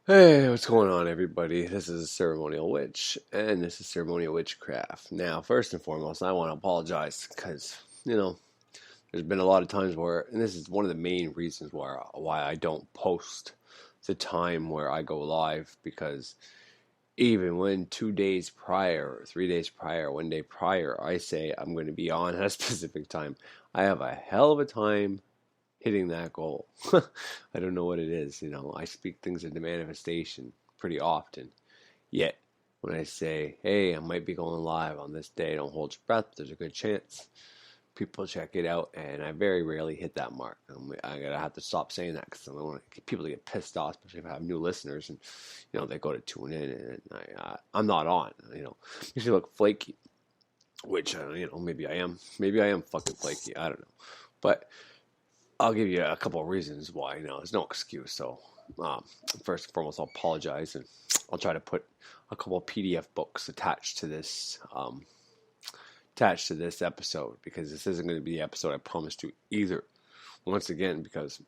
Hey, what's going on, everybody? This is Ceremonial Witch, and this is Ceremonial Witchcraft. Now, first and foremost, I want to apologize because, there's been a lot of times where, and this is one of the main reasons why I don't post the time where I go live, because even when 2 days prior, or 3 days prior, one day prior, I say I'm going to be on at a specific time, I have a hell of a time hitting that goal. I don't know what it is. I speak things into manifestation pretty often. Yet, when I say, hey, I might be going live on this day, don't hold your breath, there's a good chance people check it out, and I very rarely hit that mark. I gotta have to stop saying that because I don't want people to get pissed off, especially if I have new listeners and they go to tune in and I'm not on. Usually look flaky, which maybe I am fucking flaky. I don't know, but I'll give you a couple of reasons why. There's no excuse. So, first and foremost, I'll apologize, and I'll try to put a couple of PDF books attached to this episode, because this isn't going to be the episode I promised you either. Once again, because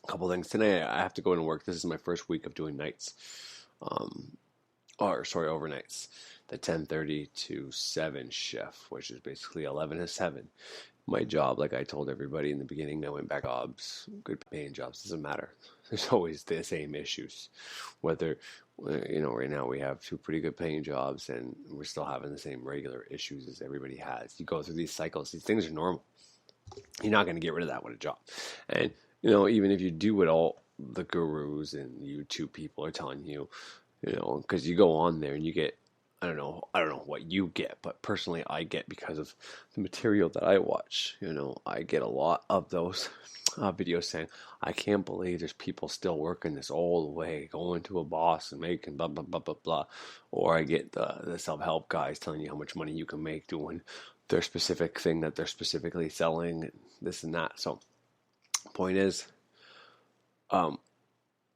a couple of things today, I have to go into work. This is my first week of doing nights, overnights. The 10:30 to 7 shift, which is basically 11 to 7. My job, like I told everybody in the beginning, I went back jobs, good paying jobs, doesn't matter. There's always the same issues. Whether, right now we have two pretty good paying jobs and we're still having the same regular issues as everybody has. You go through these cycles, these things are normal. You're not going to get rid of that with a job. And, even if you do what all the gurus and YouTube people are telling you, because you go on there and you get, I don't know what you get, but personally I get, because of the material that I watch, I get a lot of those videos saying, I can't believe there's people still working this old way, going to a boss and making blah, blah, blah, blah, blah. Or I get the self-help guys telling you how much money you can make doing their specific thing that they're specifically selling, and this and that. So, point is,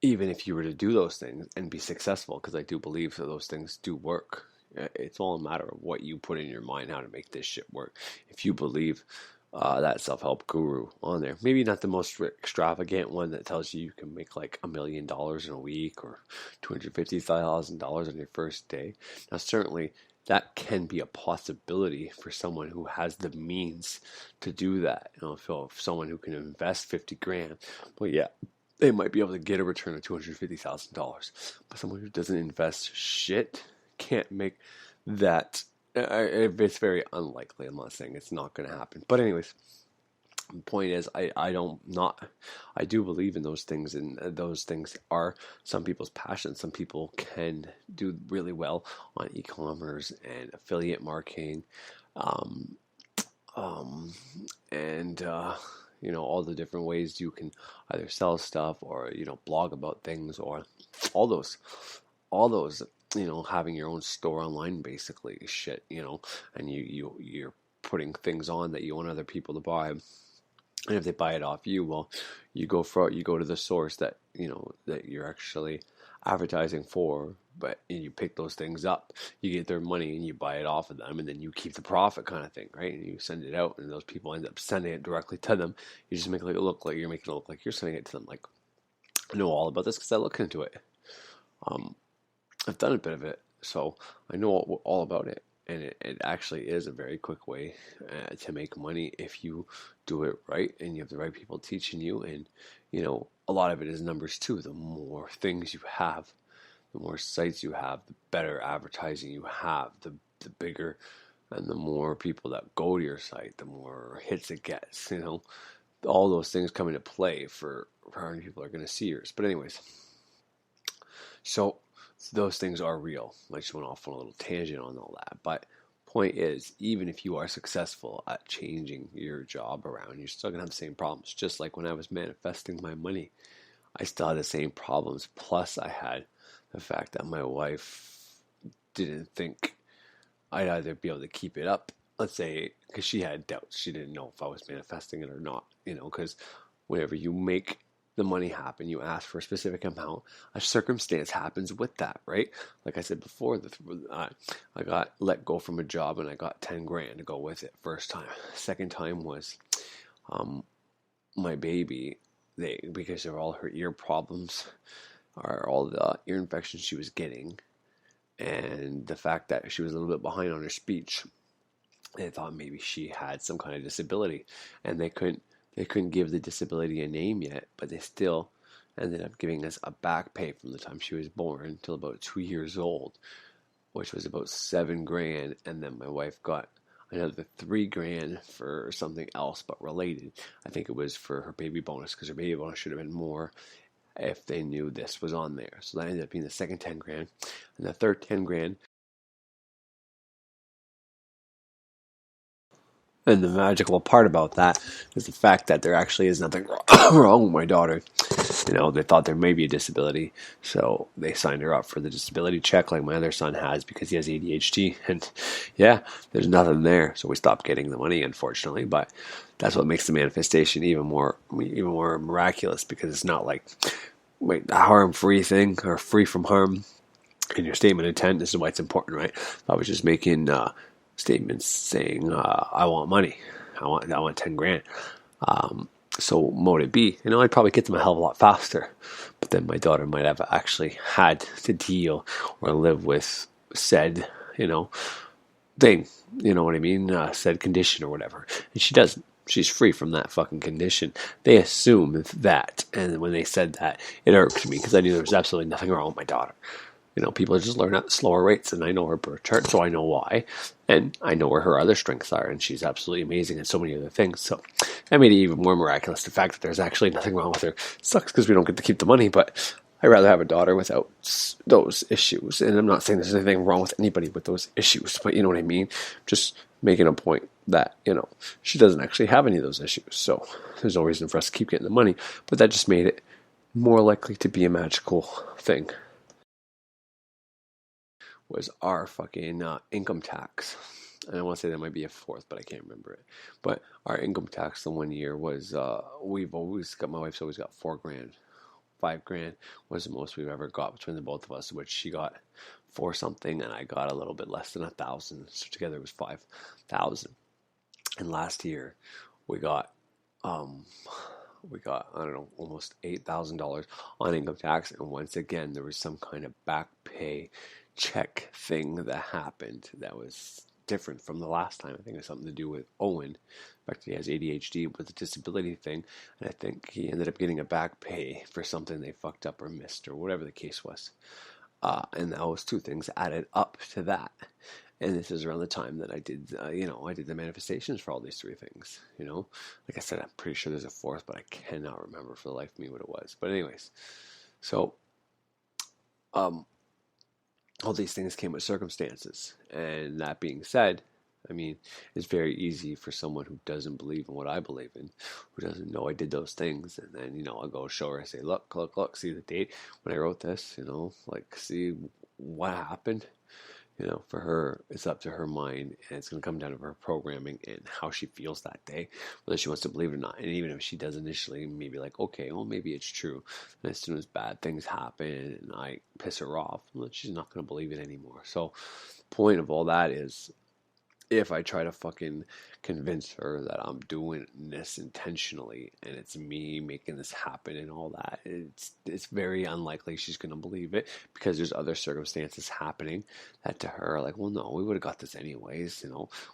even if you were to do those things and be successful, because I do believe that those things do work, it's all a matter of what you put in your mind, how to make this shit work. If you believe that self-help guru on there, maybe not the most extravagant one that tells you can make like $1 million in a week or $250,000 on your first day. Now, certainly that can be a possibility for someone who has the means to do that. If someone who can invest 50 grand, well, yeah, they might be able to get a return of $250,000. But someone who doesn't invest shit can't make that. It's very unlikely. I'm not saying it's not going to happen. But anyways, the point is, I do believe in those things, and those things are some people's passion. Some people can do really well on e-commerce and affiliate marketing, and all the different ways you can either sell stuff or blog about things, or all those having your own store online, basically shit, and you're putting things on that you want other people to buy. And if they buy it off you, well, you go to the source that that you're actually advertising for, and you pick those things up, you get their money and you buy it off of them, and then you keep the profit, kind of thing, right? And you send it out, and those people end up sending it directly to them. You just make it look like you're making it look like you're sending it to them. Like, I know all about this because I look into it. I've done a bit of it, so I know all about it. And it actually is a very quick way to make money if you do it right and you have the right people teaching you. And, a lot of it is numbers too. The more things you have, the more sites you have, the better advertising you have, the bigger and the more people that go to your site, the more hits it gets. All those things come into play for how many people are going to see yours. But anyways, so those things are real. I just went off on a little tangent on all that. But point is, even if you are successful at changing your job around, you're still going to have the same problems. Just like when I was manifesting my money, I still had the same problems. Plus, I had the fact that my wife didn't think I'd either be able to keep it up, let's say, because she had doubts. She didn't know if I was manifesting it or not, because whenever you make the money happen, you ask for a specific amount, a circumstance happens with that, right? Like I said before, I got let go from a job and I got 10 grand to go with it first time. Second time was my baby, because of all her ear problems, are all the ear infections she was getting, and the fact that she was a little bit behind on her speech. They thought maybe she had some kind of disability, and they couldn't give the disability a name yet, but they still ended up giving us a back pay from the time she was born until about 2 years old, which was about $7,000, and then my wife got another $3,000 for something else but related. I think it was for her baby bonus, because her baby bonus should have been more if they knew this was on there. So that ended up being the second $10,000, and the third $10,000. And the magical part about that is the fact that there actually is nothing wrong with my daughter. They thought there may be a disability, so they signed her up for the disability check like my other son has, because he has ADHD. And yeah, there's nothing there, so we stopped getting the money, unfortunately. But that's what makes the manifestation even more miraculous, because it's not like the harm-free thing or free from harm in your statement of intent. This is why it's important, right? I was just making statements saying, I want money. I want $10,000. So motive B, I'd probably get them a hell of a lot faster. But then my daughter might have actually had to deal or live with said, thing. You know what I mean? Said condition or whatever. And she doesn't. She's free from that fucking condition. They assume that. And when they said that, it irked me, because I knew there was absolutely nothing wrong with my daughter. People just learn at slower rates, and I know her birth chart, so I know why. And I know where her other strengths are, and she's absolutely amazing at so many other things. So that made it even more miraculous, the fact that there's actually nothing wrong with her. Sucks because we don't get to keep the money, but I'd rather have a daughter without those issues. And I'm not saying there's anything wrong with anybody with those issues, but you know what I mean? Just making a point that, she doesn't actually have any of those issues. So there's no reason for us to keep getting the money, but that just made it more likely to be a magical thing. Was our fucking income tax. And I want to say that might be a fourth, but I can't remember it. But our income tax the one year was, my wife's always got $4,000. $5,000 was the most we've ever got between the both of us, which she got for something, and I got a little bit less than 1,000. So together it was 5,000. And last year we got, I don't know, almost $8,000 on income tax. And once again, there was some kind of back pay check thing that happened that was different from the last time. I think it was something to do with Owen. In fact, he has ADHD with the disability thing, and I think he ended up getting a back pay for something they fucked up or missed, or whatever the case was. And those two things added up to that. And this is around the time that I did, I did the manifestations for all these three things. Like I said, I'm pretty sure there's a fourth, but I cannot remember for the life of me what it was. But anyways, so all these things came with circumstances. And that being said, it's very easy for someone who doesn't believe in what I believe in, who doesn't know I did those things, and then, I'll go show her and say, look, see the date when I wrote this, see what happened. For her, it's up to her mind, and it's going to come down to her programming and how she feels that day, whether she wants to believe it or not. And even if she does initially, maybe like, okay, well, maybe it's true. And as soon as bad things happen and I piss her off, well, she's not going to believe it anymore. So the point of all that is, if I try to fucking convince her that I'm doing this intentionally and it's me making this happen and all that, it's very unlikely she's going to believe it, because there's other circumstances happening that to her are like, well, no, we would have got this anyways,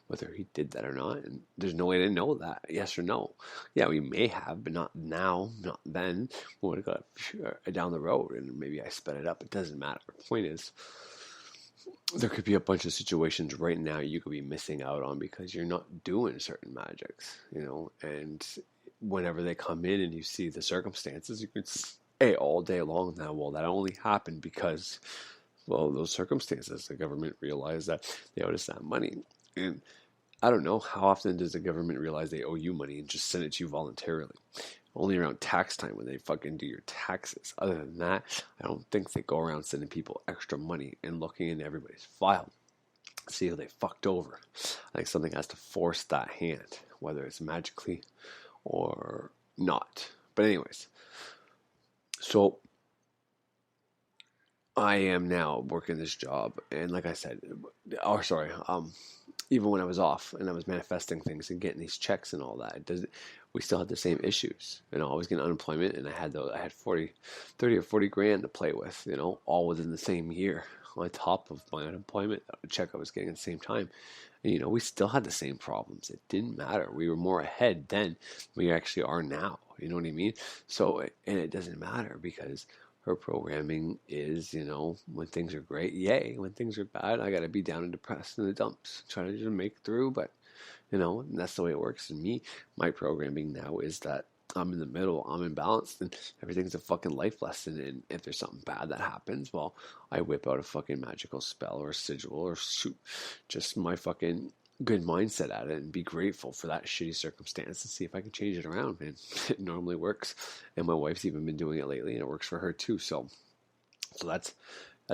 whether he did that or not. And there's no way to know that, yes or no. Yeah, we may have, but not now, not then. We would have got it down the road, and maybe I sped it up. It doesn't matter. The point is, there could be a bunch of situations right now you could be missing out on because you're not doing certain magics, and whenever they come in and you see the circumstances, you can say all day long now, well, that only happened because, well, those circumstances, the government realized that they owed us that money. And I don't know, how often does the government realize they owe you money and just send it to you voluntarily? Only around tax time when they fucking do your taxes. Other than that, I don't think they go around sending people extra money and looking into everybody's file, see who they fucked over. I think something has to force that hand, whether it's magically or not. But anyways, so I am now working this job, and like I said, even when I was off and I was manifesting things and getting these checks and all that, we still had the same issues. I was getting unemployment, and I had 30 or 40 grand to play with, all within the same year, on top of my unemployment check I was getting at the same time. And, we still had the same problems. It didn't matter. We were more ahead then than we actually are now. You know what I mean? So, and it doesn't matter, because her programming is, when things are great, yay. When things are bad, I got to be down and depressed in the dumps, trying to just make through. But, and that's the way it works. And my programming now is that I'm in the middle, I'm imbalanced, and everything's a fucking life lesson. And if there's something bad that happens, well, I whip out a fucking magical spell or a sigil or shoot just my fucking good mindset at it and be grateful for that shitty circumstance and see if I can change it around, man. It normally works, and my wife's even been doing it lately, and it works for her too. So that's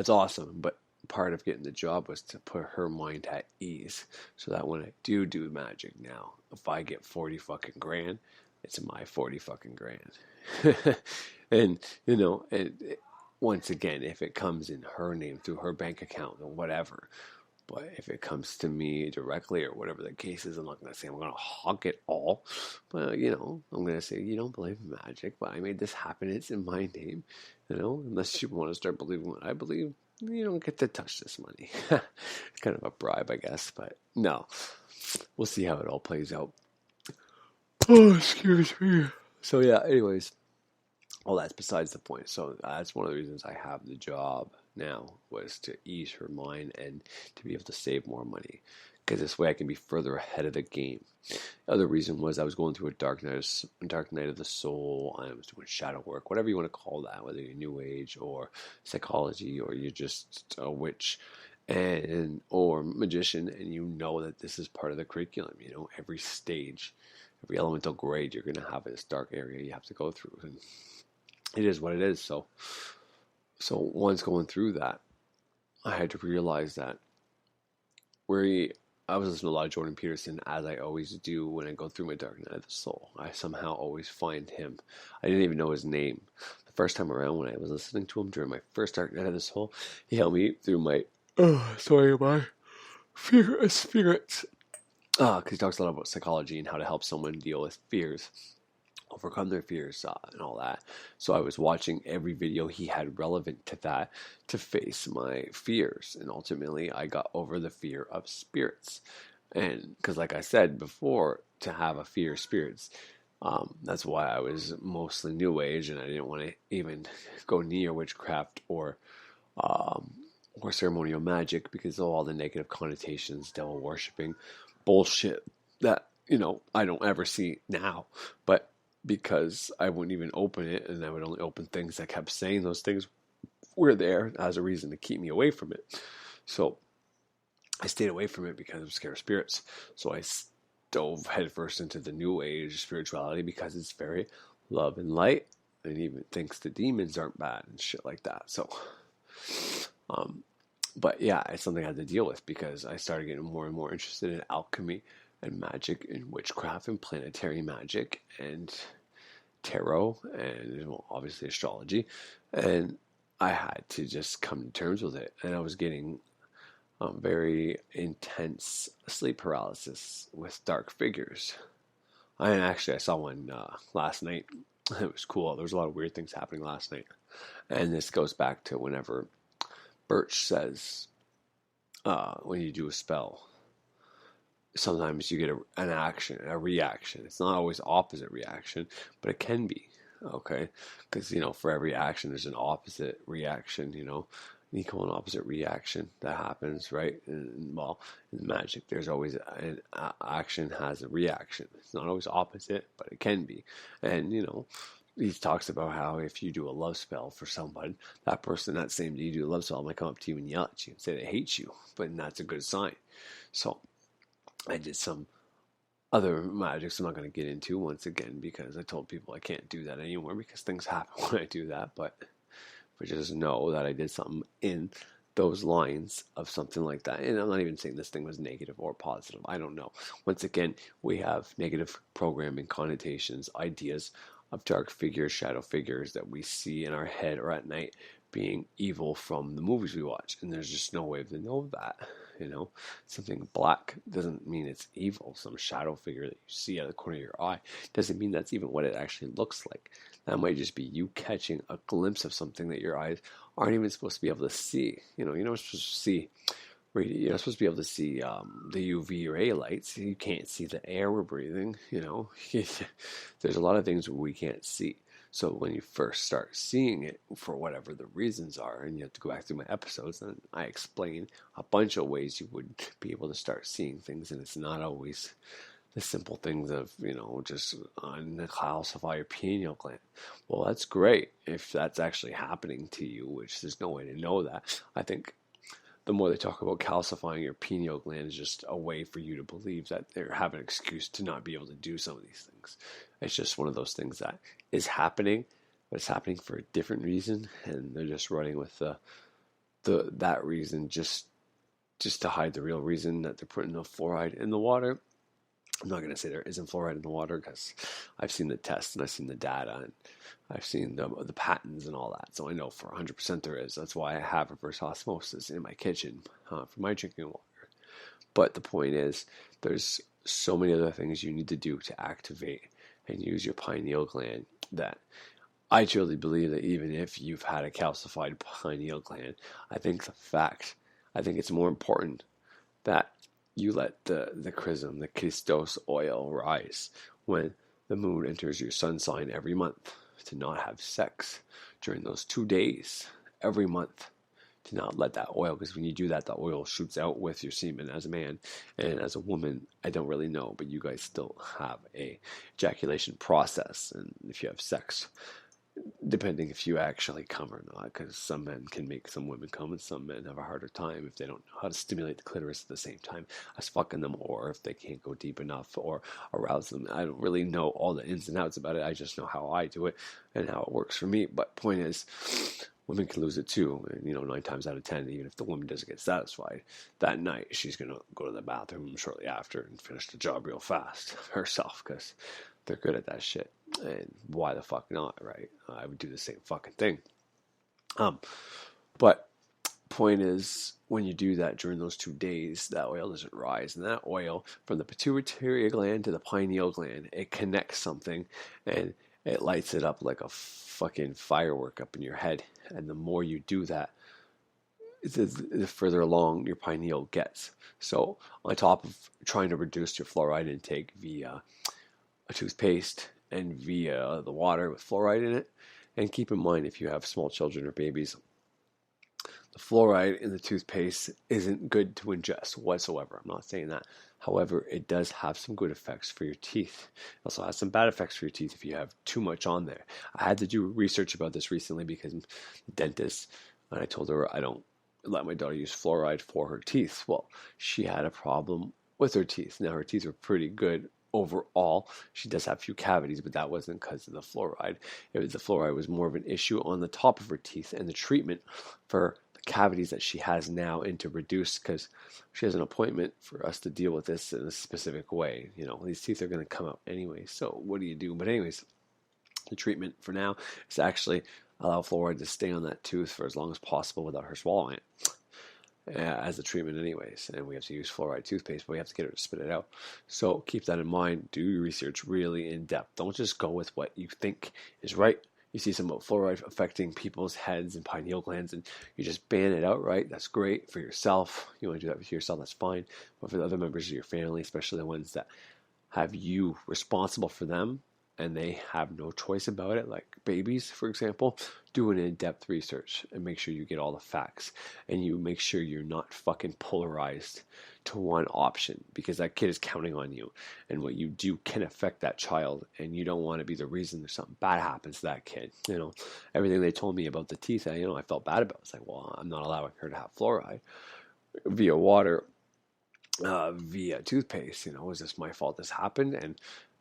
awesome. But part of getting the job was to put her mind at ease, so that when I do magic now, if I get 40 fucking grand, it's my 40 fucking grand. And once again, if it comes in her name through her bank account or whatever. But if it comes to me directly or whatever the case is, I'm not going to say I'm going to hawk it all. But, I'm going to say, you don't believe in magic, but I made this happen. It's in my name. Unless you want to start believing what I believe, you don't get to touch this money. It's kind of a bribe, I guess. But no, we'll see how it all plays out. Oh, excuse me. So, yeah, anyways, all that's besides the point. So that's one of the reasons I have the job now, was to ease her mind and to be able to save more money, because this way I can be further ahead of the game. The other reason was I was going through a dark night of the soul. I was doing shadow work, whatever you want to call that, whether you're New Age or psychology, or you're just a witch or magician, and that this is part of the curriculum. Every stage, every elemental grade, you're going to have this dark area you have to go through, and it is what it is. So once going through that, I had to realize that I was listening to a lot of Jordan Peterson, as I always do when I go through my dark night of the soul. I somehow always find him. I didn't even know his name. The first time around when I was listening to him during my first dark night of the soul, he helped me through my spirits. Because he talks a lot about psychology and how to help someone deal with fears, overcome their fears, and all that. So I was watching every video he had relevant to that to face my fears, and ultimately I got over the fear of spirits. And because, like I said before, to have a fear of spirits, that's why I was mostly New Age, and I didn't want to even go near witchcraft or ceremonial magic, because of all the negative connotations, devil worshipping bullshit that I don't ever see now. But because I wouldn't even open it, and I would only open things that kept saying those things were there as a reason to keep me away from it. So I stayed away from it because I'm scared of spirits. So I dove headfirst into the New Age spirituality, because it's very love and light, and even thinks the demons aren't bad and shit like that. So, but yeah, it's something I had to deal with, because I started getting more and more interested in alchemy and magic and witchcraft and planetary magic and tarot and obviously astrology, and I had to just come to terms with it. And I was getting very intense sleep paralysis with dark figures. I saw one last night. It was cool. There was a lot of weird things happening last night, and this goes back to whenever Birch says when you do a spell, sometimes you get a reaction. It's not always opposite reaction, but it can be, okay? Because, for every action, there's an opposite reaction, equal and opposite reaction that happens, right? And in magic, there's always an action has a reaction. It's not always opposite, but it can be. And, he talks about how if you do a love spell for someone, that person that same day you do a love spell might come up to you and yell at you and say they hate you, but that's a good sign. So I did some other magics I'm not going to get into once again, because I told people I can't do that anymore, because things happen when I do that. But just know that I did something in those lines of something like that. And I'm not even saying this thing was negative or positive. I don't know. Once again, we have negative programming, connotations, ideas of dark figures, shadow figures that we see in our head or at night being evil from the movies we watch. And there's just no way to know that. Something black doesn't mean it's evil. Some shadow figure that you see out of the corner of your eye doesn't mean that's even what it actually looks like. That might just be you catching a glimpse of something that your eyes aren't even supposed to be able to see. You're not supposed to see. You're not supposed to be able to see the UV ray lights. You can't see the air we're breathing. There's a lot of things we can't see. So when you first start seeing it, for whatever the reasons are, and you have to go back through my episodes, and I explain a bunch of ways you would be able to start seeing things, and it's not always the simple things of, just calcify your pineal gland. Well, that's great if that's actually happening to you, which there's no way to know that. I think the more they talk about calcifying your pineal gland is just a way for you to believe that they have an excuse to not be able to do some of these things. It's just one of those things that is happening, but it's happening for a different reason, and they're just running with that reason just to hide the real reason that they're putting the fluoride in the water. I'm not going to say there isn't fluoride in the water, because I've seen the tests and I've seen the data and I've seen the patents and all that. So I know for 100% there is. That's why I have reverse osmosis in my kitchen for my drinking water. But the point is, there's so many other things you need to do to activate and use your pineal gland that I truly believe that even if you've had a calcified pineal gland, I think it's more important that you let the chrism, the Christos oil rise when the moon enters your sun sign every month, to not have sex during those 2 days every month, to not let that oil, because when you do that, the oil shoots out with your semen as a man, and as a woman, I don't really know, but you guys still have a ejaculation process, and if you have sex, depending if you actually come or not, because some men can make some women come, and some men have a harder time if they don't know how to stimulate the clitoris at the same time as fucking them, or if they can't go deep enough or arouse them. I don't really know all the ins and outs about it. I just know how I do it and how it works for me. But point is, women can lose it too, and 9 times out of 10, even if the woman doesn't get satisfied that night, she's gonna go to the bathroom shortly after and finish the job real fast herself, because they're good at that shit. And why the fuck not, right? I would do the same fucking thing. But point is, when you do that during those 2 days, that oil doesn't rise. And that oil, from the pituitary gland to the pineal gland, it connects something and it lights it up like a fucking firework up in your head. And the more you do that, the further along your pineal gets. So on top of trying to reduce your fluoride intake via a toothpaste and via the water with fluoride in it, and keep in mind, if you have small children or babies, the fluoride in the toothpaste isn't good to ingest whatsoever. I'm not saying that. However, it does have some good effects for your teeth. It also has some bad effects for your teeth if you have too much on there. I had to do research about this recently because the dentist, and I told her I don't let my daughter use fluoride for her teeth. Well, she had a problem with her teeth. Now, her teeth were pretty good overall. She does have a few cavities, but that wasn't because of the fluoride. The fluoride was more of an issue on the top of her teeth, and the treatment for the cavities that she has now, and to reduce, because she has an appointment for us to deal with this in a specific way. These teeth are going to come out anyway, so what do you do? But anyways, the treatment for now is to actually allow fluoride to stay on that tooth for as long as possible without her swallowing it. As the treatment anyways, and we have to use fluoride toothpaste, but we have to get her to spit it out. So keep that in mind. Do your research really in depth. Don't just go with what you think is right. You see some fluoride affecting people's heads and pineal glands, and you just ban it outright. That's great for yourself. You want to do that with yourself, that's fine. But for the other members of your family, especially the ones that have you responsible for them, and they have no choice about it, like babies, for example, do an in-depth research and make sure you get all the facts, and you make sure you're not fucking polarized to one option, because that kid is counting on you, and what you do can affect that child, and you don't want to be the reason there's something bad happens to that kid. Everything they told me about the teeth, I felt bad about. It's like, well, I'm not allowing her to have fluoride via water, via toothpaste. Is this my fault this happened? And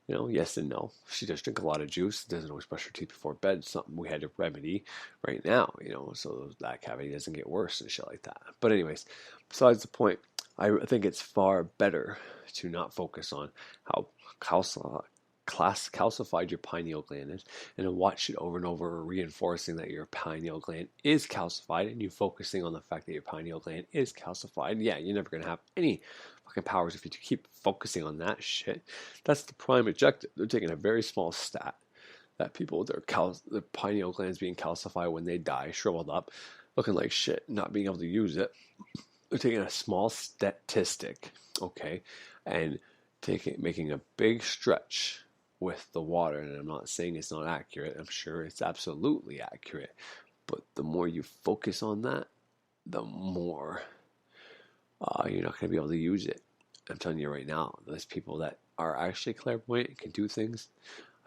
yes and no. She does drink a lot of juice, doesn't always brush her teeth before bed. Something we had to remedy right now, so that cavity doesn't get worse and shit like that. But anyways, besides the point, I think it's far better to not focus on how calcified your pineal gland is, and then watch it over and over, reinforcing that your pineal gland is calcified, and you focusing on the fact that your pineal gland is calcified. Yeah, you're never going to have any fucking powers if you keep focusing on that shit. That's the prime objective. They're taking a very small stat that people with their pineal glands being calcified when they die, shriveled up, looking like shit, not being able to use it. They're taking a small statistic, okay, and making a big stretch with the water. And I'm not saying it's not accurate. I'm sure it's absolutely accurate. But the more you focus on that, the more you're not going to be able to use it. I'm telling you right now, there's people that are actually clairvoyant and can do things.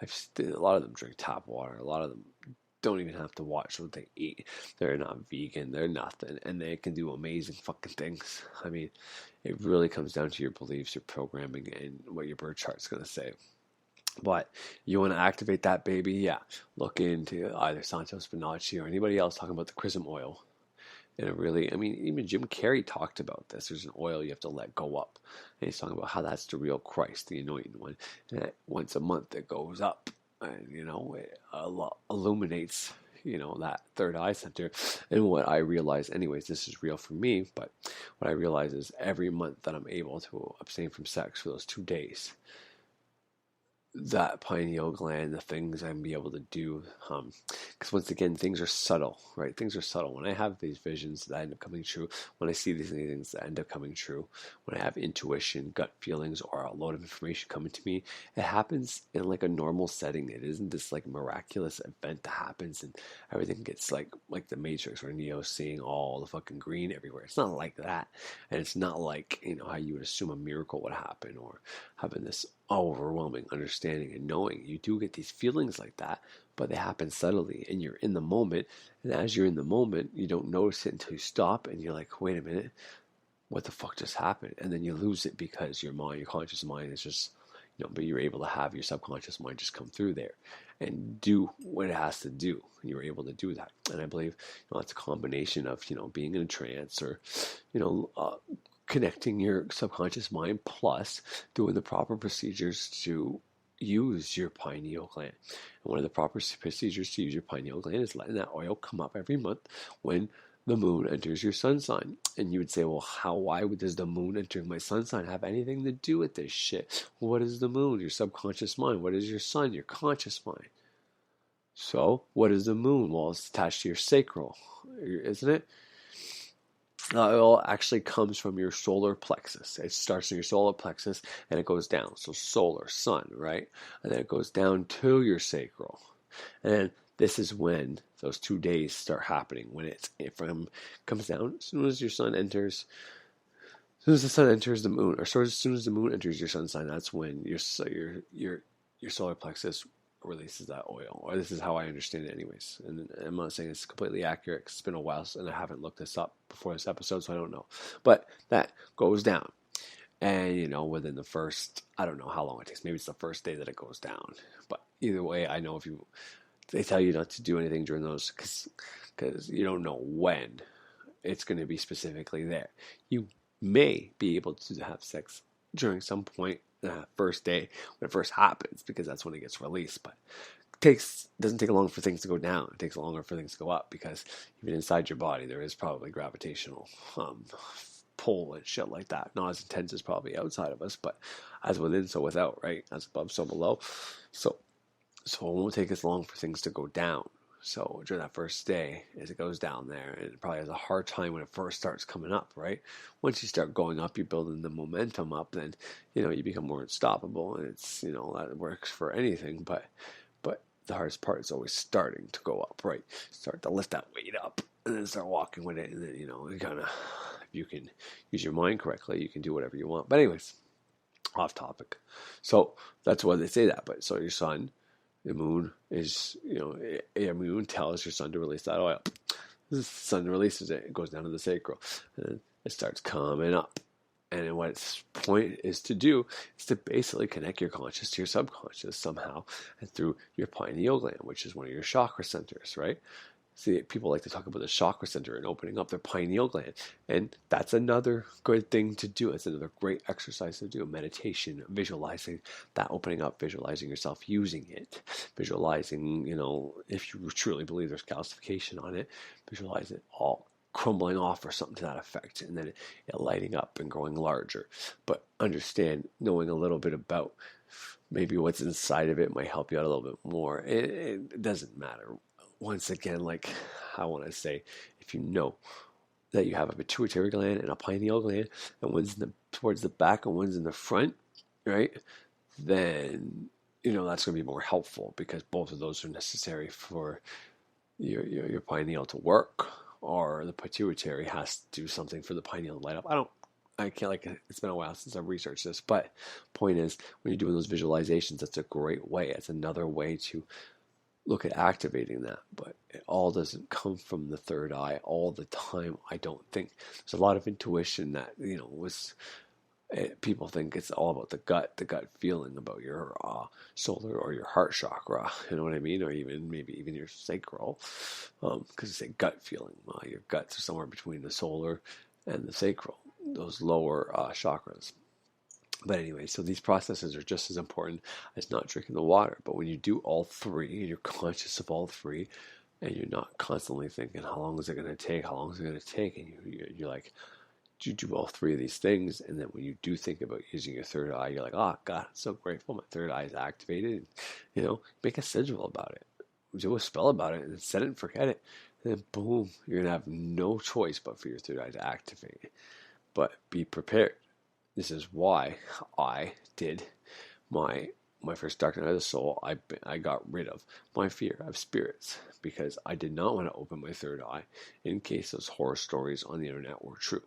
A lot of them drink tap water. A lot of them don't even have to watch what they eat. They're not vegan. They're nothing. And they can do amazing fucking things. I mean, it really comes down to your beliefs, your programming, and what your birth chart's going to say. But you want to activate that baby? Yeah. Look into either Santos Bonacci or anybody else talking about the chrism oil. And it really, I mean, even Jim Carrey talked about this. There's an oil you have to let go up. And he's talking about how that's the real Christ, the anointed one. And once a month it goes up. And, it illuminates, that third eye center. And what I realize, anyways, this is real for me, but what I realize is every month that I'm able to abstain from sex for those 2 days, that pineal gland, the things I'm be able to do, because once again, things are subtle, right? Things are subtle. When I have these visions that end up coming true, when I see these things that end up coming true, when I have intuition, gut feelings, or a load of information coming to me, it happens in like a normal setting. It isn't this like miraculous event that happens and everything gets like the Matrix where Neo's seeing all the fucking green everywhere. It's not like that, and it's not like how you would assume a miracle would happen or having this overwhelming understanding and knowing. You do get these feelings like that, but they happen subtly and you're in the moment. And as you're in the moment, you don't notice it until you stop and you're like, wait a minute, what the fuck just happened? And then you lose it because your conscious mind is just, but you're able to have your subconscious mind just come through there and do what it has to do. You're able to do that. And I believe it's a combination of, being in a trance or, connecting your subconscious mind plus doing the proper procedures to use your pineal gland. And one of the proper procedures to use your pineal gland is letting that oil come up every month when the moon enters your sun sign. And you would say, well, why does the moon entering my sun sign have anything to do with this shit? What is the moon? Your subconscious mind. What is your sun? Your conscious mind. So what is the moon? Well, it's attached to your sacral, isn't it? It all actually comes from your solar plexus. It starts in your solar plexus and it goes down. So solar, sun, right? And then it goes down to your sacral. And this is when those 2 days start happening. When it comes down, as soon as your sun enters, as soon as the sun enters the moon, or as soon as the moon enters your sun sign, that's when your solar plexus releases that oil. Or this is how I understand it anyways. And I'm not saying it's completely accurate because it's been a while and I haven't looked this up before this episode, so I don't know. But that goes down. And, within the first, I don't know how long it takes. Maybe it's the first day that it goes down. But either way, I know they tell you not to do anything during those because you don't know when it's going to be specifically there. You may be able to have sex during some point first day when it first happens because that's when it gets released. But it doesn't take long for things to go down. It takes longer for things to go up because even inside your body there is probably gravitational pull and shit like that. Not as intense as probably outside of us, but as within, so without, right? As above, so below. So it won't take as long for things to go down. So during that first day, as it goes down there, and it probably has a hard time when it first starts coming up, right? Once you start going up, you're building the momentum up, then, you become more unstoppable, and it's, that works for anything, but the hardest part is always starting to go up, right? Start to lift that weight up, and then start walking with it, and then, you kind of, if you can use your mind correctly, you can do whatever you want. But anyways, off topic. So that's why they say that, but so your sun, the moon is, your moon tells your sun to release that oil. The sun releases it. It goes down to the sacral. And it starts coming up. And then what its point is to do is to basically connect your conscious to your subconscious somehow and through your pineal gland, which is one of your chakra centers, right? See, people like to talk about the chakra center and opening up their pineal gland. And that's another good thing to do. It's another great exercise to do. Meditation, visualizing that opening up, visualizing yourself using it, visualizing, if you truly believe there's calcification on it, visualize it all crumbling off or something to that effect, and then it lighting up and growing larger. But understand, knowing a little bit about maybe what's inside of it might help you out a little bit more. It doesn't matter. Once again, like I want to say, if you know that you have a pituitary gland and a pineal gland, and one's towards the back and one's in the front, right? Then that's going to be more helpful, because both of those are necessary for your pineal to work, or the pituitary has to do something for the pineal to light up. I can't, it's been a while since I've researched this, but point is, when you're doing those visualizations, that's a great way. It's another way to look at activating that, but it all doesn't come from the third eye all the time. I don't think there's a lot of intuition that people think it's all about the gut feeling about your solar or your heart chakra, you know what I mean, or maybe even your sacral, because it's a gut feeling. Your guts are somewhere between the solar and the sacral, those lower chakras. But anyway, so these processes are just as important as not drinking the water. But when you do all three, and you're conscious of all three, and you're not constantly thinking, how long is it going to take? How long is it going to take? And you're like, you do all three of these things. And then when you do think about using your third eye, you're like, oh, God, I'm so grateful my third eye is activated. And, make a sigil about it. Do a spell about it and set it and forget it. And then boom, you're going to have no choice but for your third eye to activate. But be prepared. This is why I did my first dark night of the soul. I got rid of my fear of spirits, because I did not want to open my third eye in case those horror stories on the internet were true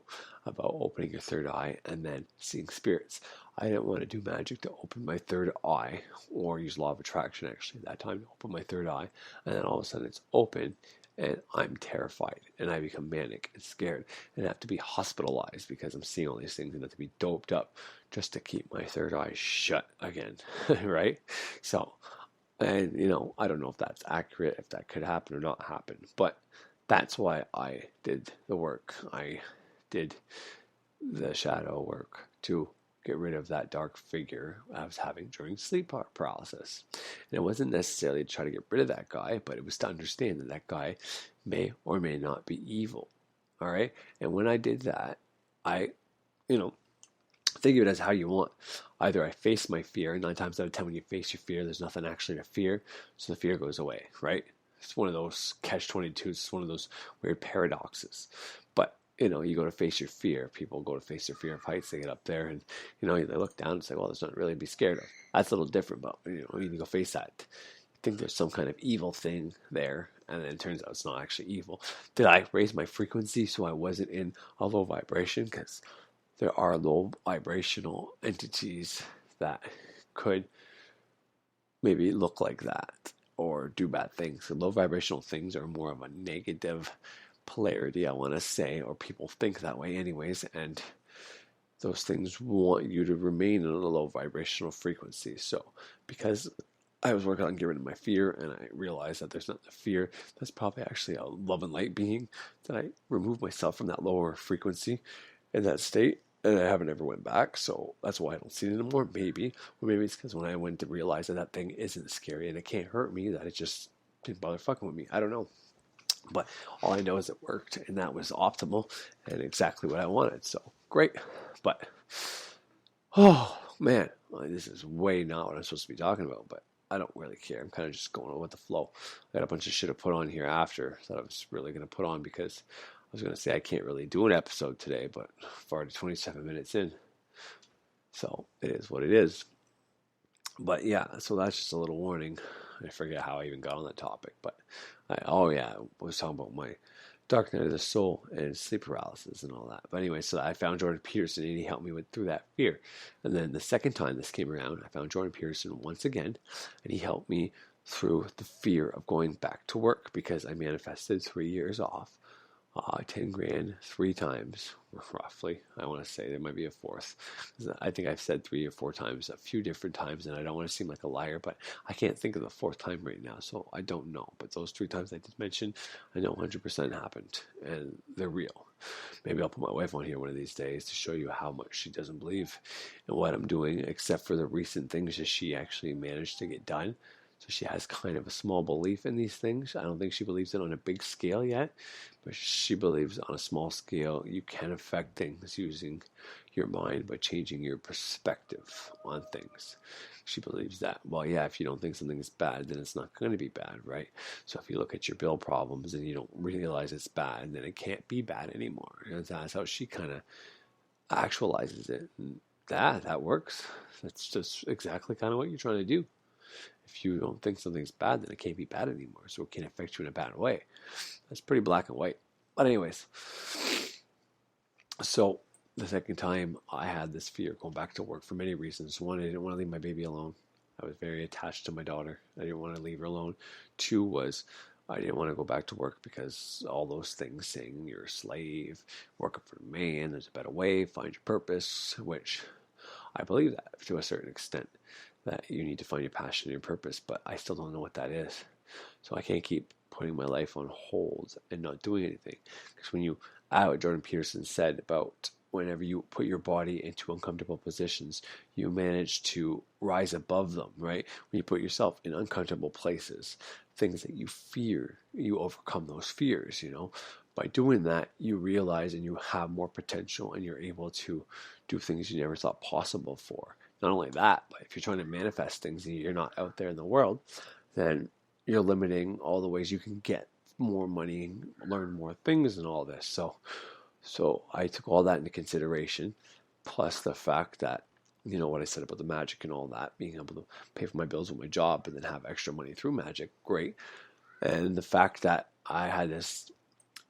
about opening your third eye and then seeing spirits. I didn't want to do magic to open my third eye, or use law of attraction actually at that time to open my third eye, and then all of a sudden it's open. And I'm terrified, and I become manic and scared, and have to be hospitalized because I'm seeing all these things, and have to be doped up just to keep my third eye shut again, right? So, and I don't know if that's accurate, if that could happen or not happen, but that's why I did the work. I did the shadow work to get rid of that dark figure I was having during sleep paralysis. And it wasn't necessarily to try to get rid of that guy, but it was to understand that guy may or may not be evil. All right? And when I did that, I, think of it as how you want. Either I face my fear, 9 times out of 10 when you face your fear, there's nothing actually to fear, so the fear goes away, right? It's one of those catch-22s. It's one of those weird paradoxes. But you go to face your fear. People go to face their fear of heights. They get up there and, they look down and say, well, there's nothing really to be scared of. That's a little different, but, you need to go face that. You think there's some kind of evil thing there, and then it turns out it's not actually evil. Did I raise my frequency so I wasn't in a low vibration? Because there are low vibrational entities that could maybe look like that or do bad things. So low vibrational things are more of a negative polarity, I want to say, or people think that way anyways, and those things want you to remain in a low vibrational frequency. So because I was working on getting rid of my fear, and I realized that there's not the fear, that's probably actually a love and light being, that I removed myself from that lower frequency in that state, and I haven't ever went back. So that's why I don't see it anymore. Maybe it's because when I went to realize that thing isn't scary and it can't hurt me, that it just didn't bother fucking with me. I don't know. But all I know is it worked, and that was optimal and exactly what I wanted. So great. But, oh man, this is way not what I'm supposed to be talking about, but I don't really care. I'm kind of just going on with the flow. I got a bunch of shit to put on here after that I was really going to put on, because I was going to say I can't really do an episode today, but I've already 27 minutes in. So it is what it is. But yeah, so that's just a little warning. I forget how I even got on that topic, but I was talking about my dark night of the soul and sleep paralysis and all that. But anyway, so I found Jordan Peterson, and he helped me through that fear. And then the second time this came around, I found Jordan Peterson once again, and he helped me through the fear of going back to work, because I manifested 3 years off, 10 grand 3 times roughly. I want to say there might be a fourth. I think I've said 3 or 4 times, a few different times, and I don't want to seem like a liar, but I can't think of the 4th time right now, so I don't know. But those 3 times I did mention, I know 100% happened, and they're real. Maybe I'll put my wife on here one of these days to show you how much she doesn't believe in what I'm doing, except for the recent things that she actually managed to get done. So she has kind of a small belief in these things. I don't think she believes it on a big scale yet, but she believes on a small scale you can affect things using your mind by changing your perspective on things. She believes that. Well, yeah, if you don't think something is bad, then it's not going to be bad, right? So if you look at your bill problems and you don't realize it's bad, then it can't be bad anymore. And that's how she kind of actualizes it. And that works. That's just exactly kind of what you're trying to do. If you don't think something's bad, then it can't be bad anymore. So it can't affect you in a bad way. That's pretty black and white. But anyways, so the second time I had this fear going back to work for many reasons. One, I didn't want to leave my baby alone. I was very attached to my daughter. I didn't want to leave her alone. 2 was I didn't want to go back to work because all those things saying you're a slave, working for a man, there's a better way, find your purpose, which I believe that to a certain extent, that you need to find your passion and your purpose, but I still don't know what that is. So I can't keep putting my life on hold and not doing anything. Because when you add what Jordan Peterson said about whenever you put your body into uncomfortable positions, you manage to rise above them, right? When you put yourself in uncomfortable places, things that you fear, you overcome those fears, By doing that, you realize and you have more potential and you're able to do things you never thought possible for. Not only that, but if you're trying to manifest things and you're not out there in the world, then you're limiting all the ways you can get more money and learn more things and all this. So I took all that into consideration, plus the fact that, what I said about the magic and all that, being able to pay for my bills with my job and then have extra money through magic, great. And the fact that I had this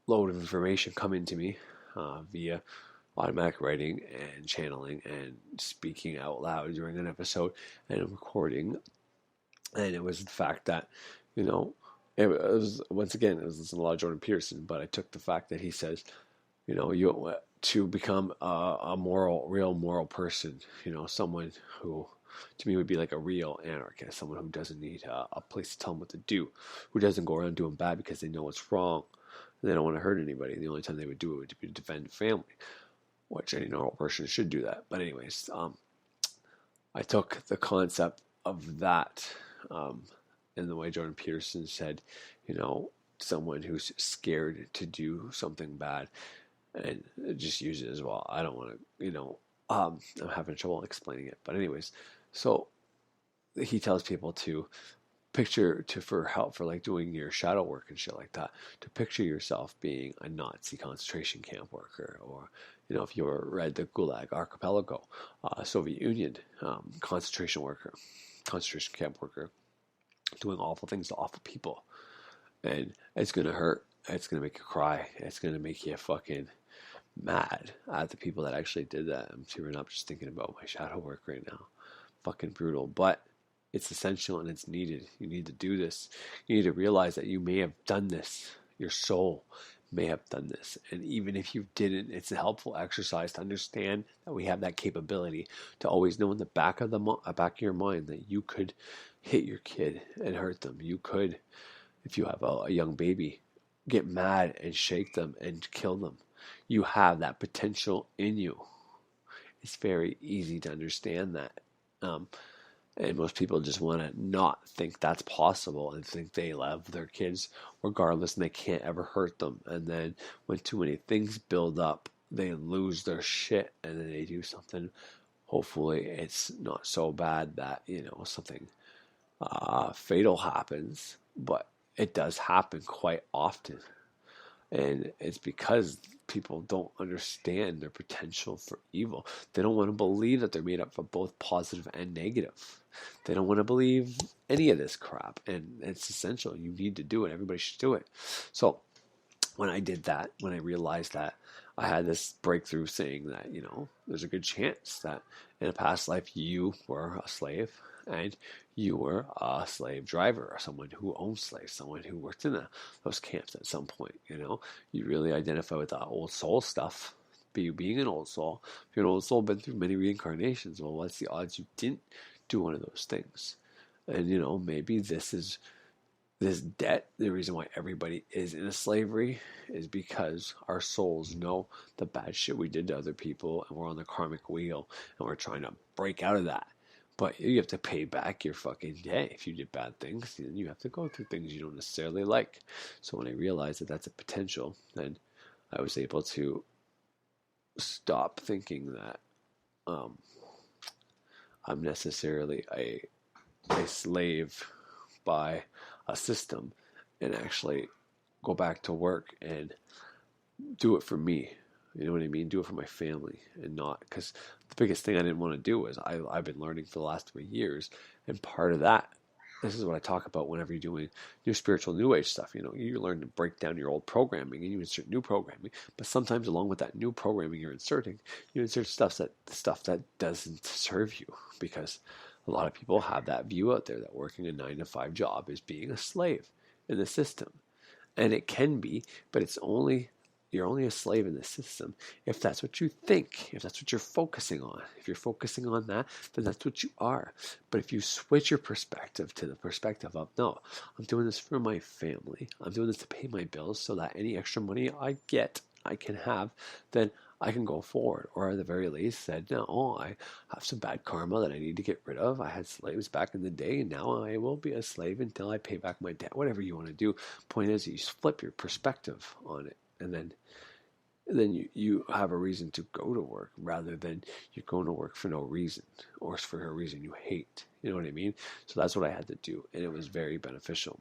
load of information come into me via automatic writing and channeling and speaking out loud during an episode and a recording. And it was the fact that, it was, once again, it was listening to a lot of Jordan Peterson, but I took the fact that he says, you to become a real moral person, someone who to me would be like a real anarchist, someone who doesn't need a place to tell them what to do, who doesn't go around doing bad because they know it's wrong. And they don't want to hurt anybody. The only time they would do it would be to defend the family, which any normal person should do that. But anyways, I took the concept of that in the way Jordan Peterson said, someone who's scared to do something bad and just use it as well. I don't want to, I'm having trouble explaining it. But anyways, so he tells people to picture for help for like doing your shadow work and shit like that, to picture yourself being a Nazi concentration camp worker, or if you read the Gulag Archipelago, Soviet Union concentration camp worker, doing awful things to awful people, and it's gonna hurt. It's gonna make you cry. It's gonna make you fucking mad at the people that actually did that. I'm tearing up just thinking about my shadow work right now. Fucking brutal, but it's essential and it's needed. You need to do this. You need to realize that you may have done this. Your soul may have done this. And even if you didn't, it's a helpful exercise to understand that we have that capability to always know in the back of your mind that you could hit your kid and hurt them. You could, if you have a young baby, get mad and shake them and kill them. You have that potential in you. It's very easy to understand that. And most people just want to not think that's possible and think they love their kids regardless and they can't ever hurt them. And then when too many things build up, they lose their shit and then they do something. Hopefully it's not so bad that, something fatal happens, but it does happen quite often. And it's because people don't understand their potential for evil. They don't want to believe that they're made up for both positive and negative. They don't want to believe any of this crap. And it's essential. You need to do it. Everybody should do it. So when I did that, when I realized that, I had this breakthrough saying that, there's a good chance that in a past life you were a slave and you were a slave driver or someone who owned slaves, someone who worked in those camps at some point. You really identify with the old soul stuff. you being an old soul, if you're an old soul, been through many reincarnations, well, what's the odds you didn't do one of those things? And, maybe this debt, the reason why everybody is in a slavery is because our souls know the bad shit we did to other people, and we're on the karmic wheel, and we're trying to break out of that. But you have to pay back your fucking day. If you did bad things, then you have to go through things you don't necessarily like. So when I realized that that's a potential, then I was able to stop thinking that I'm necessarily a slave by a system, and actually go back to work and do it for me. You know what I mean? Do it for my family, and not, because the biggest thing I didn't want to do is I've been learning for the last 3 years, and part of that, this is what I talk about whenever you're doing new spiritual, new age stuff. You learn to break down your old programming and you insert new programming. But sometimes, along with that new programming you're inserting, you insert stuff that doesn't serve you, because a lot of people have that view out there that working a 9-to-5 job is being a slave in the system. And it can be, but you're only a slave in the system if that's what you think, if that's what you're focusing on. If you're focusing on that, then that's what you are. But if you switch your perspective to the perspective of, no, I'm doing this for my family, I'm doing this to pay my bills so that any extra money I can have, then I can go forward. Or at the very least said, no, I have some bad karma that I need to get rid of. I had slaves back in the day, and now I will be a slave until I pay back my debt. Whatever you want to do. Point is, you flip your perspective on it, and then you have a reason to go to work, rather than you're going to work for no reason, or for a reason you hate. You know what I mean? So that's what I had to do, and it was very beneficial.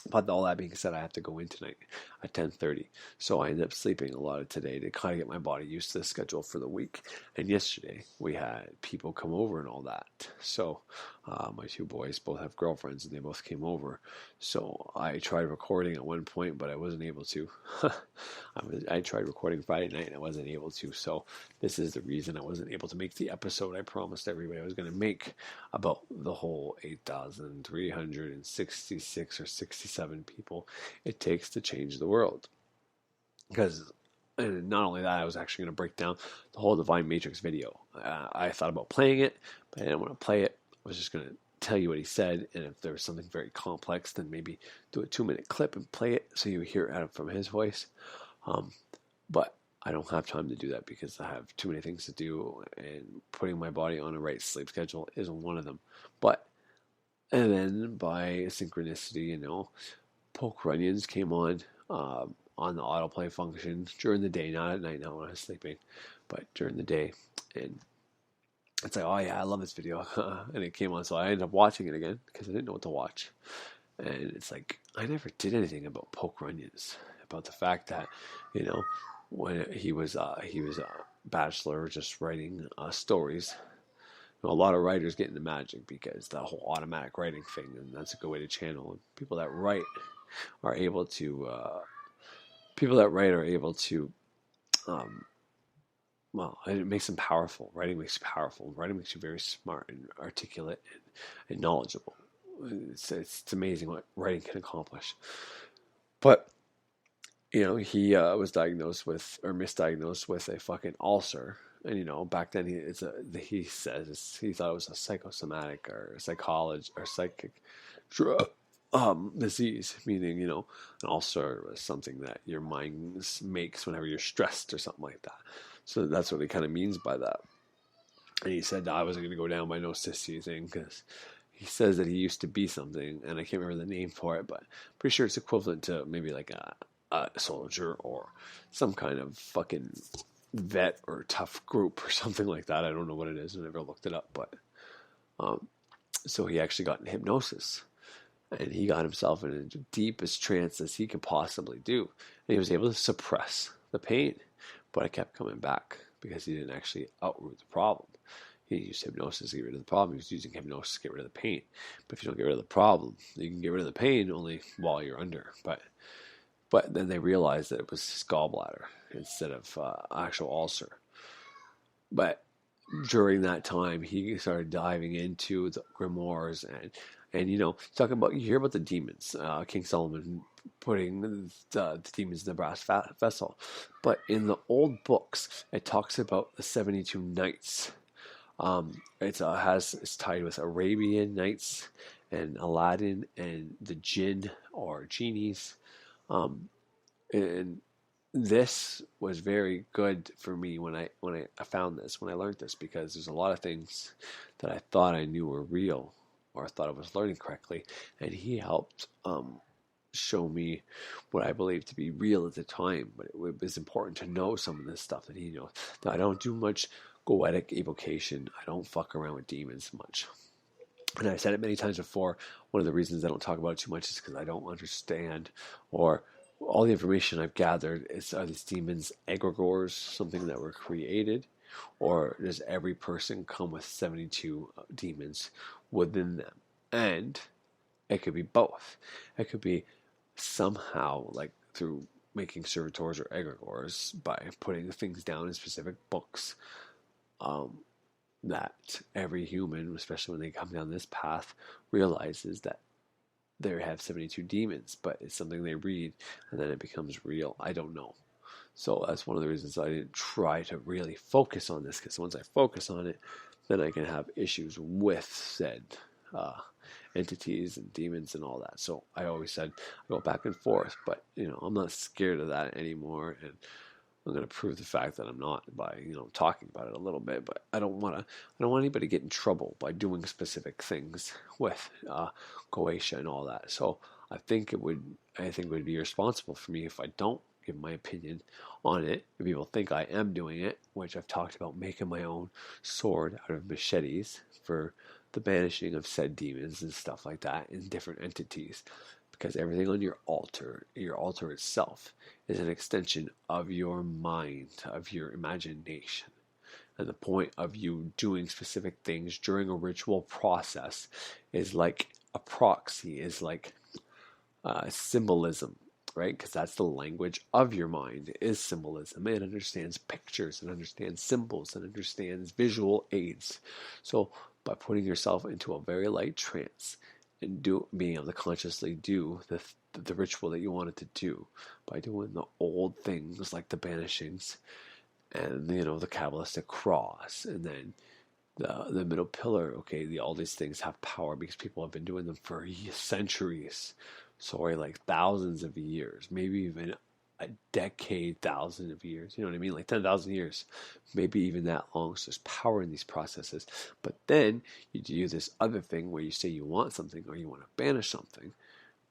But all that being said, I have to go in tonight at 10:30. So I ended up sleeping a lot of today to kind of get my body used to the schedule for the week. And yesterday we had people come over and all that. So my 2 boys both have girlfriends, and they both came over. So I tried recording at one point, but I wasn't able to. I tried recording Friday night and I wasn't able to. So this is the reason I wasn't able to make the episode I promised everybody I was going to make about the whole 8,366 or 67 people it takes to change the world. Because, and not only that, I was actually going to break down the whole Divine Matrix video. I thought about playing it, but I didn't want to play it. I was just going to tell you what he said, and if there was something very complex, then maybe do a 2-minute clip and play it so you hear it from his voice. But I don't have time to do that because I have too many things to do, and putting my body on a right sleep schedule isn't one of them. And then by synchronicity, Poke Runions came on the autoplay function during the day, not at night now when I was sleeping, but during the day. And it's like, oh yeah, I love this video. And it came on, so I ended up watching it again because I didn't know what to watch. And it's like, I never did anything about Poke Runions, about the fact that, when he was a bachelor just writing stories. A lot of writers get into magic because the whole automatic writing thing, and that's a good way to channel. And people that write are able to, it makes them powerful. Writing makes you powerful. Writing makes you very smart and articulate and knowledgeable. It's amazing what writing can accomplish. But, he was misdiagnosed with a fucking ulcer. And, back then he says he thought it was a psychosomatic or psychic disease, meaning, an ulcer was something that your mind makes whenever you're stressed or something like that. So that's what he kind of means by that. And he said, I wasn't going to go down my no sissy thing, because he says that he used to be something, and I can't remember the name for it, but I'm pretty sure it's equivalent to maybe like a soldier or some kind of fucking vet or tough group or something like that. I don't know what it is. I never looked it up, but so he actually got in hypnosis, and he got himself in the deepest trance as he could possibly do, and he was able to suppress the pain, but it kept coming back because he didn't actually outroot the problem. He used hypnosis to get rid of the problem. He was using hypnosis to get rid of the pain. But if you don't get rid of the problem, you can get rid of the pain only while you're under. But then they realized that it was his gallbladder instead of actual ulcer. But during that time, he started diving into the grimoires and And talking about, you hear about the demons, King Solomon putting the demons in the brass vessel, but in the old books it talks about the 72 nights. It's tied with Arabian Nights and Aladdin and the jinn or genies, and this was very good for me when I found this, when I learned this, because there's a lot of things that I thought I knew were real, or I thought I was learning correctly, and he helped show me what I believed to be real at the time. But it was important to know some of this stuff that he knows. Now, I don't do much goetic evocation. I don't fuck around with demons much. And I've said it many times before, one of the reasons I don't talk about it too much is because I don't understand, or all the information I've gathered is, are these demons egregores, something that were created, or does every person come with 72 demons within them? And it could be both. It could be somehow, like through making servitors or egregores, by putting things down in specific books, that every human, especially when they come down this path, realizes that they have 72 demons, but it's something they read and then it becomes real. I don't know. So that's one of the reasons I didn't try to really focus on this, because once I focus on it, then I can have issues with said entities and demons and all that. So I always said I go back and forth, but I'm not scared of that anymore, and I'm going to prove the fact that I'm not by talking about it a little bit. But I don't want anybody to get in trouble by doing specific things with GOETIA and all that. So I think it would be irresponsible for me if I don't give my opinion on it. If people think I am doing it, which I've talked about, making my own sword out of machetes for the banishing of said demons and stuff like that in different entities. Because everything on your altar itself, is an extension of your mind, of your imagination. And the point of you doing specific things during a ritual process is like a proxy, is like symbolism, right? Because that's the language of your mind, is symbolism. It understands pictures, it understands symbols, it understands visual aids. So by putting yourself into a very light trance, and being able to consciously do the ritual that you wanted to do, by doing the old things like the banishings and the Kabbalistic cross, and then the middle pillar. Okay, all these things have power because people have been doing them for centuries. Sorry, like thousands of years, maybe even a decade, thousands of years. You know what I mean? Like 10,000 years, maybe even that long. So there's power in these processes. But then you do this other thing where you say you want something or you want to banish something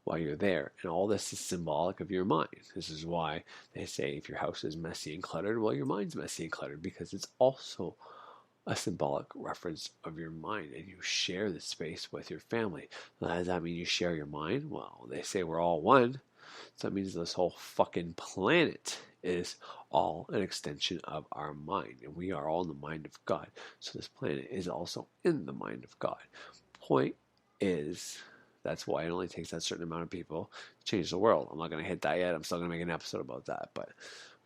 while you're there. And all this is symbolic of your mind. This is why they say if your house is messy and cluttered, well, your mind's messy and cluttered, because it's also a symbolic reference of your mind, and you share the space with your family. Now, does that mean you share your mind? Well, they say we're all one. So that means this whole fucking planet is all an extension of our mind, and we are all in the mind of God. So this planet is also in the mind of God. Point is, that's why it only takes that certain amount of people to change the world. I'm not going to hit that yet. I'm still going to make an episode about that. But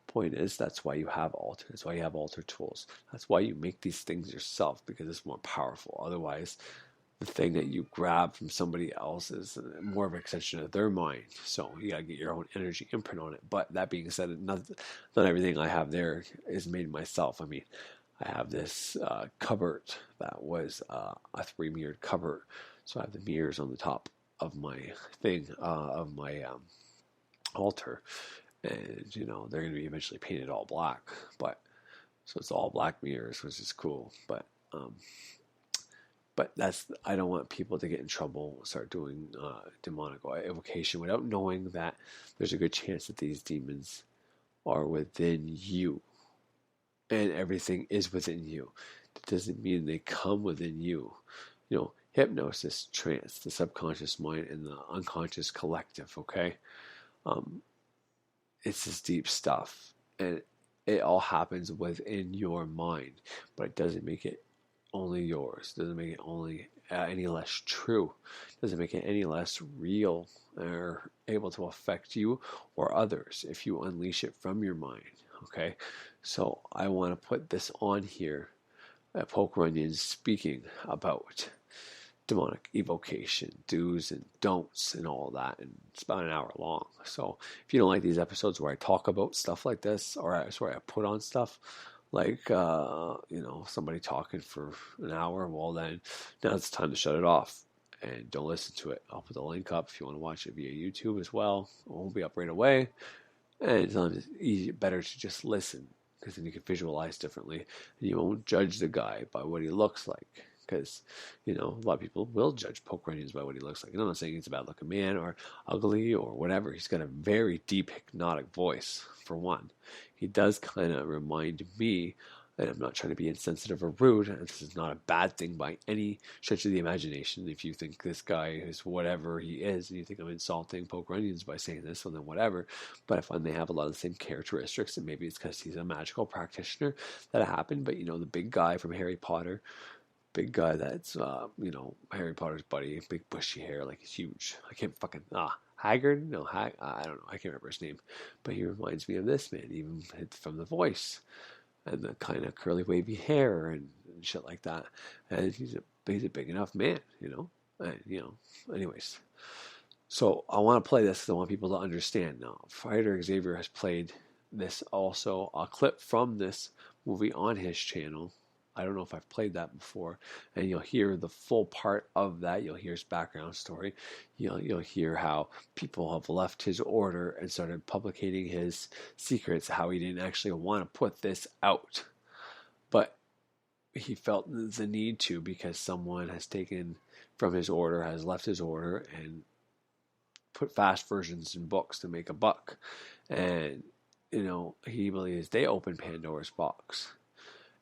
point is, that's why you have altar. That's why you have altar tools. That's why you make these things yourself, because it's more powerful. Otherwise, the thing that you grab from somebody else is more of an extension of their mind. So you gotta get your own energy imprint on it. But that being said, not everything I have there is made myself. I mean, I have this cupboard that was a 3-mirrored cupboard. So I have the mirrors on the top of my thing, of my altar. And, they're going to be eventually painted all black. But so it's all black mirrors, which is cool. But I don't want people to get in trouble, start doing demonic evocation without knowing that there's a good chance that these demons are within you. And everything is within you. That doesn't mean they come within you. Hypnosis, trance, the subconscious mind, and the unconscious collective, okay? It's this deep stuff. And it all happens within your mind. But it doesn't make it only yours. Doesn't make it only any less true. Doesn't make it any less real or able to affect you or others if you unleash it from your mind. Okay, so I want to put this on here. Poke Runions speaking about demonic evocation, do's and don'ts, and all that. And it's about an hour long. So if you don't like these episodes where I talk about stuff like this, or where I put on stuff, like, somebody talking for an hour, well then, now it's time to shut it off. And don't listen to it. I'll put the link up if you want to watch it via YouTube as well. It won't be up right away. And it's better to just listen, because then you can visualize differently. And you won't judge the guy by what he looks like. Because, a lot of people will judge Runions by what he looks like. And I'm not saying he's a bad looking man or ugly or whatever. He's got a very deep hypnotic voice, for one. He does kind of remind me, and I'm not trying to be insensitive or rude, and this is not a bad thing by any stretch of the imagination. If you think this guy is whatever he is, and you think I'm insulting Runions by saying this, well then whatever. But I find they have a lot of the same characteristics, and maybe it's because he's a magical practitioner that happened. But the big guy from Harry Potter, big guy that's Harry Potter's buddy, big bushy hair, like he's huge. I can't fucking Haggard? No, I don't know. I can't remember his name, but he reminds me of this man, even from the voice and the kind of curly wavy hair and shit like that. And he's a big enough man, anyways. So I want to play this because I want people to understand. Now, Fighter Xavier has played this also, a clip from this movie on his channel. I don't know if I've played that before, and you'll hear the full part of that. You'll hear his background story. You'll hear how people have left his order and started publicating his secrets, how he didn't actually want to put this out, but he felt the need to, because someone has taken from his order, has left his order, and put fast versions in books to make a buck. And he believes they opened Pandora's box.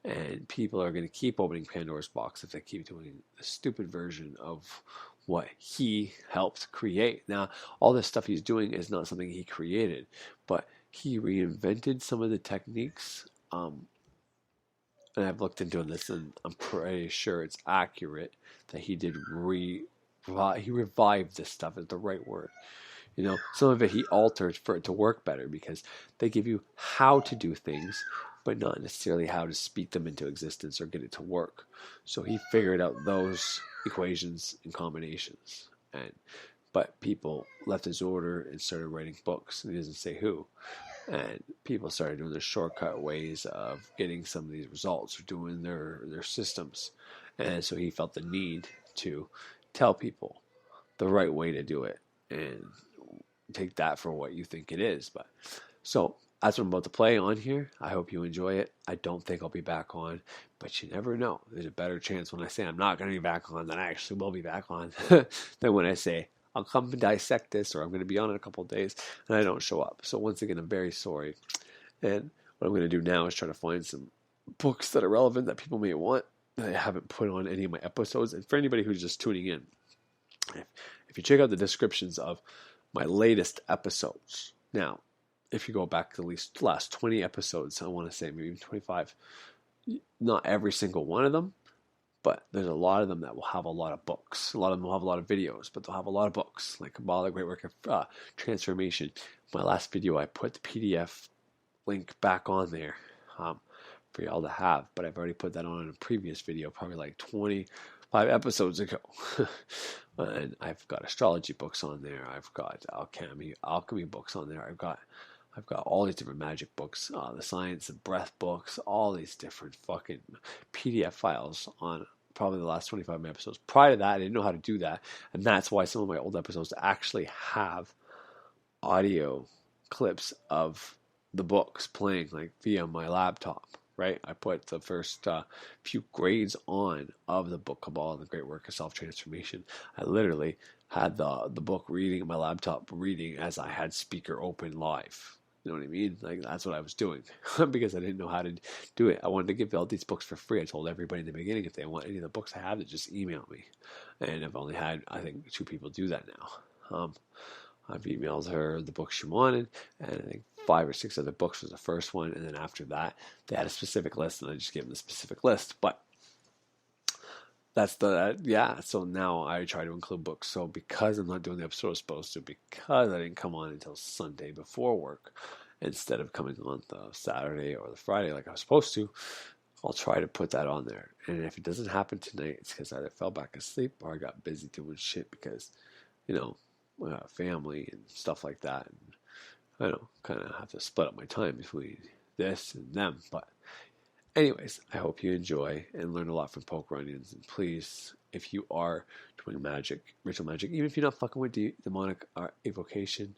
And people are going to keep opening Pandora's box if they keep doing the stupid version of what he helped create. Now, all this stuff he's doing is not something he created, but he reinvented some of the techniques. And I've looked into this, and I'm pretty sure it's accurate that he did he revived this stuff, is the right word. Some of it he altered for it to work better, because they give you how to do things, but not necessarily how to speak them into existence or get it to work. So he figured out those equations and combinations. But people left his order and started writing books, and he doesn't say who. And people started doing the shortcut ways of getting some of these results, or doing their systems. And so he felt the need to tell people the right way to do it, and take that for what you think it is. But so that's what I'm about to play on here. I hope you enjoy it. I don't think I'll be back on, but you never know. There's a better chance when I say I'm not going to be back on than I actually will be back on than when I say I'll come and dissect this, or I'm going to be on in a couple of days, and I don't show up. So once again, I'm very sorry. And what I'm going to do now is try to find some books that are relevant that people may want that I haven't put on any of my episodes. And for anybody who's just tuning in, if you check out the descriptions of my latest episodes. Now, if you go back to at least the last 20 episodes, I want to say maybe even 25, not every single one of them, but there's a lot of them that will have a lot of books. A lot of them will have a lot of videos, but they'll have a lot of books, like Kabbalah, the Great Work of Transformation. My last video, I put the PDF link back on there for y'all to have, but I've already put that on in a previous video, probably like 25 episodes ago. And I've got astrology books on there. I've got alchemy books on there. I've got all these different magic books, the science and breath books, all these different fucking PDF files on probably the last 25 of my episodes. Prior to that, I didn't know how to do that, and that's why some of my old episodes actually have audio clips of the books playing, like via my laptop. Right, I put the first few grades on of the book Kabbalah, the Great Work of Self-Transformation. I literally had the book reading, my laptop reading, as I had speaker open live. You know what I mean? Like, that's what I was doing because I didn't know how to do it. I wanted to give all these books for free. I told everybody in the beginning, if they want any of the books I have, to just email me. And I've only had, I think, 2 people do that now. I've emailed her the books she wanted, and I think 5 or 6 other books was the first one, and then after that, they had a specific list, and I just gave them the specific list. But that's so now I try to include books. So because I'm not doing the episode I was supposed to, because I didn't come on until Sunday before work, instead of coming on the Saturday or the Friday like I was supposed to, I'll try to put that on there. And if it doesn't happen tonight, it's because I either fell back asleep or I got busy doing shit because, family and stuff like that. And I don't kind of have to split up my time between this and them. But anyways, I hope you enjoy and learn a lot from Poke Runions. And please, if you are doing magic, ritual magic, even if you're not fucking with demonic evocation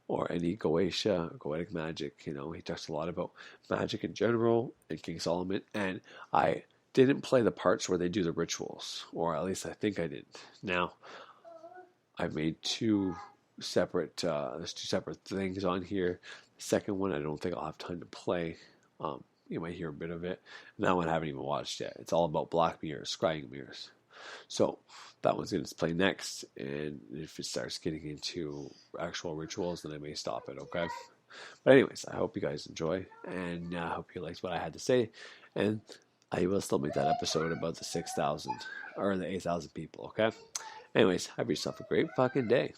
or any GOETIA or Goetic magic, he talks a lot about magic in general and King Solomon. And I didn't play the parts where they do the rituals, or at least I think I didn't. Now, I've made there's two separate things on here. The second one, I don't think I'll have time to play. You might hear a bit of it. And that one I haven't even watched yet. It's all about black mirrors, scrying mirrors. So that one's going to play next. And if it starts getting into actual rituals, then I may stop it, okay? But anyways, I hope you guys enjoy. And I hope you liked what I had to say. And I will still make that episode about the 6,000 or the 8,000 people, okay? Anyways, have yourself a great fucking day.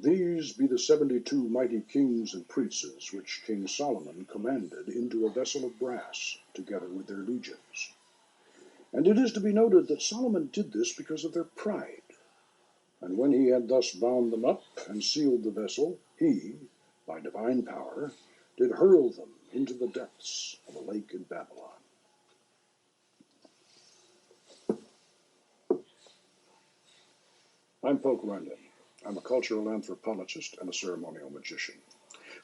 These be the 72 mighty kings and princes which King Solomon commanded into a vessel of brass, together with their legions. And it is to be noted that Solomon did this because of their pride. And when he had thus bound them up and sealed the vessel, he, by divine power, did hurl them into the depths of a lake in Babylon. I'm Poke Runion. I'm a cultural anthropologist and a ceremonial magician.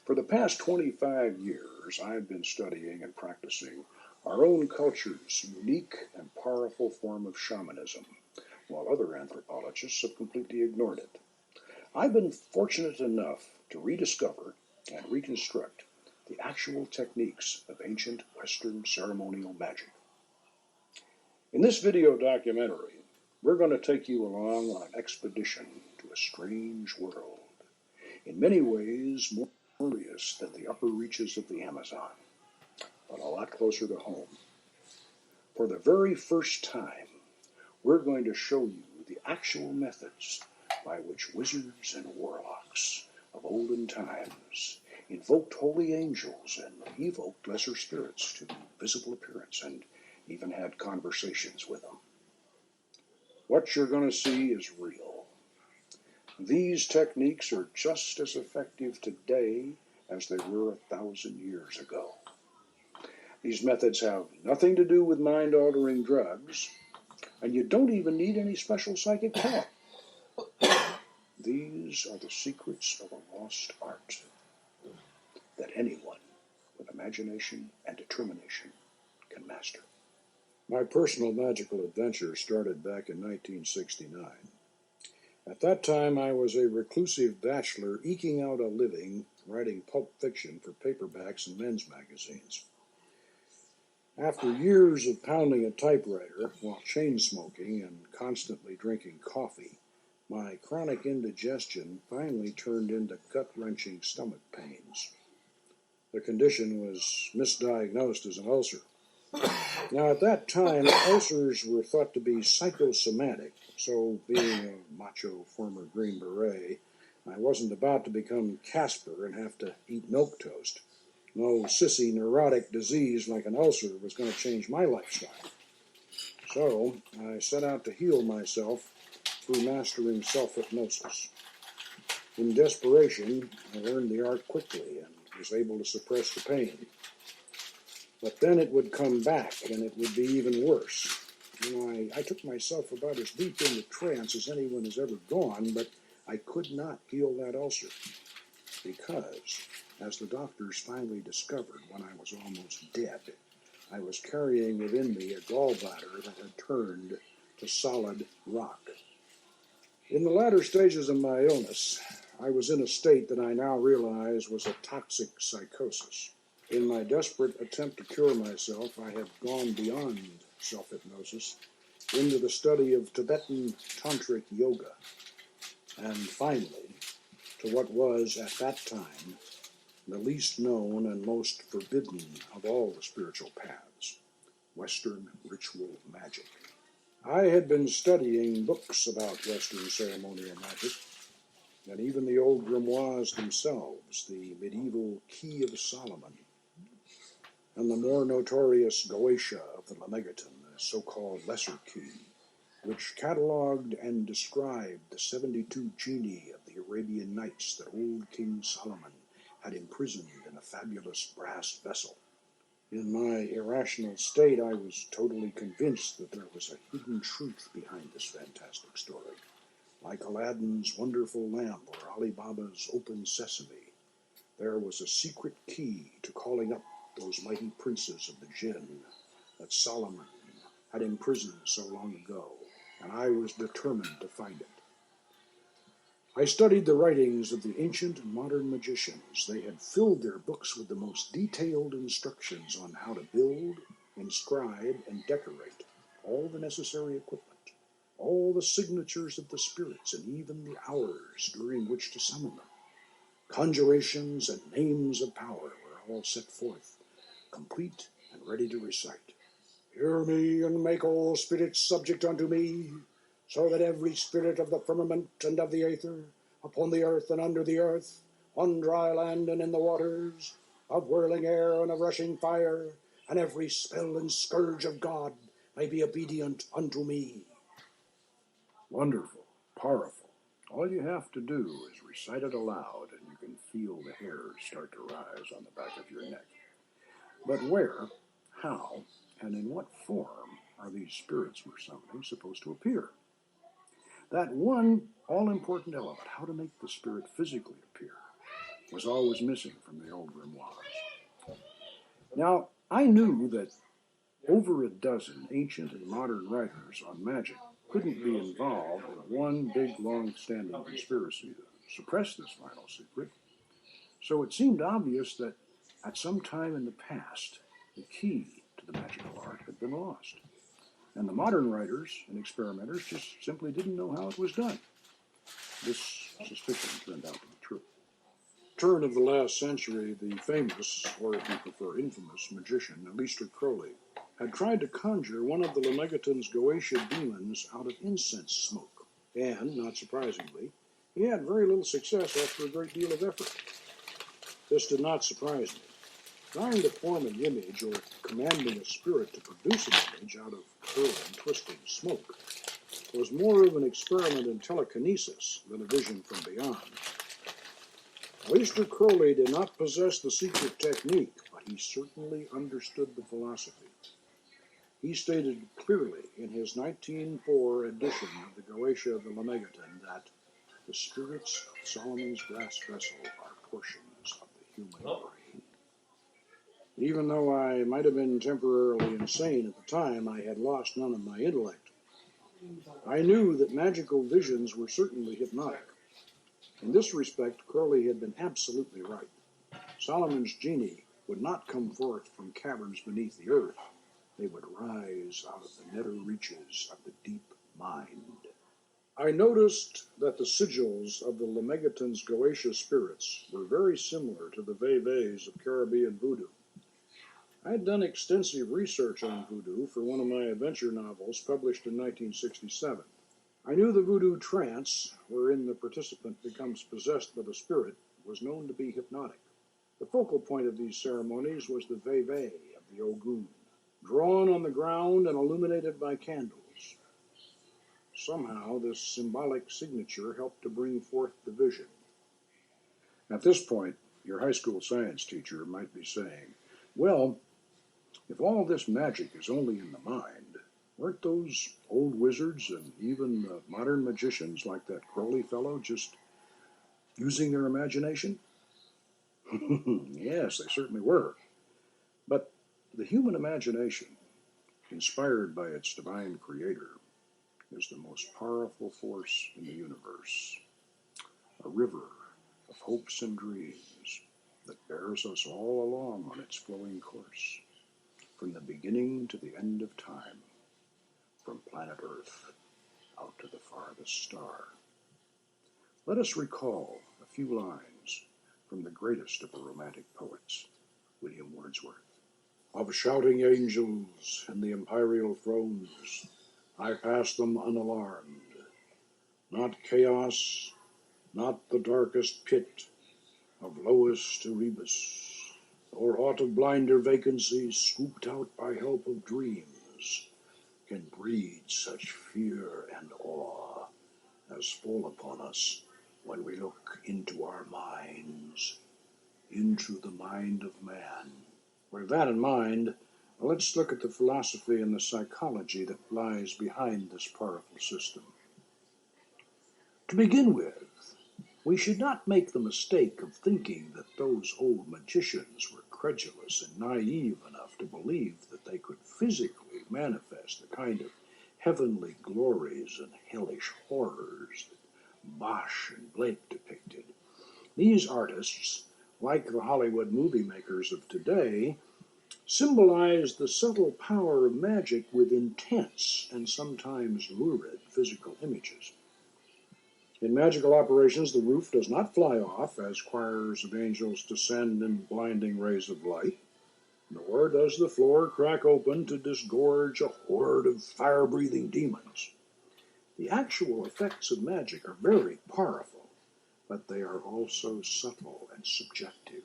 For the past 25 years, I've been studying and practicing our own culture's unique and powerful form of shamanism, while other anthropologists have completely ignored it. I've been fortunate enough to rediscover and reconstruct the actual techniques of ancient Western ceremonial magic. In this video documentary, we're going to take you along on an expedition to a strange world, in many ways more glorious than the upper reaches of the Amazon, but a lot closer to home. For the very first time, we're going to show you the actual methods by which wizards and warlocks of olden times invoked holy angels and evoked lesser spirits to visible appearance and even had conversations with them. What you're going to see is real. These techniques are just as effective today as they were 1,000 years ago. These methods have nothing to do with mind-altering drugs, and you don't even need any special psychic talent. These are the secrets of a lost art that anyone with imagination and determination can master. My personal magical adventure started back in 1969. At that time, I was a reclusive bachelor eking out a living writing pulp fiction for paperbacks and men's magazines. After years of pounding a typewriter while chain smoking and constantly drinking coffee, my chronic indigestion finally turned into gut-wrenching stomach pains. The condition was misdiagnosed as an ulcer. Now, at that time, ulcers were thought to be psychosomatic, so being a macho former Green Beret, I wasn't about to become Casper and have to eat milquetoast. No sissy neurotic disease like an ulcer was going to change my lifestyle. So I set out to heal myself through mastering self-hypnosis. In desperation, I learned the art quickly and was able to suppress the pain. But then it would come back, and it would be even worse. I took myself about as deep into trance as anyone has ever gone, but I could not heal that ulcer. Because, as the doctors finally discovered when I was almost dead, I was carrying within me a gallbladder that had turned to solid rock. In the latter stages of my illness, I was in a state that I now realize was a toxic psychosis. In my desperate attempt to cure myself, I had gone beyond self-hypnosis into the study of Tibetan tantric yoga, and finally, to what was, at that time, the least known and most forbidden of all the spiritual paths, Western ritual magic. I had been studying books about Western ceremonial magic, and even the old grimoires themselves, the medieval Key of Solomon, and the more notorious Goetia of the Lemegeton, the so-called Lesser Key, which catalogued and described the 72 genii of the Arabian Nights that old King Solomon had imprisoned in a fabulous brass vessel. In my irrational state, I was totally convinced that there was a hidden truth behind this fantastic story. Like Aladdin's wonderful lamp or Ali Baba's open sesame, there was a secret key to calling up those mighty princes of the jinn that Solomon had imprisoned so long ago, and I was determined to find it. I studied the writings of the ancient and modern magicians. They had filled their books with the most detailed instructions on how to build, inscribe, and decorate all the necessary equipment, all the signatures of the spirits, and even the hours during which to summon them. Conjurations and names of power were all set forth, complete and ready to recite. Hear me, and make all spirits subject unto me, so that every spirit of the firmament and of the aether, upon the earth and under the earth, on dry land and in the waters, of whirling air and of rushing fire, and every spell and scourge of God may be obedient unto me. Wonderful, powerful. All you have to do is recite it aloud, and you can feel the hairs start to rise on the back of your neck. But where, how, and in what form are these spirits we're summoning supposed to appear? That one all-important element, how to make the spirit physically appear, was always missing from the old grimoires. Now, I knew that over a dozen ancient and modern writers on magic couldn't be involved in one big, long-standing conspiracy to suppress this vital secret. So it seemed obvious that at some time in the past, the key to the magical art had been lost. And the modern writers and experimenters just simply didn't know how it was done. This suspicion turned out to be true. Turn of the last century, the famous, or if you prefer infamous, magician, Aleister Crowley, had tried to conjure one of the Lemegeton's Goetia demons out of incense smoke. And, not surprisingly, he had very little success after a great deal of effort. This did not surprise me. Trying to form an image or commanding a spirit to produce an image out of curling, twisting smoke was more of an experiment in telekinesis than a vision from beyond. Aleister Crowley did not possess the secret technique, but he certainly understood the philosophy. He stated clearly in his 1904 edition of the Goetia of the Lemegeton that the spirits of Solomon's brass vessel are portions of the human brain. Even though I might have been temporarily insane at the time, I had lost none of my intellect. I knew that magical visions were certainly hypnotic. In this respect, Crowley had been absolutely right. Solomon's genii would not come forth from caverns beneath the earth. They would rise out of the nether reaches of the deep mind. I noticed that the sigils of the Lemegeton's Goetia spirits were very similar to the vevés of Caribbean voodoo. I had done extensive research on voodoo for one of my adventure novels published in 1967. I knew the voodoo trance, wherein the participant becomes possessed by the spirit, was known to be hypnotic. The focal point of these ceremonies was the veve of the Ogun, drawn on the ground and illuminated by candles. Somehow, this symbolic signature helped to bring forth the vision. At this point, your high school science teacher might be saying, well, if all this magic is only in the mind, weren't those old wizards and even modern magicians like that Crowley fellow just using their imagination? Yes, they certainly were. But the human imagination, inspired by its divine creator, is the most powerful force in the universe. A river of hopes and dreams that bears us all along on its flowing course, from the beginning to the end of time, from planet Earth out to the farthest star. Let us recall a few lines from the greatest of the Romantic poets, William Wordsworth. Of shouting angels in the imperial thrones, I pass them unalarmed. Not chaos, not the darkest pit of lowest Erebus, or aught of blinder vacancies scooped out by help of dreams, can breed such fear and awe as fall upon us when we look into our minds, into the mind of man. With that in mind, let's look at the philosophy and the psychology that lies behind this powerful system. To begin with, we should not make the mistake of thinking that those old magicians were credulous and naive enough to believe that they could physically manifest the kind of heavenly glories and hellish horrors that Bosch and Blake depicted. These artists, like the Hollywood movie makers of today, symbolize the subtle power of magic with intense and sometimes lurid physical images. In magical operations, the roof does not fly off as choirs of angels descend in blinding rays of light, nor does the floor crack open to disgorge a horde of fire-breathing demons. The actual effects of magic are very powerful, but they are also subtle and subjective.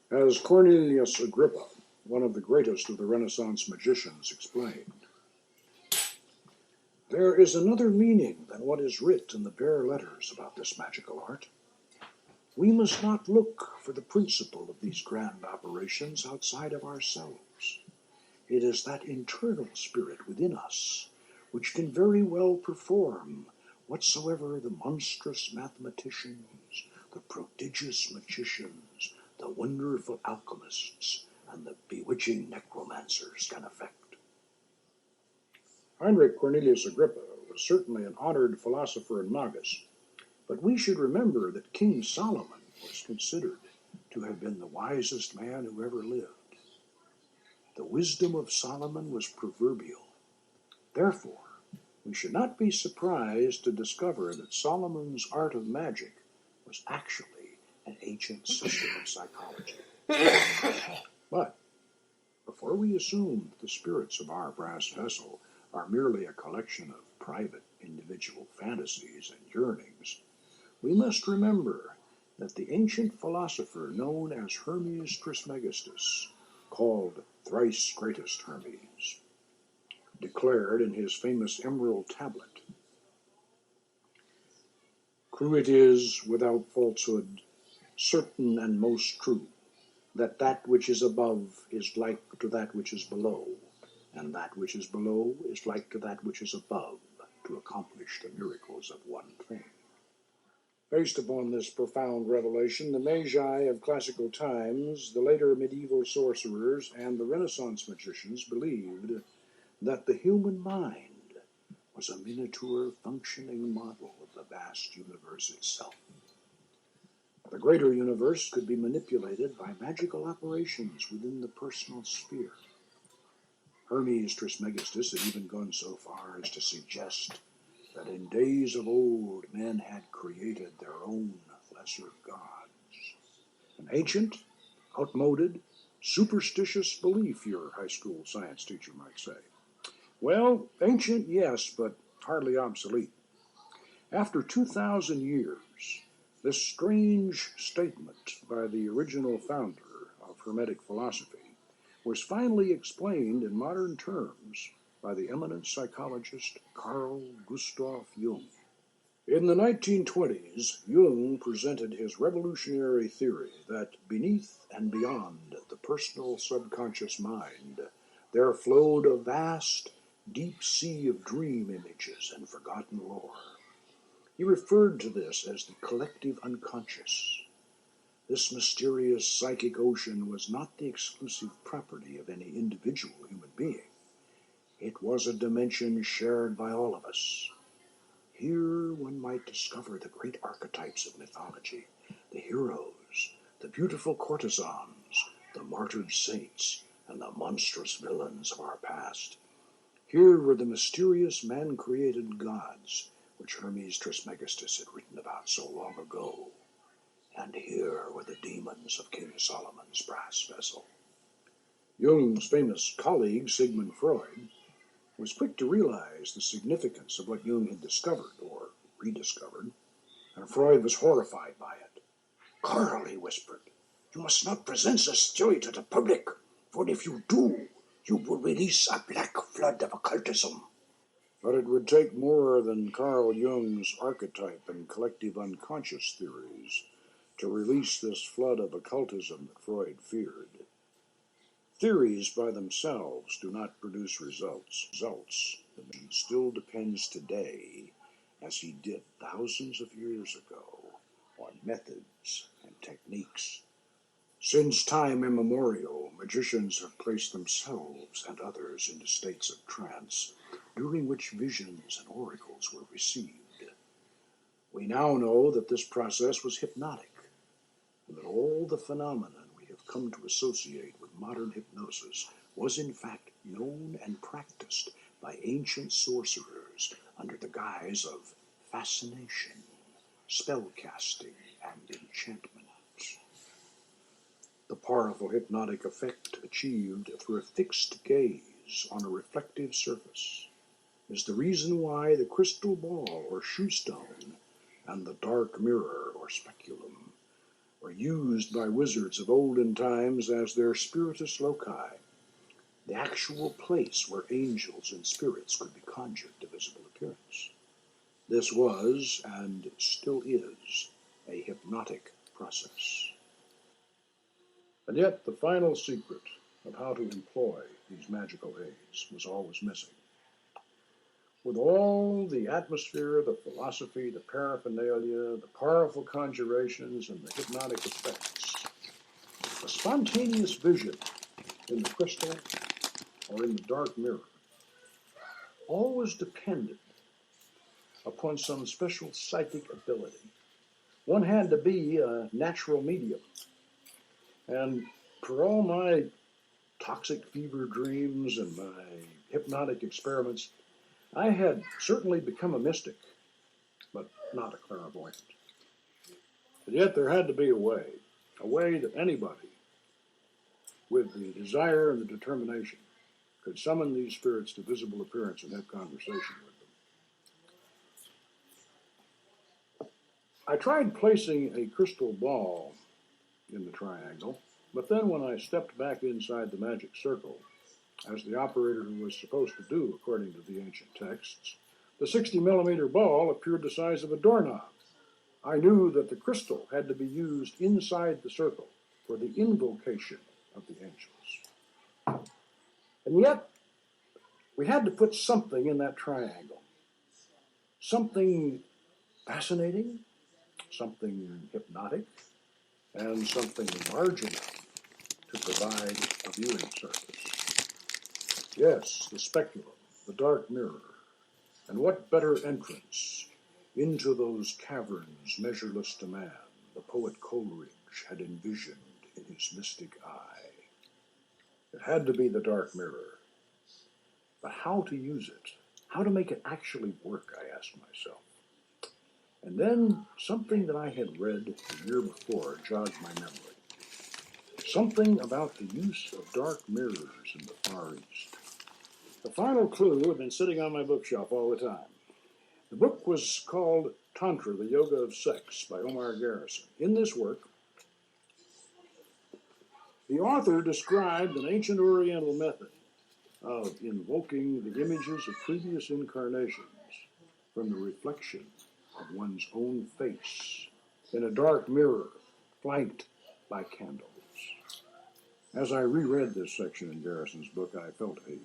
As Cornelius Agrippa, one of the greatest of the Renaissance magicians, explained, there is another meaning than what is writ in the bare letters about this magical art. We must not look for the principle of these grand operations outside of ourselves. It is that internal spirit within us which can very well perform whatsoever the monstrous mathematicians, the prodigious magicians, the wonderful alchemists, and the bewitching necromancers can effect. Heinrich Cornelius Agrippa was certainly an honored philosopher and magus, but we should remember that King Solomon was considered to have been the wisest man who ever lived. The wisdom of Solomon was proverbial. Therefore, we should not be surprised to discover that Solomon's art of magic was actually an ancient system of psychology. But before we assume that the spirits of our brass vessel are merely a collection of private individual fantasies and yearnings, we must remember that the ancient philosopher known as Hermes Trismegistus, called thrice greatest Hermes, declared in his famous emerald tablet, "True it is, without falsehood, certain and most true, that that which is above is like to that which is below, and that which is below is like to that which is above, to accomplish the miracles of one thing." Based upon this profound revelation, the magi of classical times, the later medieval sorcerers, and the Renaissance magicians believed that the human mind was a miniature functioning model of the vast universe itself. The greater universe could be manipulated by magical operations within the personal sphere. Hermes Trismegistus had even gone so far as to suggest that in days of old men had created their own lesser gods. An ancient, outmoded, superstitious belief, your high school science teacher might say. Well, ancient, yes, but hardly obsolete. After 2,000 years, this strange statement by the original founder of Hermetic philosophy was finally explained in modern terms by the eminent psychologist Carl Gustav Jung. In the 1920s, Jung presented his revolutionary theory that beneath and beyond the personal subconscious mind, there flowed a vast, deep sea of dream images and forgotten lore. He referred to this as the collective unconscious. This mysterious psychic ocean was not the exclusive property of any individual human being. It was a dimension shared by all of us. Here one might discover the great archetypes of mythology, the heroes, the beautiful courtesans, the martyred saints, and the monstrous villains of our past. Here were the mysterious man-created gods, which Hermes Trismegistus had written about so long ago. And here were the demons of King Solomon's brass vessel. Jung's famous colleague, Sigmund Freud, was quick to realize the significance of what Jung had discovered, or rediscovered, and Freud was horrified by it. "Carl," he whispered, "you must not present this theory to the public, for if you do, you will release a black flood of occultism." But it would take more than Carl Jung's archetype and collective unconscious theories to release this flood of occultism that Freud feared. Theories by themselves do not produce results. The man still depends today, as he did thousands of years ago, on methods and techniques. Since time immemorial, magicians have placed themselves and others into states of trance, during which visions and oracles were received. We now know that this process was hypnotic, and that all the phenomenon we have come to associate with modern hypnosis was in fact known and practiced by ancient sorcerers under the guise of fascination, spellcasting, and enchantment. The powerful hypnotic effect achieved through a fixed gaze on a reflective surface is the reason why the crystal ball or shoe stone and the dark mirror or speculum were used by wizards of olden times as their spiritus loci, the actual place where angels and spirits could be conjured to visible appearance. This was, and still is, a hypnotic process. And yet the final secret of how to employ these magical aids was always missing. With all the atmosphere, the philosophy, the paraphernalia, the powerful conjurations, and the hypnotic effects, a spontaneous vision in the crystal or in the dark mirror always depended upon some special psychic ability. One had to be a natural medium. And for all my toxic fever dreams and my hypnotic experiments, I had certainly become a mystic, but not a clairvoyant. And yet there had to be a way that anybody with the desire and the determination could summon these spirits to visible appearance and have conversation with them. I tried placing a crystal ball in the triangle, but then when I stepped back inside the magic circle, as the operator was supposed to do according to the ancient texts, the 60-millimeter ball appeared the size of a doorknob. I knew that the crystal had to be used inside the circle for the invocation of the angels. And yet, we had to put something in that triangle. Something fascinating, something hypnotic, and something large enough to provide a viewing surface. Yes, the speculum, the dark mirror, and what better entrance into those caverns measureless to man the poet Coleridge had envisioned in his mystic eye. It had to be the dark mirror. But how to use it? How to make it actually work, I asked myself. And then something that I had read the year before jogged my memory. Something about the use of dark mirrors in the Far East. The final clue had been sitting on my bookshelf all the time. The book was called Tantra, the Yoga of Sex by Omar Garrison. In this work, the author described an ancient Oriental method of invoking the images of previous incarnations from the reflection of one's own face in a dark mirror flanked by candles. As I reread this section in Garrison's book, I felt a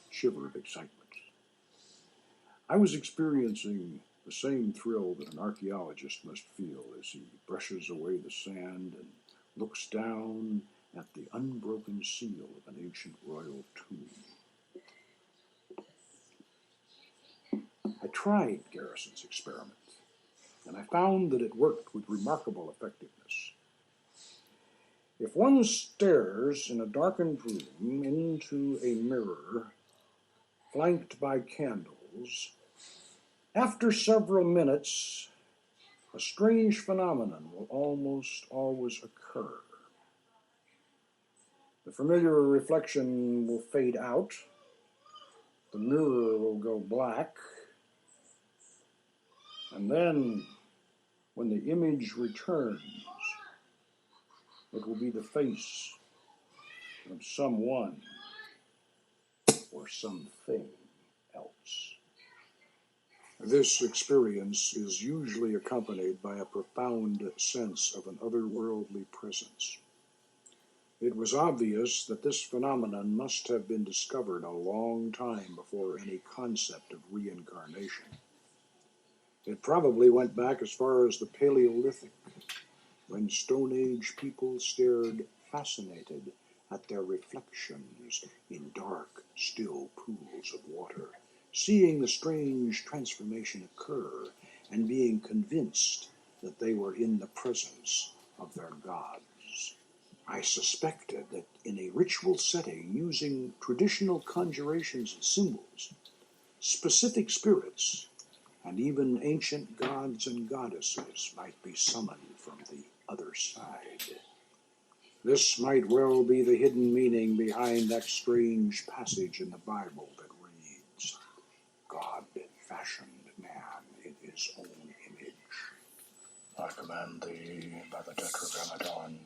shiver of excitement. I was experiencing the same thrill that an archaeologist must feel as he brushes away the sand and looks down at the unbroken seal of an ancient royal tomb. I tried Garrison's experiment, and I found that it worked with remarkable effectiveness. If one stares in a darkened room into a mirror flanked by candles, after several minutes, a strange phenomenon will almost always occur. The familiar reflection will fade out, the mirror will go black, and then When the image returns, it will be the face of someone or something else. This experience is usually accompanied by a profound sense of an otherworldly presence. It was obvious that this phenomenon must have been discovered a long time before any concept of reincarnation. It probably went back as far as the Paleolithic, when Stone Age people stared fascinated at their reflections in dark, still pools of water, seeing the strange transformation occur and being convinced that they were in the presence of their gods. I suspected that in a ritual setting using traditional conjurations and symbols, specific spirits and even ancient gods and goddesses might be summoned from the other side. This might well be the hidden meaning behind that strange passage in the Bible that reads, God fashioned man in his own image. I command thee by the Tetragrammaton,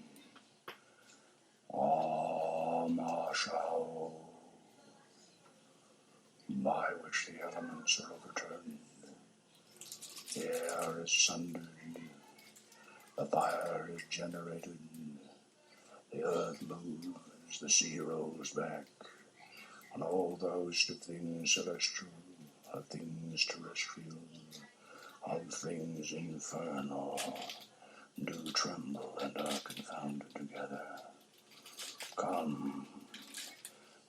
Amashao, by which the elements are overturned, the air is sundered, the fire is generated, the earth moves, the sea rolls back, and all the host of things celestial, of things terrestrial, of things infernal, do tremble and are confounded together. Come,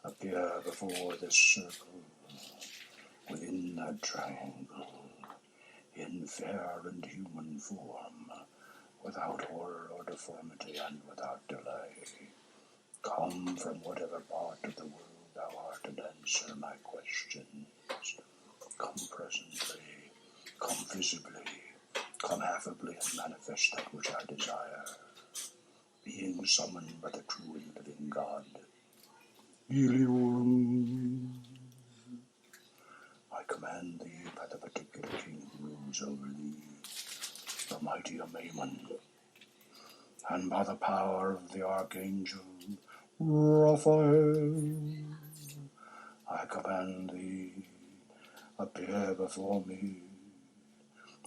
appear before this circle, within that triangle, in fair and human form, without horror or deformity and without delay. Come from whatever part of the world thou art and answer my questions. Come presently, come visibly, come affably and manifest that which I desire, being summoned by the true and living God. Ilium. I command thee by the particular king who rules over thee, the mighty Amaymon, and by the power of the archangel Raphael, I command thee, appear before me,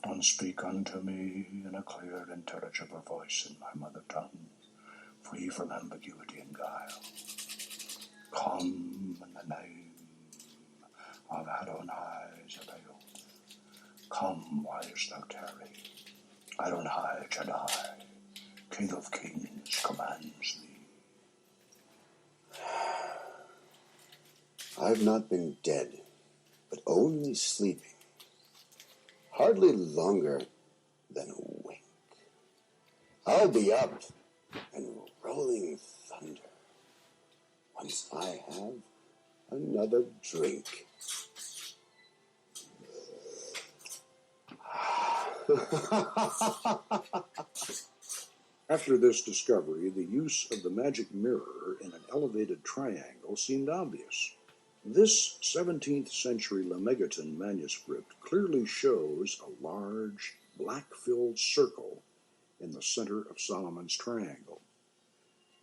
and speak unto me in a clear, intelligible voice in my mother tongue, free from ambiguity and guile. Come in the name of Adonai Zebaoth. Come, why dost thou tarry? Adonai Shaddai, King of kings, commands thee. I've not been dead, but only sleeping, hardly longer than a wink. I'll be up and rolling thunder once I have another drink. After this discovery, the use of the magic mirror in an elevated triangle seemed obvious. This 17th century Lemegeton manuscript clearly shows a large, black-filled circle in the center of Solomon's triangle.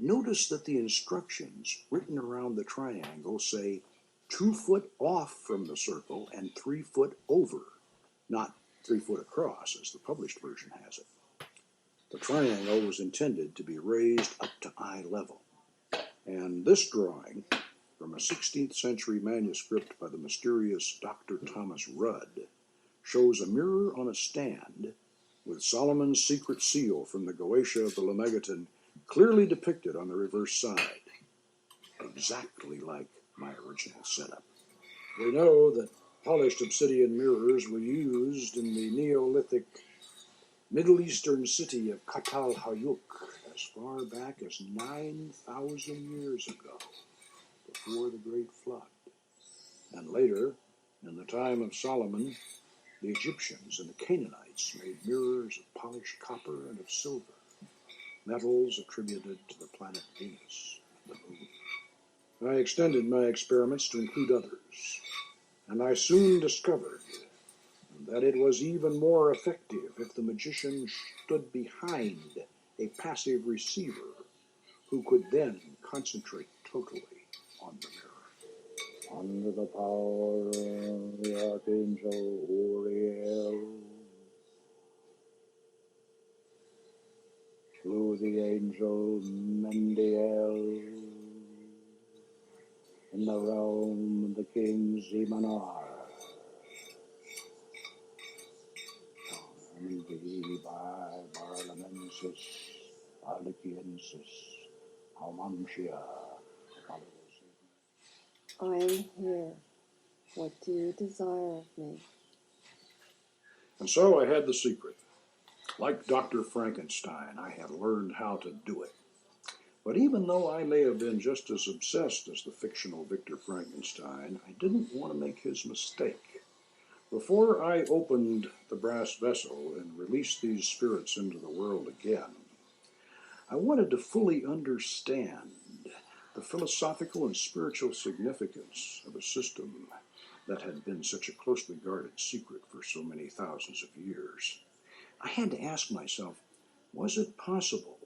Notice that the instructions written around the triangle say 2 foot off from the circle and 3 foot over, not 3 foot across as the published version has it. The triangle was intended to be raised up to eye level, and this drawing, from a 16th century manuscript by the mysterious Dr. Thomas Rudd, shows a mirror on a stand with Solomon's secret seal from the GOETIA of the Lemegeton clearly depicted on the reverse side, exactly like my original setup. We know that polished obsidian mirrors were used in the Neolithic Middle Eastern city of Kut al-Hayuk as far back as 9,000 years ago, before the Great Flood. And later, in the time of Solomon, the Egyptians and the Canaanites made mirrors of polished copper and of silver, metals attributed to the planet Venus and the moon. I extended my experiments to include others, and I soon discovered that it was even more effective if the magician stood behind a passive receiver who could then concentrate totally on the mirror. Under the power of the Archangel Uriel, through the angel Mendiel, in the realm of the king Zemanar, and thee by Barlamensis, Arlechiensis, Almantia. I am here. What do you desire of me? And so I had the secret. Like Dr. Frankenstein, I had learned how to do it. But even though I may have been just as obsessed as the fictional Victor Frankenstein, I didn't want to make his mistake. Before I opened the brass vessel and released these spirits into the world again, I wanted to fully understand the philosophical and spiritual significance of a system that had been such a closely guarded secret for so many thousands of years. I had to ask myself, was it possible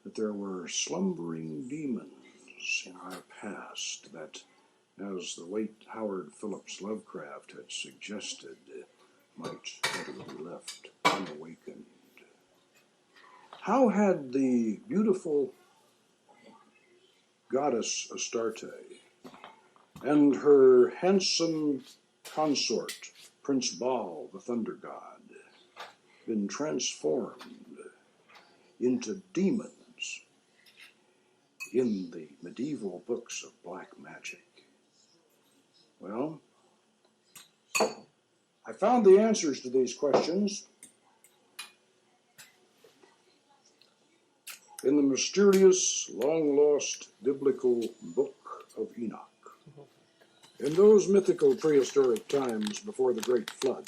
that there were slumbering demons in our past that, as the late Howard Phillips Lovecraft had suggested, might better be left unawakened? How had the beautiful goddess Astarte and her handsome consort, Prince Baal, the thunder god, been transformed into demons in the medieval books of black magic? Well, I found the answers to these questions in the mysterious, long-lost biblical Book of Enoch. In those mythical prehistoric times before the Great Flood,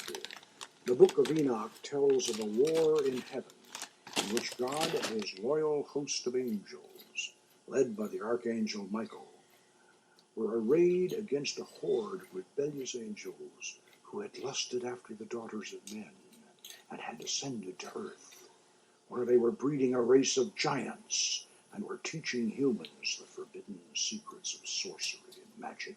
the Book of Enoch tells of a war in heaven in which God and his loyal host of angels, led by the Archangel Michael, were arrayed against a horde of rebellious angels who had lusted after the daughters of men and had descended to earth, where they were breeding a race of giants and were teaching humans the forbidden secrets of sorcery and magic.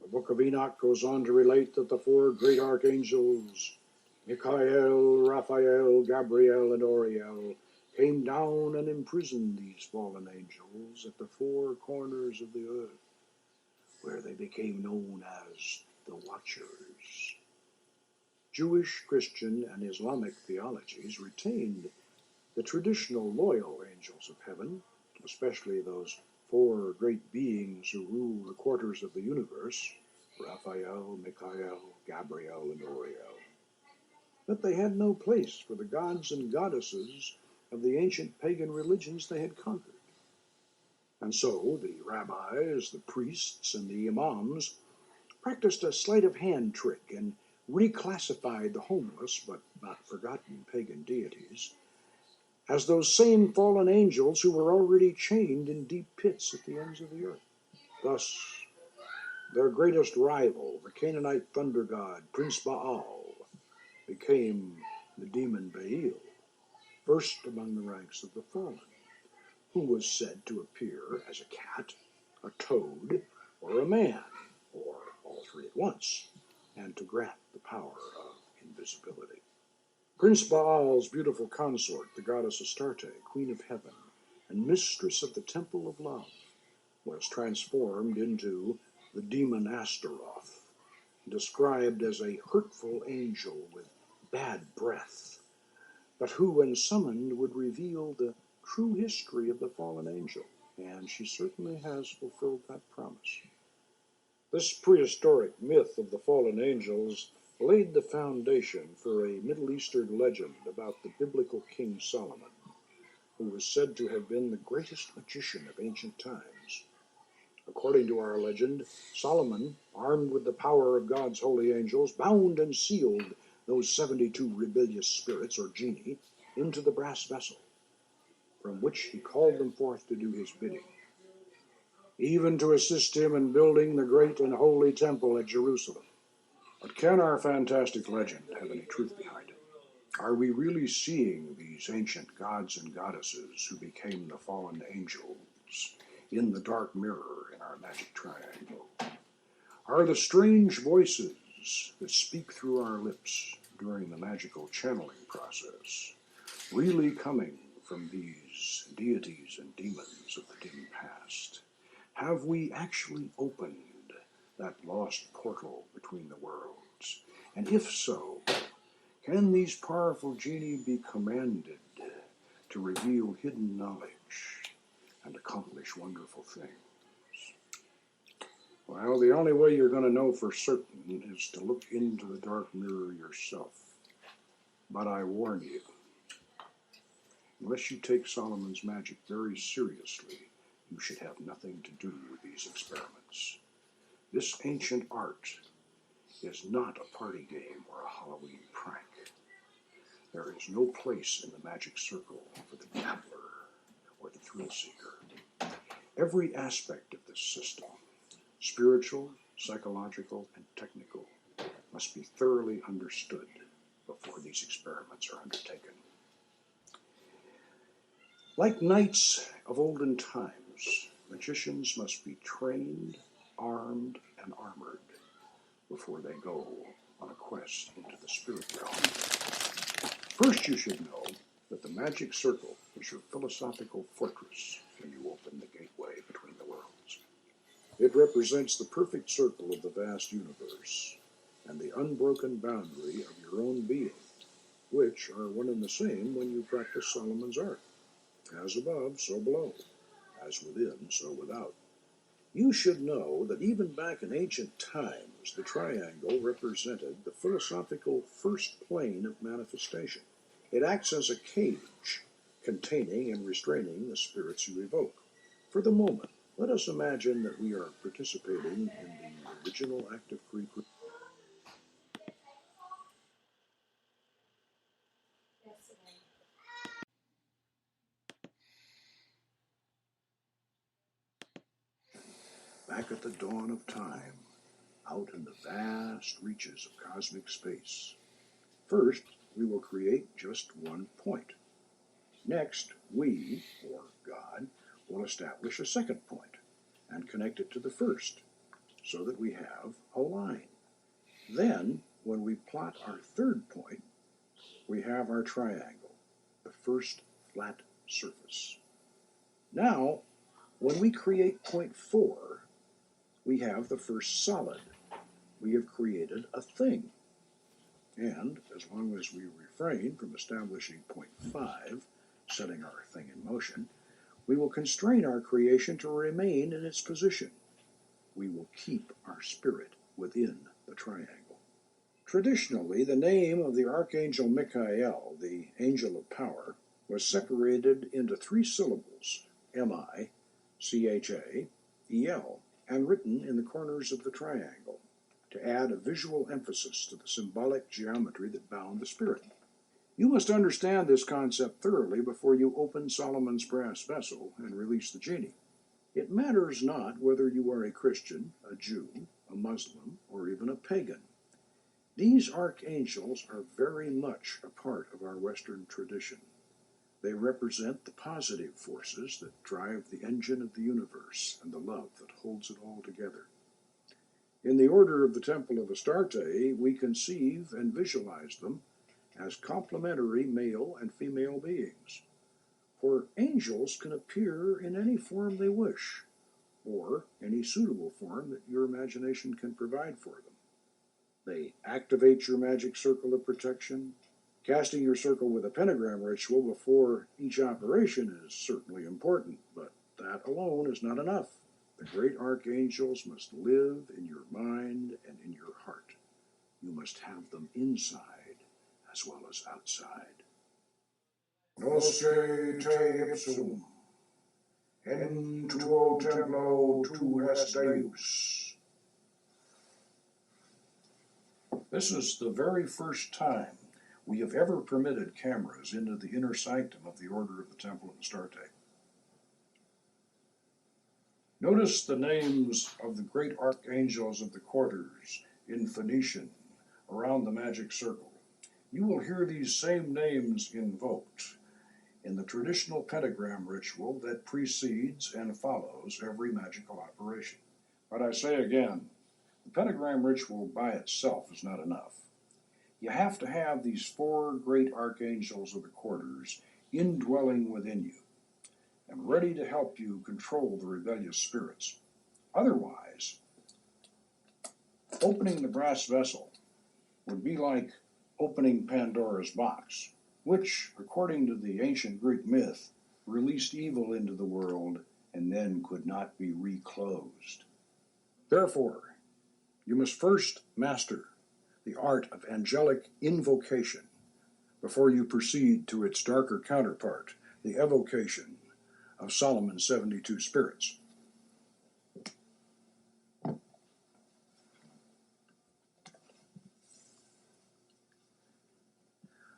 The Book of Enoch goes on to relate that the four great archangels, Michael, Raphael, Gabriel, and Uriel, came down and imprisoned these fallen angels at the four corners of the earth, where they became known as the Watchers. Jewish, Christian, and Islamic theologies retained the traditional loyal angels of heaven, especially those four great beings who rule the quarters of the universe, Raphael, Michael, Gabriel, and Uriel. But they had no place for the gods and goddesses of the ancient pagan religions they had conquered. And so the rabbis, the priests, and the imams practiced a sleight of hand trick and reclassified the homeless but not forgotten pagan deities as those same fallen angels who were already chained in deep pits at the ends of the earth. Thus, their greatest rival, the Canaanite thunder god, Prince Baal, became the demon Baal, first among the ranks of the fallen, who was said to appear as a cat, a toad, or a man, or all three at once, and to grant the power of invisibility. Prince Baal's beautiful consort, the goddess Astarte, queen of heaven and mistress of the temple of love, was transformed into the demon Astaroth, described as a hurtful angel with bad breath, but who, when summoned, would reveal the true history of the fallen angel, and she certainly has fulfilled that promise. This prehistoric myth of the fallen angels laid the foundation for a Middle Eastern legend about the biblical King Solomon, who was said to have been the greatest magician of ancient times. According to our legend, Solomon, armed with the power of God's holy angels, bound and sealed those 72 rebellious spirits, or genii, into the brass vessel, from which he called them forth to do his bidding, even to assist him in building the great and holy temple at Jerusalem. But can our fantastic legend have any truth behind it? Are we really seeing these ancient gods and goddesses who became the fallen angels in the dark mirror in our magic triangle? Are the strange voices that speak through our lips during the magical channeling process really coming from these deities and demons of the dim past? Have we actually opened that lost portal between the worlds? And if so, can these powerful genii be commanded to reveal hidden knowledge and accomplish wonderful things? Well, the only way you're going to know for certain is to look into the dark mirror yourself. But I warn you, unless you take Solomon's magic very seriously, you should have nothing to do with these experiments. This ancient art is not a party game or a Halloween prank. There is no place in the magic circle for the dabbler or the thrill seeker. Every aspect of this system, spiritual, psychological, and technical, must be thoroughly understood before these experiments are undertaken. Like knights of olden times, magicians must be trained, armed, and armored before they go on a quest into the spirit realm. First, you should know that the magic circle is your philosophical fortress when you open the gateway between the worlds. It represents the perfect circle of the vast universe and the unbroken boundary of your own being, which are one and the same when you practice Solomon's art. As above, so below. As within, so without. You should know that even back in ancient times, the triangle represented the philosophical first plane of manifestation. It acts as a cage, containing and restraining the spirits you evoke. For the moment, let us imagine that we are participating in the original act of creation. Back at the dawn of time, out in the vast reaches of cosmic space. First, we will create just one point. Next, we, or God, will establish a second point and connect it to the first, so that we have a line. Then, when we plot our third point, we have our triangle, the first flat surface. Now, when we create point 4, we have the first solid. We have created a thing. And as long as we refrain from establishing point 5, setting our thing in motion, we will constrain our creation to remain in its position. We will keep our spirit within the triangle. Traditionally, the name of the Archangel Michael, the angel of power, was separated into 3 syllables, M-I, C-H-A-E-L, and written in the corners of the triangle, to add a visual emphasis to the symbolic geometry that bound the spirit. You must understand this concept thoroughly before you open Solomon's brass vessel and release the genie. It matters not whether you are a Christian, a Jew, a Muslim, or even a pagan. These archangels are very much a part of our Western tradition. They represent the positive forces that drive the engine of the universe and the love that holds it all together. In the order of the Temple of Astarte, we conceive and visualize them as complementary male and female beings. For angels can appear in any form they wish, or any suitable form that your imagination can provide for them. They activate your magic circle of protection. Casting your circle with a pentagram ritual before each operation is certainly important, but that alone is not enough. The great archangels must live in your mind and in your heart. You must have them inside as well as outside. Nosce te ipsum, in tuo templo tu es Deus. This is the very first time we have ever permitted cameras into the inner sanctum of the Order of the Temple of Astarte. Notice the names of the great archangels of the quarters in Phoenician, around the magic circle, you will hear these same names invoked in the traditional pentagram ritual that precedes and follows every magical operation. But I say again, the pentagram ritual by itself is not enough. You have to have these four great archangels of the quarters indwelling within you and ready to help you control the rebellious spirits. Otherwise, opening the brass vessel would be like opening Pandora's box, which, according to the ancient Greek myth, released evil into the world and then could not be reclosed. Therefore, you must first master the art of angelic invocation before you proceed to its darker counterpart, the evocation of Solomon's 72 spirits.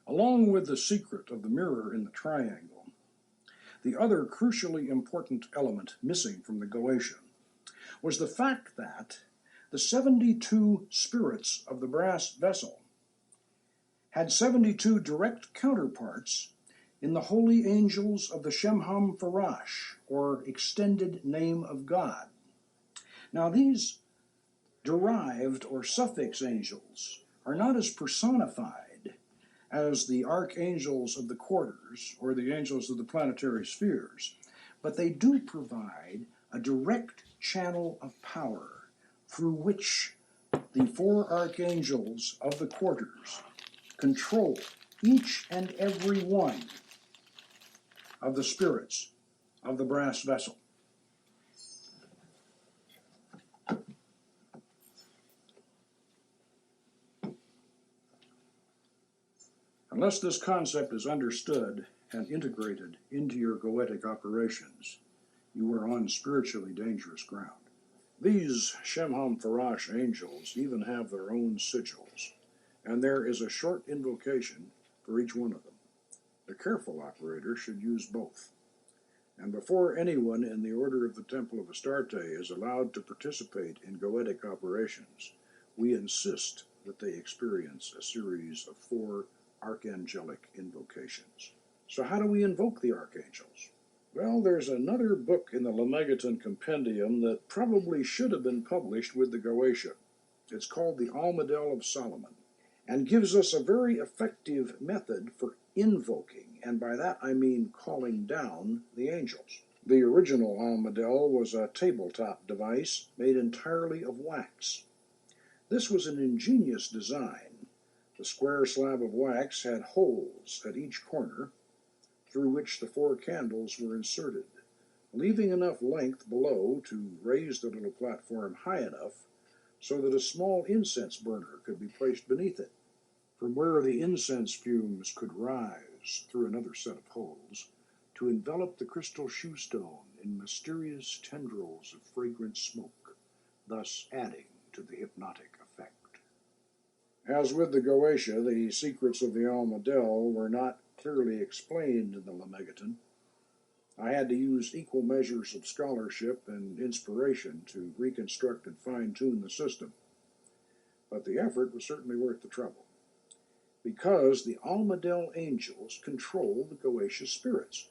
Along with the secret of the mirror in the triangle, the other crucially important element missing from the Goetia was the fact that the 72 spirits of the brass vessel had 72 direct counterparts in the holy angels of the Shemham Farash, or extended name of God. Now, these derived or suffix angels are not as personified as the archangels of the quarters or the angels of the planetary spheres, but they do provide a direct channel of power through which the four archangels of the quarters control each and every one of the spirits of the brass vessel. Unless this concept is understood and integrated into your goetic operations, you are on spiritually dangerous ground. These Shemham Farash angels even have their own sigils, and there is a short invocation for each one of them. The careful operator should use both. And before anyone in the Order of the Temple of Astarte is allowed to participate in goetic operations, we insist that they experience a series of 4 archangelic invocations. So how do we invoke the archangels? Well, there's another book in the Lemegeton Compendium that probably should have been published with the Goetia. It's called the Almadel of Solomon, and gives us a very effective method for invoking, and by that I mean calling down the angels. The original Almadel was a tabletop device made entirely of wax. This was an ingenious design. The square slab of wax had holes at each corner, through which the 4 candles were inserted, leaving enough length below to raise the little platform high enough so that a small incense burner could be placed beneath it, from where the incense fumes could rise through another set of holes to envelop the crystal shoe stone in mysterious tendrils of fragrant smoke, thus adding to the hypnotic effect. As with the Goetia, the secrets of the Almadel were not clearly explained in the Lemegeton. I had to use equal measures of scholarship and inspiration to reconstruct and fine-tune the system. But the effort was certainly worth the trouble, because the Almadel angels control the Goetia spirits.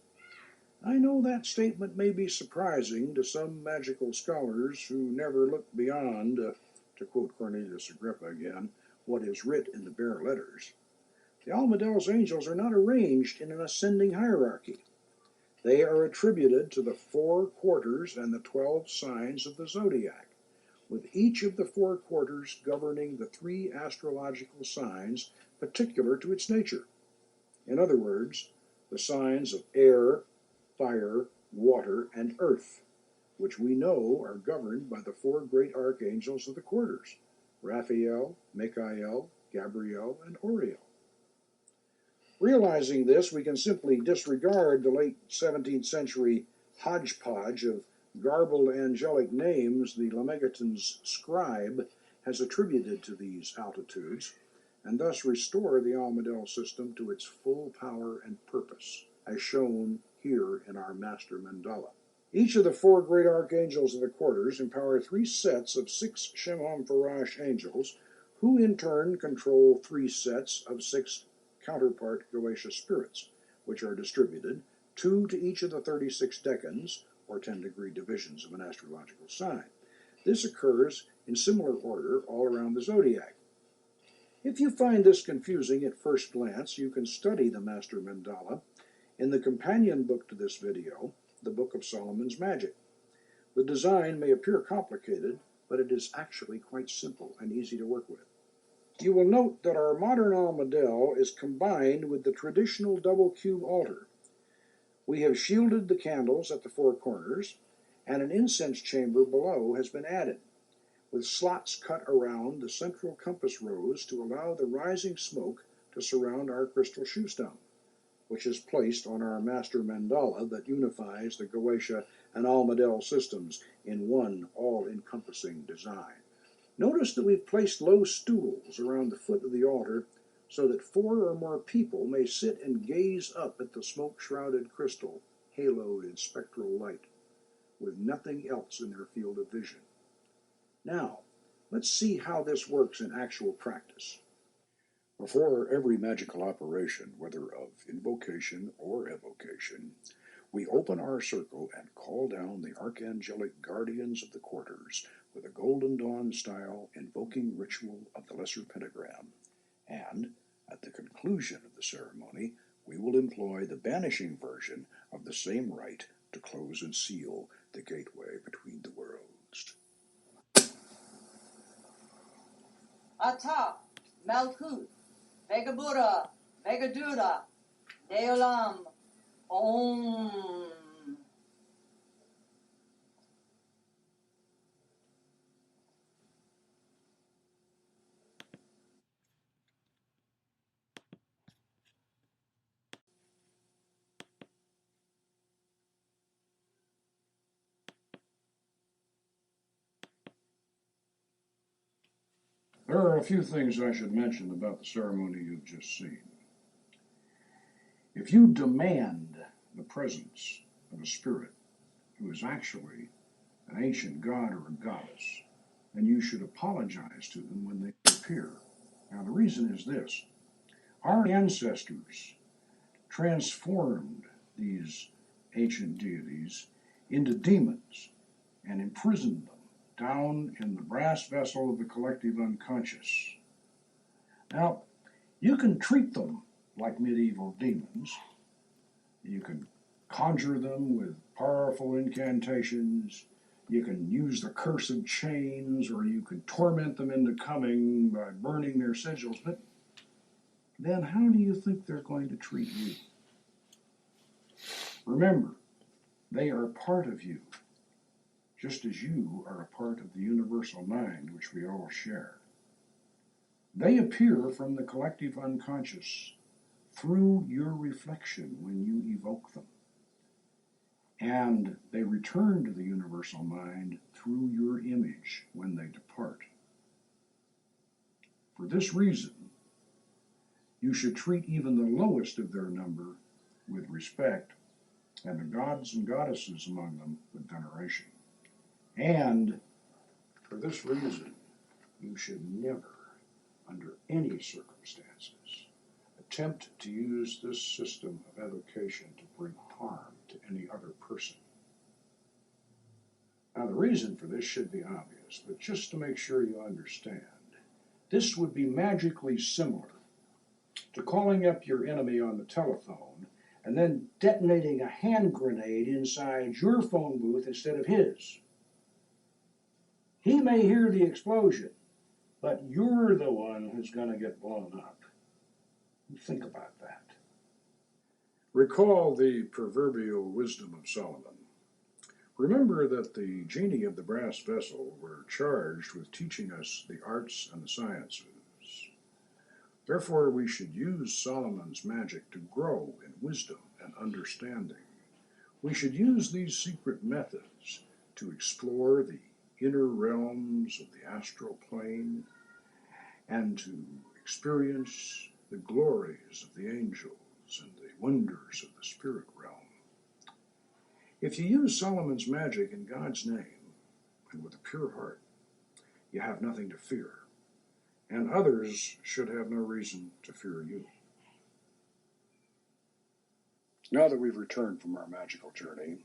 I know that statement may be surprising to some magical scholars who never look beyond, to quote Cornelius Agrippa again, what is writ in the bare letters. The Almadel's angels are not arranged in an ascending hierarchy. They are attributed to the 4 quarters and the 12 signs of the zodiac, with each of the 4 quarters governing the 3 astrological signs particular to its nature. In other words, the signs of air, fire, water, and earth, which we know are governed by the 4 great archangels of the quarters, Raphael, Michael, Gabriel, and Oriel. Realizing this, we can simply disregard the late 17th century hodgepodge of garbled angelic names the Lemegeton's scribe has attributed to these altitudes, and thus restore the Almadel system to its full power and purpose, as shown here in our master mandala. Each of the 4 great archangels of the quarters empower 3 sets of 6 Shemham Farash angels, who in turn control 3 sets of 6 counterpart Goetia spirits, which are distributed 2 to each of the 36 decans, or 10-degree divisions of an astrological sign. This occurs in similar order all around the zodiac. If you find this confusing at first glance, you can study the Master Mandala in the companion book to this video, the Book of Solomon's Magic. The design may appear complicated, but it is actually quite simple and easy to work with. You will note that our modern almadel is combined with the traditional double cube altar. We have shielded the candles at the 4 corners, and an incense chamber below has been added, with slots cut around the central compass rose to allow the rising smoke to surround our crystal shoe stone, which is placed on our master mandala that unifies the Goetia and almadel systems in one all-encompassing design. Notice that we've placed low stools around the foot of the altar so that 4 or more people may sit and gaze up at the smoke-shrouded crystal, haloed in spectral light, with nothing else in their field of vision. Now, let's see how this works in actual practice. Before every magical operation, whether of invocation or evocation, we open our circle and call down the archangelic guardians of the quarters with a Golden Dawn-style invoking ritual of the Lesser Pentagram, and, at the conclusion of the ceremony, we will employ the banishing version of the same rite to close and seal the gateway between the worlds. Ata, Malkuth, Vegabura, Vegaduda, Deolam, Om. There are a few things I should mention about the ceremony you've just seen. If you demand the presence of a spirit who is actually an ancient god or a goddess, then you should apologize to them when they appear. Now, the reason is this. Our ancestors transformed these ancient deities into demons and imprisoned them down in the brass vessel of the collective unconscious. Now, you can treat them like medieval demons. You can conjure them with powerful incantations. You can use the cursed chains, or you can torment them into coming by burning their sigils. But then how do you think they're going to treat you? Remember, they are part of you, just as you are a part of the universal mind which we all share. They appear from the collective unconscious through your reflection when you evoke them. And they return to the universal mind through your image when they depart. For this reason, you should treat even the lowest of their number with respect, and the gods and goddesses among them with veneration. And for this reason, you should never, under any circumstances, attempt to use this system of evocation to bring harm to any other person. Now, the reason for this should be obvious, but just to make sure you understand, this would be magically similar to calling up your enemy on the telephone and then detonating a hand grenade inside your phone booth instead of his. He may hear the explosion, but you're the one who's going to get blown up. Think about that. Recall the proverbial wisdom of Solomon. Remember that the genii of the brass vessel were charged with teaching us the arts and the sciences. Therefore, we should use Solomon's magic to grow in wisdom and understanding. We should use these secret methods to explore the inner realms of the astral plane and to experience the glories of the angels and the wonders of the spirit realm. If you use Solomon's magic in God's name and with a pure heart, you have nothing to fear, and others should have no reason to fear you. Now that we've returned from our magical journey,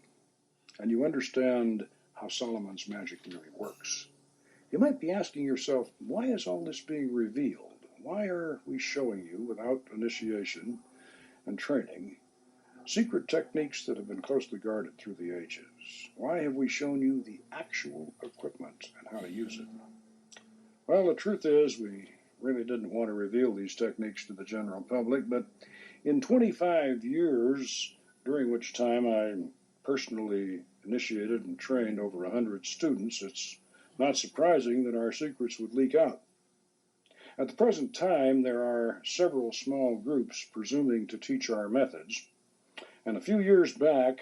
and you understand how Solomon's magic really works, you might be asking yourself, why is all this being revealed? Why are we showing you, without initiation and training, secret techniques that have been closely guarded through the ages? Why have we shown you the actual equipment and how to use it? Well, the truth is, we really didn't want to reveal these techniques to the general public, but in 25 years, during which time I personally initiated and trained over 100 students, it's not surprising that our secrets would leak out. At the present time, there are several small groups presuming to teach our methods, and a few years back,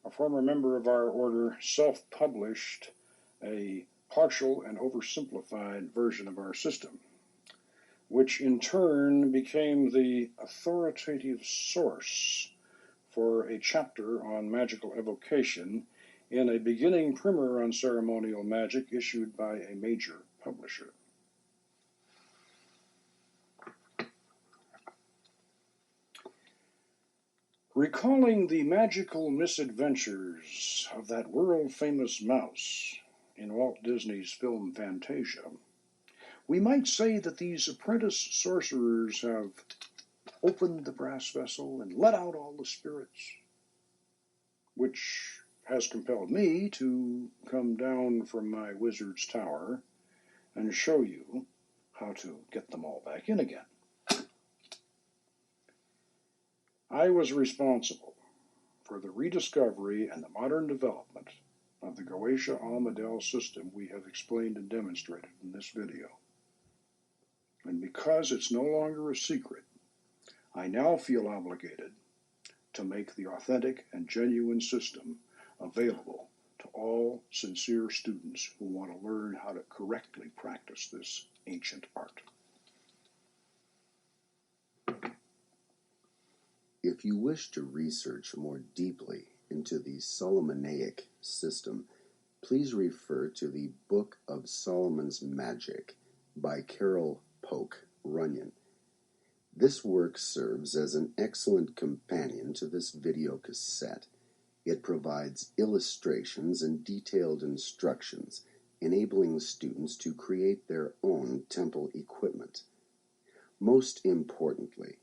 a former member of our order self-published a partial and oversimplified version of our system, which in turn became the authoritative source for a chapter on magical evocation in a beginning primer on ceremonial magic issued by a major publisher. Recalling the magical misadventures of that world-famous mouse in Walt Disney's film Fantasia, we might say that these apprentice sorcerers have opened the brass vessel and let out all the spirits, which has compelled me to come down from my wizard's tower and show you how to get them all back in again. I was responsible for the rediscovery and the modern development of the GOETIA Almadel system we have explained and demonstrated in this video. And because it's no longer a secret, I now feel obligated to make the authentic and genuine system available to all sincere students who want to learn how to correctly practice this ancient art. If you wish to research more deeply into the Solomonic system, please refer to the Book of Solomon's Magic by Carol Polk Runyon. This work serves as an excellent companion to this video cassette. It provides illustrations and detailed instructions, enabling students to create their own temple equipment. Most importantly,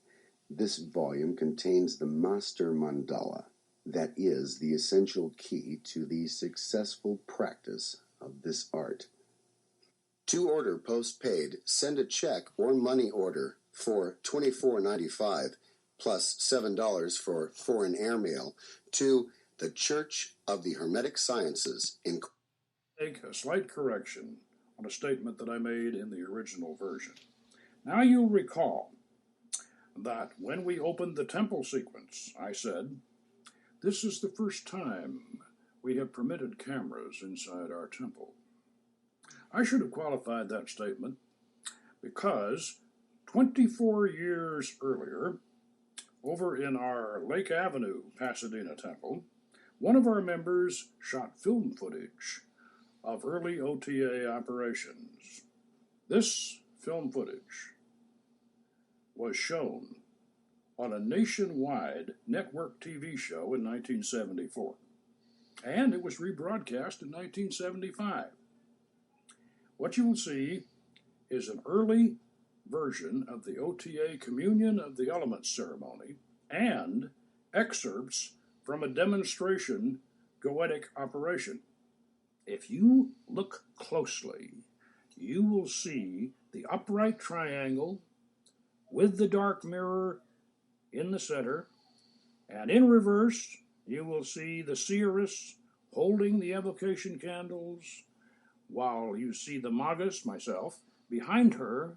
this volume contains the Master Mandala, that is the essential key to the successful practice of this art. To order postpaid, send a check or money order for $24.95 plus $7 for foreign airmail to the Church of the Hermetic Sciences in... Make a slight correction on a statement that I made in the original version. Now you'll recall that when we opened the temple sequence, I said, "This is the first time we have permitted cameras inside our temple." I should have qualified that statement because 24 years earlier, over in our Lake Avenue, Pasadena temple, one of our members shot film footage of early OTA operations. This film footage was shown on a nationwide network TV show in 1974, and it was rebroadcast in 1975. What you will see is an early version of the OTA Communion of the Elements ceremony and excerpts from a demonstration goetic operation. If you look closely, you will see the upright triangle with the dark mirror in the center, and in reverse, you will see the seeress holding the evocation candles, while you see the magus, myself, behind her,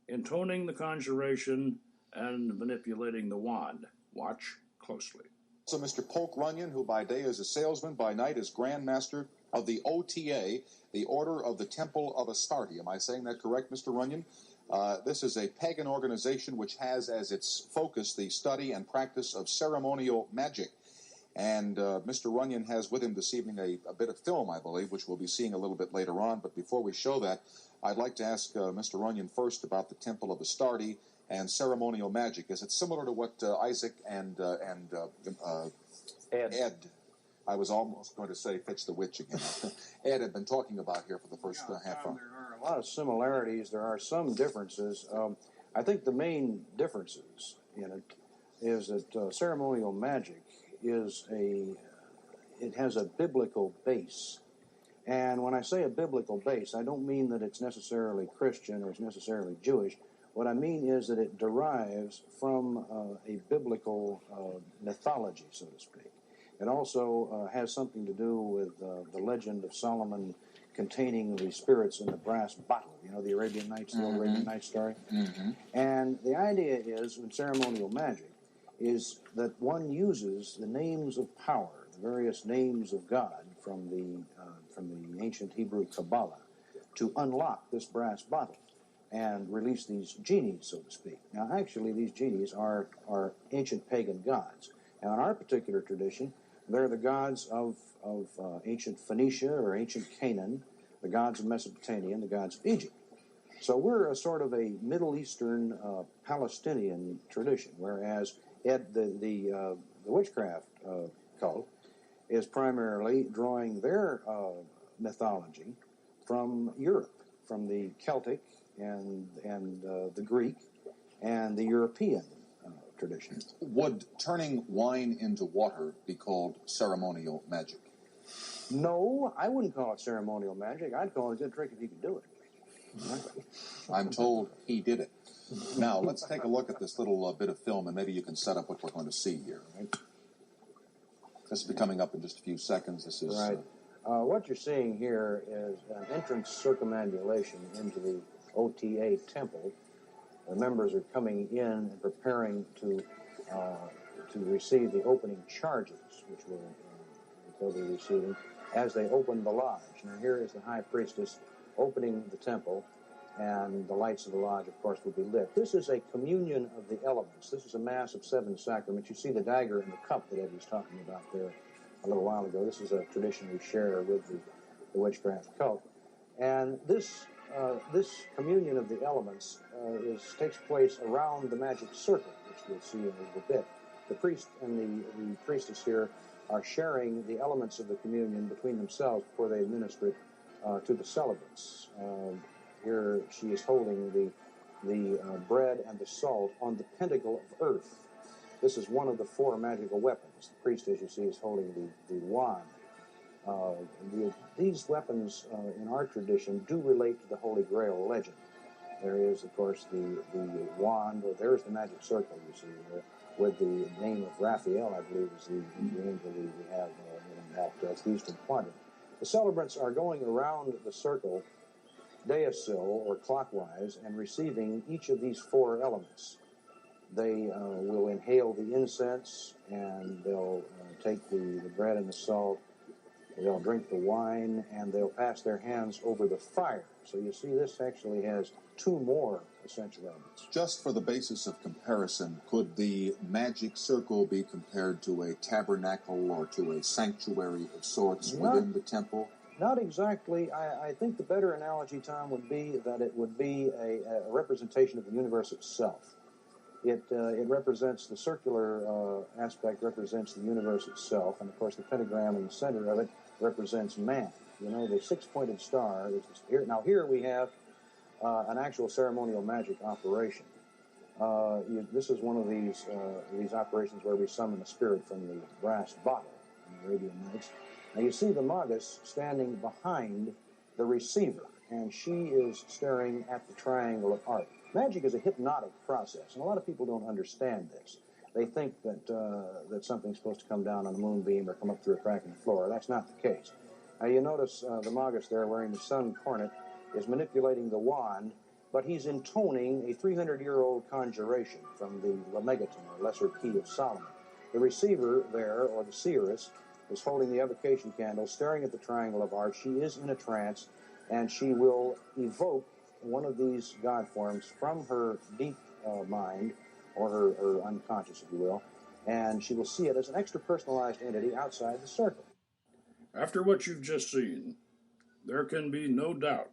intoning the conjuration and manipulating the wand. Watch closely. So Mr. Polk Runyon, who by day is a salesman, by night is Grand Master of the OTA, the Order of the Temple of Astarte. Am I saying that correct, Mr. Runyon? This is a pagan organization which has as its focus the study and practice of ceremonial magic. And Mr. Runyon has with him this evening a bit of film, I believe, which we'll be seeing a little bit later on. But before we show that, I'd like to ask Mr. Runyon first about the Temple of Astarte and ceremonial magic. Is it similar to what Isaac and Ed, I was almost going to say Fitch the Witch again, Ed had been talking about here for the first half hour? There are a lot of similarities. There are some differences. I think the main differences in it is that ceremonial magic it has a biblical base. And when I say a biblical base, I don't mean that it's necessarily Christian or it's necessarily Jewish. What I mean is that it derives from a biblical mythology, so to speak. It also has something to do with the legend of Solomon containing the spirits in the brass bottle. You know, the Arabian Nights, the old Arabian Nights story? Mm-hmm. And the idea is, in ceremonial magic, is that one uses the names of power, the various names of God from the ancient Hebrew Kabbalah, to unlock this brass bottle and release these genies, so to speak. Now, actually, these genies are ancient pagan gods. Now, in our particular tradition, they're the gods of ancient Phoenicia or ancient Canaan, the gods of Mesopotamia, and the gods of Egypt. So we're a sort of a Middle Eastern Palestinian tradition, whereas the witchcraft cult is primarily drawing their mythology from Europe, from the Celtic and the Greek and the European tradition. Would turning wine into water be called ceremonial magic? No, I wouldn't call it ceremonial magic. I'd call it a good trick if you could do it. I'm told he did it. Now, let's take a look at this little bit of film, and maybe you can set up what we're going to see here. Right? This will be coming up in just a few seconds. This is right. What you're seeing here is an entrance circumambulation into the OTA temple. The members are coming in and preparing to receive the opening charges, which they'll be receiving as they open the lodge. Now, here is the high priestess opening the temple, and the lights of the lodge, of course, will be lit. This is a communion of the elements. This is a mass of 7 sacraments. You see the dagger and the cup that Ed was talking about there a little while ago. This is a tradition we share with the witchcraft cult. And this communion of the elements takes place around the magic circle, which we'll see in a little bit. The priest and the priestess here are sharing the elements of the communion between themselves before they administer it to the celebrants. Here she is holding the bread and the salt on the pentacle of earth. This is one of the 4 magical weapons. The priest, as you see, is holding the wand. These weapons in our tradition do relate to the Holy Grail legend. There is, of course, the wand, or there's the magic circle you see there, with the name of Raphael, I believe, is the angel we have in that eastern quadrant. The celebrants are going around the circle, deosil, or clockwise, and receiving each of these 4 elements. They will inhale the incense, and they'll take the bread and the salt. They'll drink the wine, and they'll pass their hands over the fire. So you see, this actually has 2 more essential elements. Just for the basis of comparison, could the magic circle be compared to a tabernacle or to a sanctuary of sorts within the temple? Not exactly. I think the better analogy, Tom, would be that it would be a representation of the universe itself. It represents the circular aspect, represents the universe itself, and of course the pentagram in the center of it represents man. You know, the 6-pointed star is here. Now here we have an actual ceremonial magic operation. This is one of these operations where we summon a spirit from the brass bottle in the Arabian Nights. Now you see the magus standing behind the receiver, and she is staring at the triangle of art. Magic is a hypnotic process, and a lot of people don't understand this. They think that something's supposed to come down on a moonbeam or come up through a crack in the floor. That's not the case. Now you notice the magus there wearing the sun cornet is manipulating the wand, but he's intoning a 300-year-old conjuration from the Lemegeton, or Lesser Key of Solomon. The receiver there, or the seeress, is holding the evocation candle, staring at the triangle of art. She is in a trance, and she will evoke one of these god forms from her deep mind, or her unconscious, if you will, and she will see it as an extra personalized entity outside the circle. After what you've just seen, there can be no doubt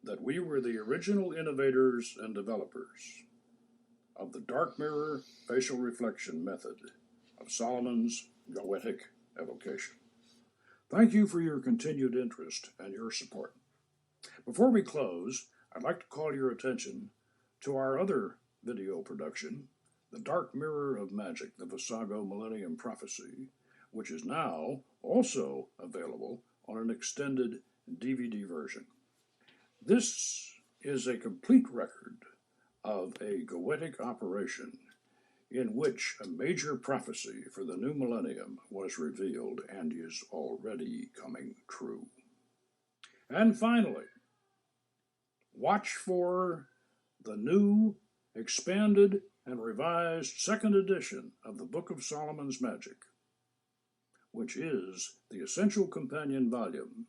that we were the original innovators and developers of the dark mirror facial reflection method of Solomon's GOETIC evocation. Thank you for your continued interest and your support. Before we close, I'd like to call your attention to our other video production, The Dark Mirror of Magic, the Visago Millennium Prophecy, which is now also available on an extended DVD version. This is a complete record of a GOETIC operation in which a major prophecy for the new millennium was revealed and is already coming true. And finally, watch for the new, expanded, and revised second edition of the Book of Solomon's Magic, which is the essential companion volume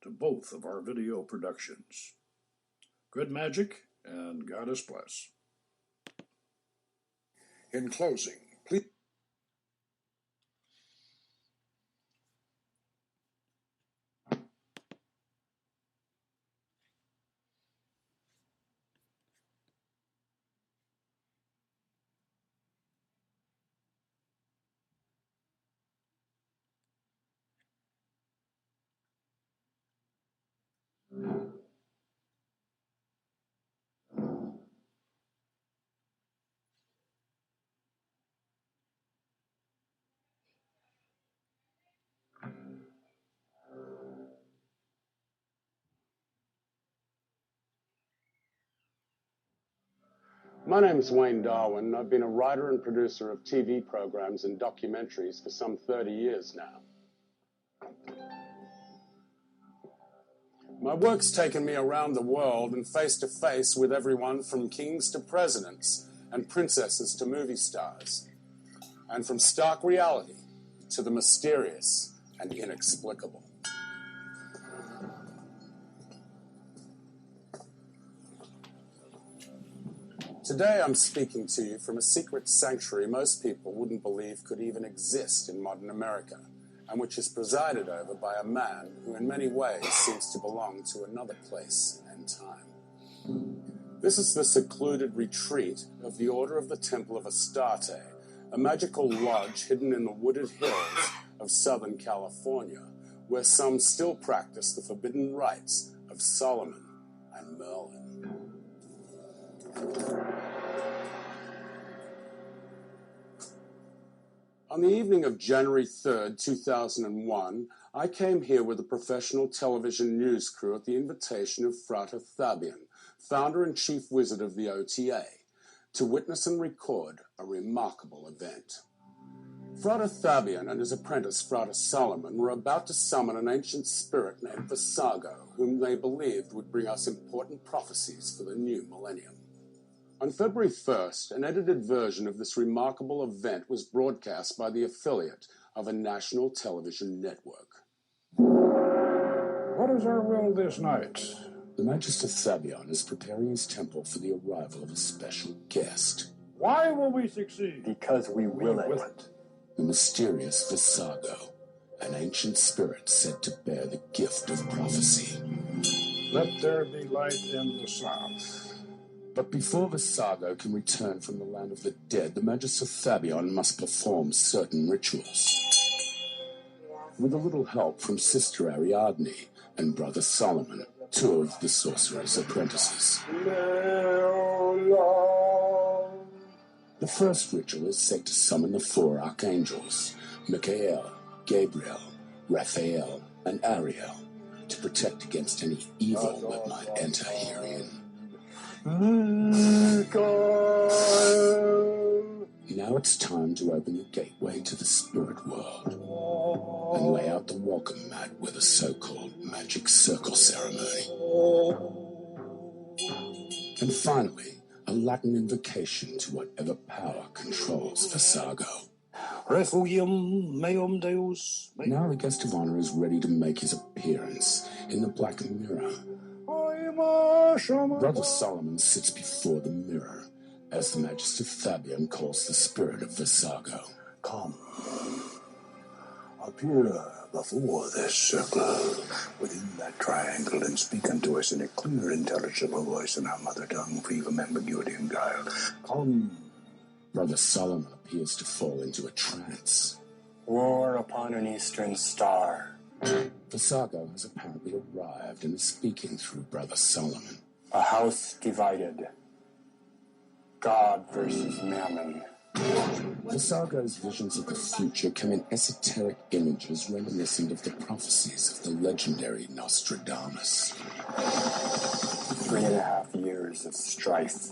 to both of our video productions. Good magic, and Goddess bless. In closing, please. My name is Wayne Darwin. I've been a writer and producer of TV programs and documentaries for some 30 years now. My work's taken me around the world and face to face with everyone from kings to presidents and princesses to movie stars, and from stark reality to the mysterious and inexplicable. Today I'm speaking to you from a secret sanctuary most people wouldn't believe could even exist in modern America, and which is presided over by a man who in many ways seems to belong to another place and time. This is the secluded retreat of the Order of the Temple of Astarte, a magical lodge hidden in the wooded hills of Southern California, where some still practice the forbidden rites of Solomon and Merlin. On the evening of January 3rd, 2001, I came here with a professional television news crew at the invitation of Frater Fabian, founder and chief wizard of the OTA, to witness and record a remarkable event. Frater Fabian and his apprentice Frater Solomon were about to summon an ancient spirit named Visago, whom they believed would bring us important prophecies for the new millennium. On February 1st, an edited version of this remarkable event was broadcast by the affiliate of a national television network. What is our will this night? The Magister Fabian is preparing his temple for the arrival of a special guest. Why will we succeed? Because we will it. The mysterious Visago, an ancient spirit said to bear the gift of prophecy. Let there be light in the south. But before Visago can return from the land of the dead, the Magister Fabian must perform certain rituals. With a little help from Sister Ariadne and Brother Solomon, two of the sorcerer's apprentices. The first ritual is said to summon the four archangels, Michael, Gabriel, Raphael, and Ariel, to protect against any evil that might enter herein. Now it's time to open the gateway to the spirit world and lay out the welcome mat with a so-called magic circle ceremony. And finally, a Latin invocation to whatever power controls Visago. Refugium meum Deus. Now the guest of honor is ready to make his appearance in the black mirror. Brother Solomon sits before the mirror as the Magister Fabian calls the spirit of Visago. Come. Appear before this circle, within that triangle, and speak unto us in a clear, intelligible voice in our mother tongue, free from ambiguity and guile. Come. Brother Solomon appears to fall into a trance. War upon an eastern star. Visago has apparently arrived and is speaking through Brother Solomon. A house divided. God versus Mammon. Visago's visions of the future come in esoteric images reminiscent of the prophecies of the legendary Nostradamus. 3.5 years of strife.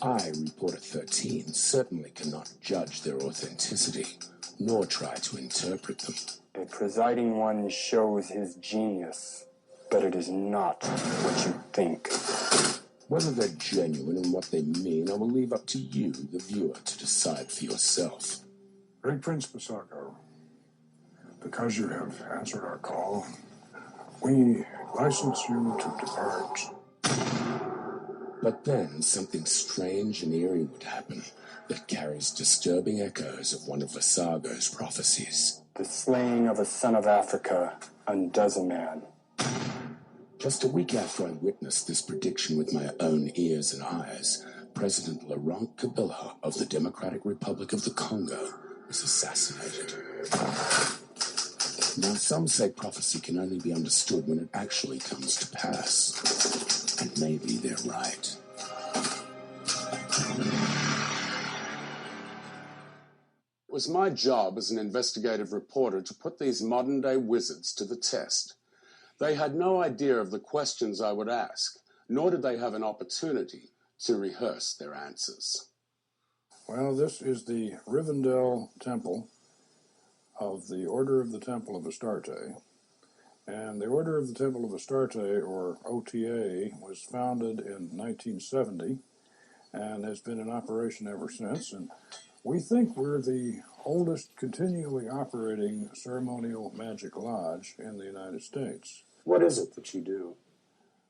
I, Reporter 13, certainly cannot judge their authenticity, nor try to interpret them. A presiding one shows his genius, but it is not what you think. Whether they're genuine and what they mean, I will leave up to you, the viewer, to decide for yourself. Great Prince Visago, because you have answered our call, we license you to depart. But then something strange and eerie would happen that carries disturbing echoes of one of Visago's prophecies. The slaying of a son of Africa undoes a man. Just a week after I witnessed this prediction with my own ears and eyes, President Laurent Kabila of the Democratic Republic of the Congo was assassinated. Now, some say prophecy can only be understood when it actually comes to pass. And maybe they're right. It was my job as an investigative reporter to put these modern-day wizards to the test. They had no idea of the questions I would ask, nor did they have an opportunity to rehearse their answers. Well, this is the Rivendell Temple of the Order of the Temple of Astarte. And the Order of the Temple of Astarte, or OTA, was founded in 1970 and has been in operation ever since. And we think we're the oldest continually operating ceremonial magic lodge in the United States. What is it that you do?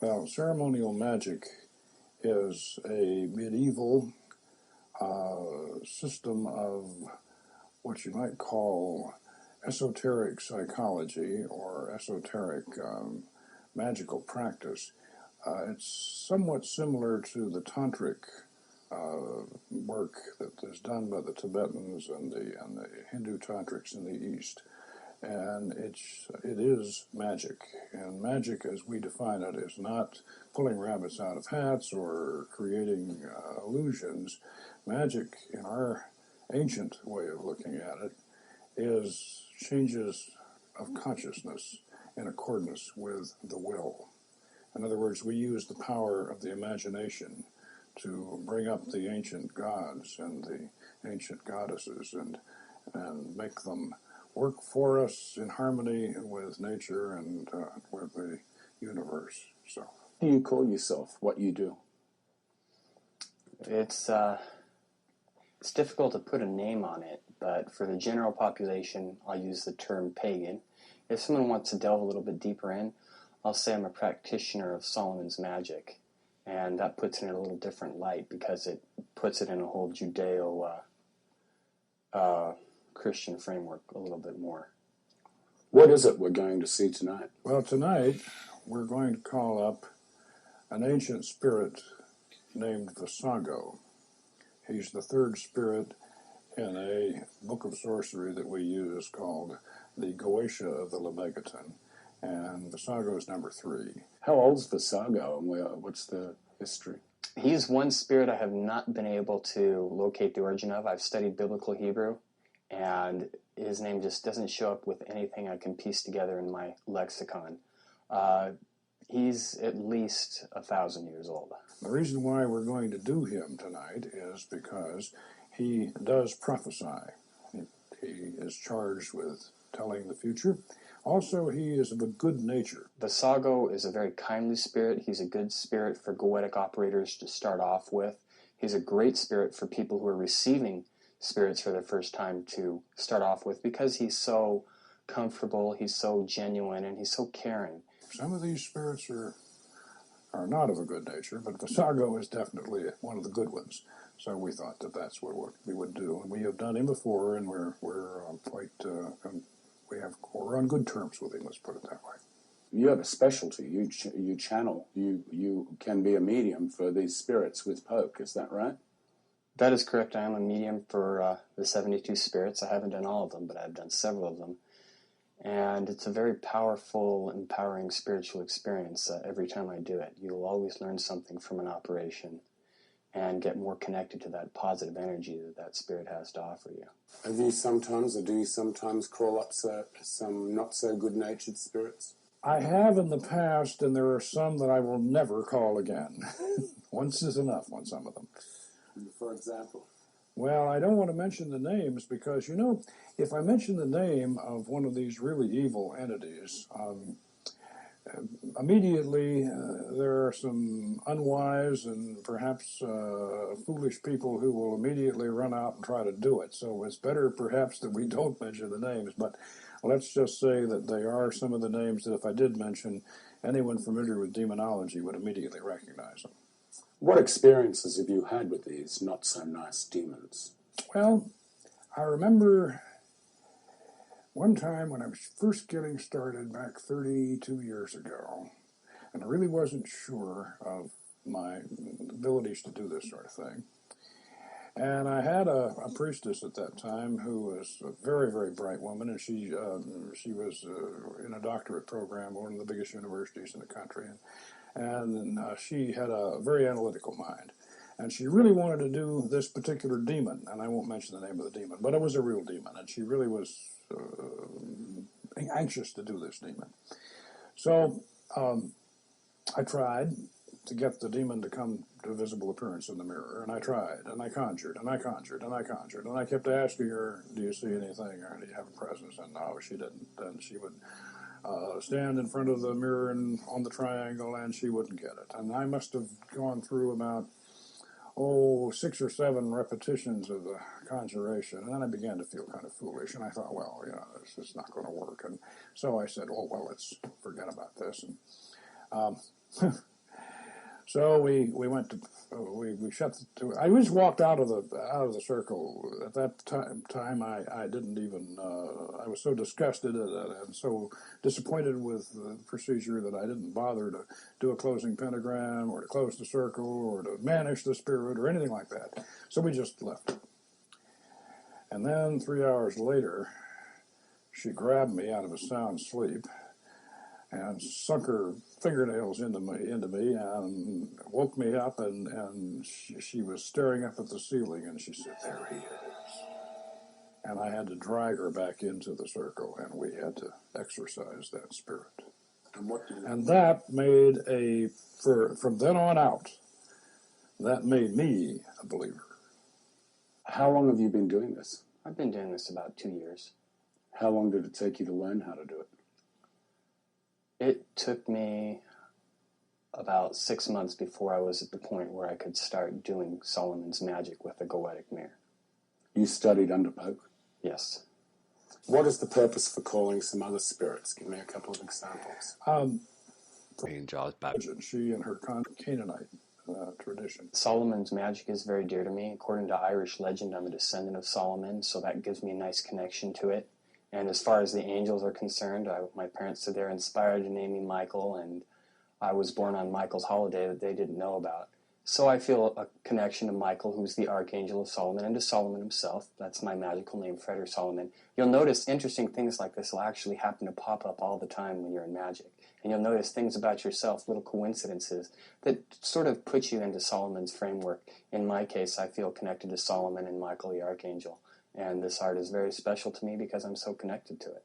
Well, ceremonial magic is a medieval system of what you might call esoteric psychology or esoteric magical practice. It's somewhat similar to the tantric work that is done by the Tibetans and the Hindu tantrics in the East. And it is magic. And magic, as we define it, is not pulling rabbits out of hats or creating illusions. Magic, in our ancient way of looking at it, is changes of consciousness in accordance with the will. In other words, we use the power of the imagination to bring up the ancient gods and the ancient goddesses and make them work for us in harmony with nature and with the universe. So, Do you call yourself what you do? It's difficult to put a name on it, but for the general population, I'll use the term pagan. If someone wants to delve a little bit deeper in, I'll say I'm a practitioner of Solomon's magic, and that puts it in a little different light because it puts it in a whole Judeo Christian framework a little bit more. What is it we're going to see tonight? well, tonight we're going to call up an ancient spirit named Visago. He's the third spirit in a book of sorcery that we use called the GOETIA of the Leviathan, and Visago is number 3. How old's Visago, and what's the history? He's one spirit I have not been able to locate the origin of. I've studied Biblical Hebrew, and his name just doesn't show up with anything I can piece together in my lexicon. He's at least 1,000 years old. The reason why we're going to do him tonight is because he does prophesy. He is charged with telling the future. Also, he is of a good nature. Visago is a very kindly spirit. He's a good spirit for goetic operators to start off with. He's a great spirit for people who are receiving spirits for the first time to start off with because he's so comfortable, he's so genuine, and he's so caring. Some of these spirits are are not of a good nature, but Visago is definitely one of the good ones. So we thought that that's what we would do, and we have done him before, and we're on good terms with him. Let's put it that way. You have a specialty. You channel. You can be a medium for these spirits with poke. Is that right? That is correct. I am a medium for the 72 spirits. I haven't done all of them, but I've done several of them. And it's a very powerful, empowering spiritual experience every time I do it. You'll always learn something from an operation and get more connected to that positive energy that spirit has to offer you. Have you sometimes, or do you sometimes call up some not so good-natured spirits? I have in the past, and there are some that I will never call again. Once is enough on some of them. For example? Well, I don't want to mention the names because, if I mention the name of one of these really evil entities, immediately there are some unwise and perhaps foolish people who will immediately run out and try to do it. So it's better perhaps that we don't mention the names, but let's just say that they are some of the names that if I did mention, anyone familiar with demonology would immediately recognize them. What experiences have you had with these not-so-nice demons? Well, I remember one time when I was first getting started back 32 years ago, and I really wasn't sure of my abilities to do this sort of thing. And I had a priestess at that time who was a very, very bright woman, and she was in a doctorate program at one of the biggest universities in the country. And she had a very analytical mind. And she really wanted to do this particular demon, and I won't mention the name of the demon, but it was a real demon, and she really was anxious to do this demon. So I tried to get the demon to come to visible appearance in the mirror, and I tried, and I conjured, and I conjured, and I conjured, and I kept asking her, do you see anything, or do you have a presence? And no, she didn't. And she would stand in front of the mirror and on the triangle, and she wouldn't get it. And I must have gone through about 6 or 7 repetitions of the conjuration, and then I began to feel kind of foolish, and I thought, well, this is not going to work. And so I said, let's forget about this. And so we went to we shut the. I just walked out of the circle. At that time I didn't even. I was so disgusted and so disappointed with the procedure that I didn't bother to do a closing pentagram or to close the circle or to banish the spirit or anything like that. So we just left. And then 3 hours later, she grabbed me out of a sound sleep and sunk her fingernails into me and woke me up, and she was staring up at the ceiling, and she said, "There he is." And I had to drag her back into the circle, and we had to exorcise that spirit. And that made from then on out, that made me a believer. How long have you been doing this? I've been doing this about 2 years. How long did it take you to learn how to do it? It took me about 6 months before I was at the point where I could start doing Solomon's magic with the goetic mirror. You studied under Pope? Yes. What is the purpose for calling some other spirits? Give me a couple of examples. She and her Canaanite tradition. Solomon's magic is very dear to me. According to Irish legend, I'm a descendant of Solomon, so that gives me a nice connection to it. And as far as the angels are concerned, my parents said they're inspired to name me Michael, and I was born on Michael's holiday that they didn't know about. So I feel a connection to Michael, who's the Archangel of Solomon, and to Solomon himself. That's my magical name, Frederick Solomon. You'll notice interesting things like this will actually happen to pop up all the time when you're in magic. And you'll notice things about yourself, little coincidences, that sort of put you into Solomon's framework. In my case, I feel connected to Solomon and Michael the Archangel. And this art is very special to me because I'm so connected to it.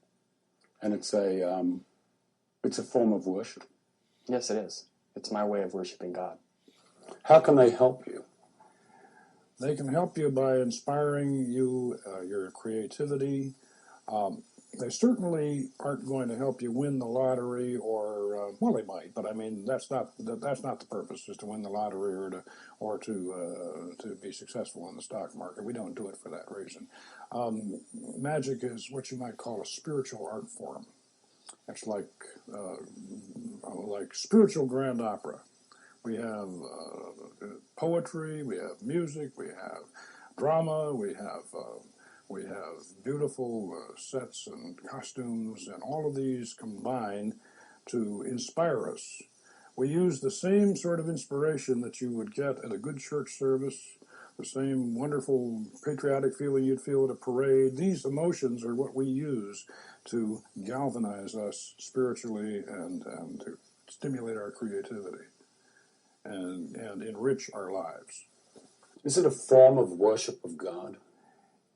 And it's a form of worship. Yes, it is. It's my way of worshiping God. How can they help you? They can help you by inspiring you, your creativity. They certainly aren't going to help you win the lottery, or they might, but I mean that's not the purpose, is to win the lottery or to be successful in the stock market. We don't do it for that reason. Magic is what you might call a spiritual art form. It's like spiritual grand opera. We have poetry, we have music, we have drama, we have beautiful sets and costumes, and all of these combine to inspire us. We use the same sort of inspiration that you would get at a good church service, the same wonderful patriotic feeling you'd feel at a parade. These emotions are what we use to galvanize us spiritually and to stimulate our creativity and enrich our lives. Is it a form of worship of God?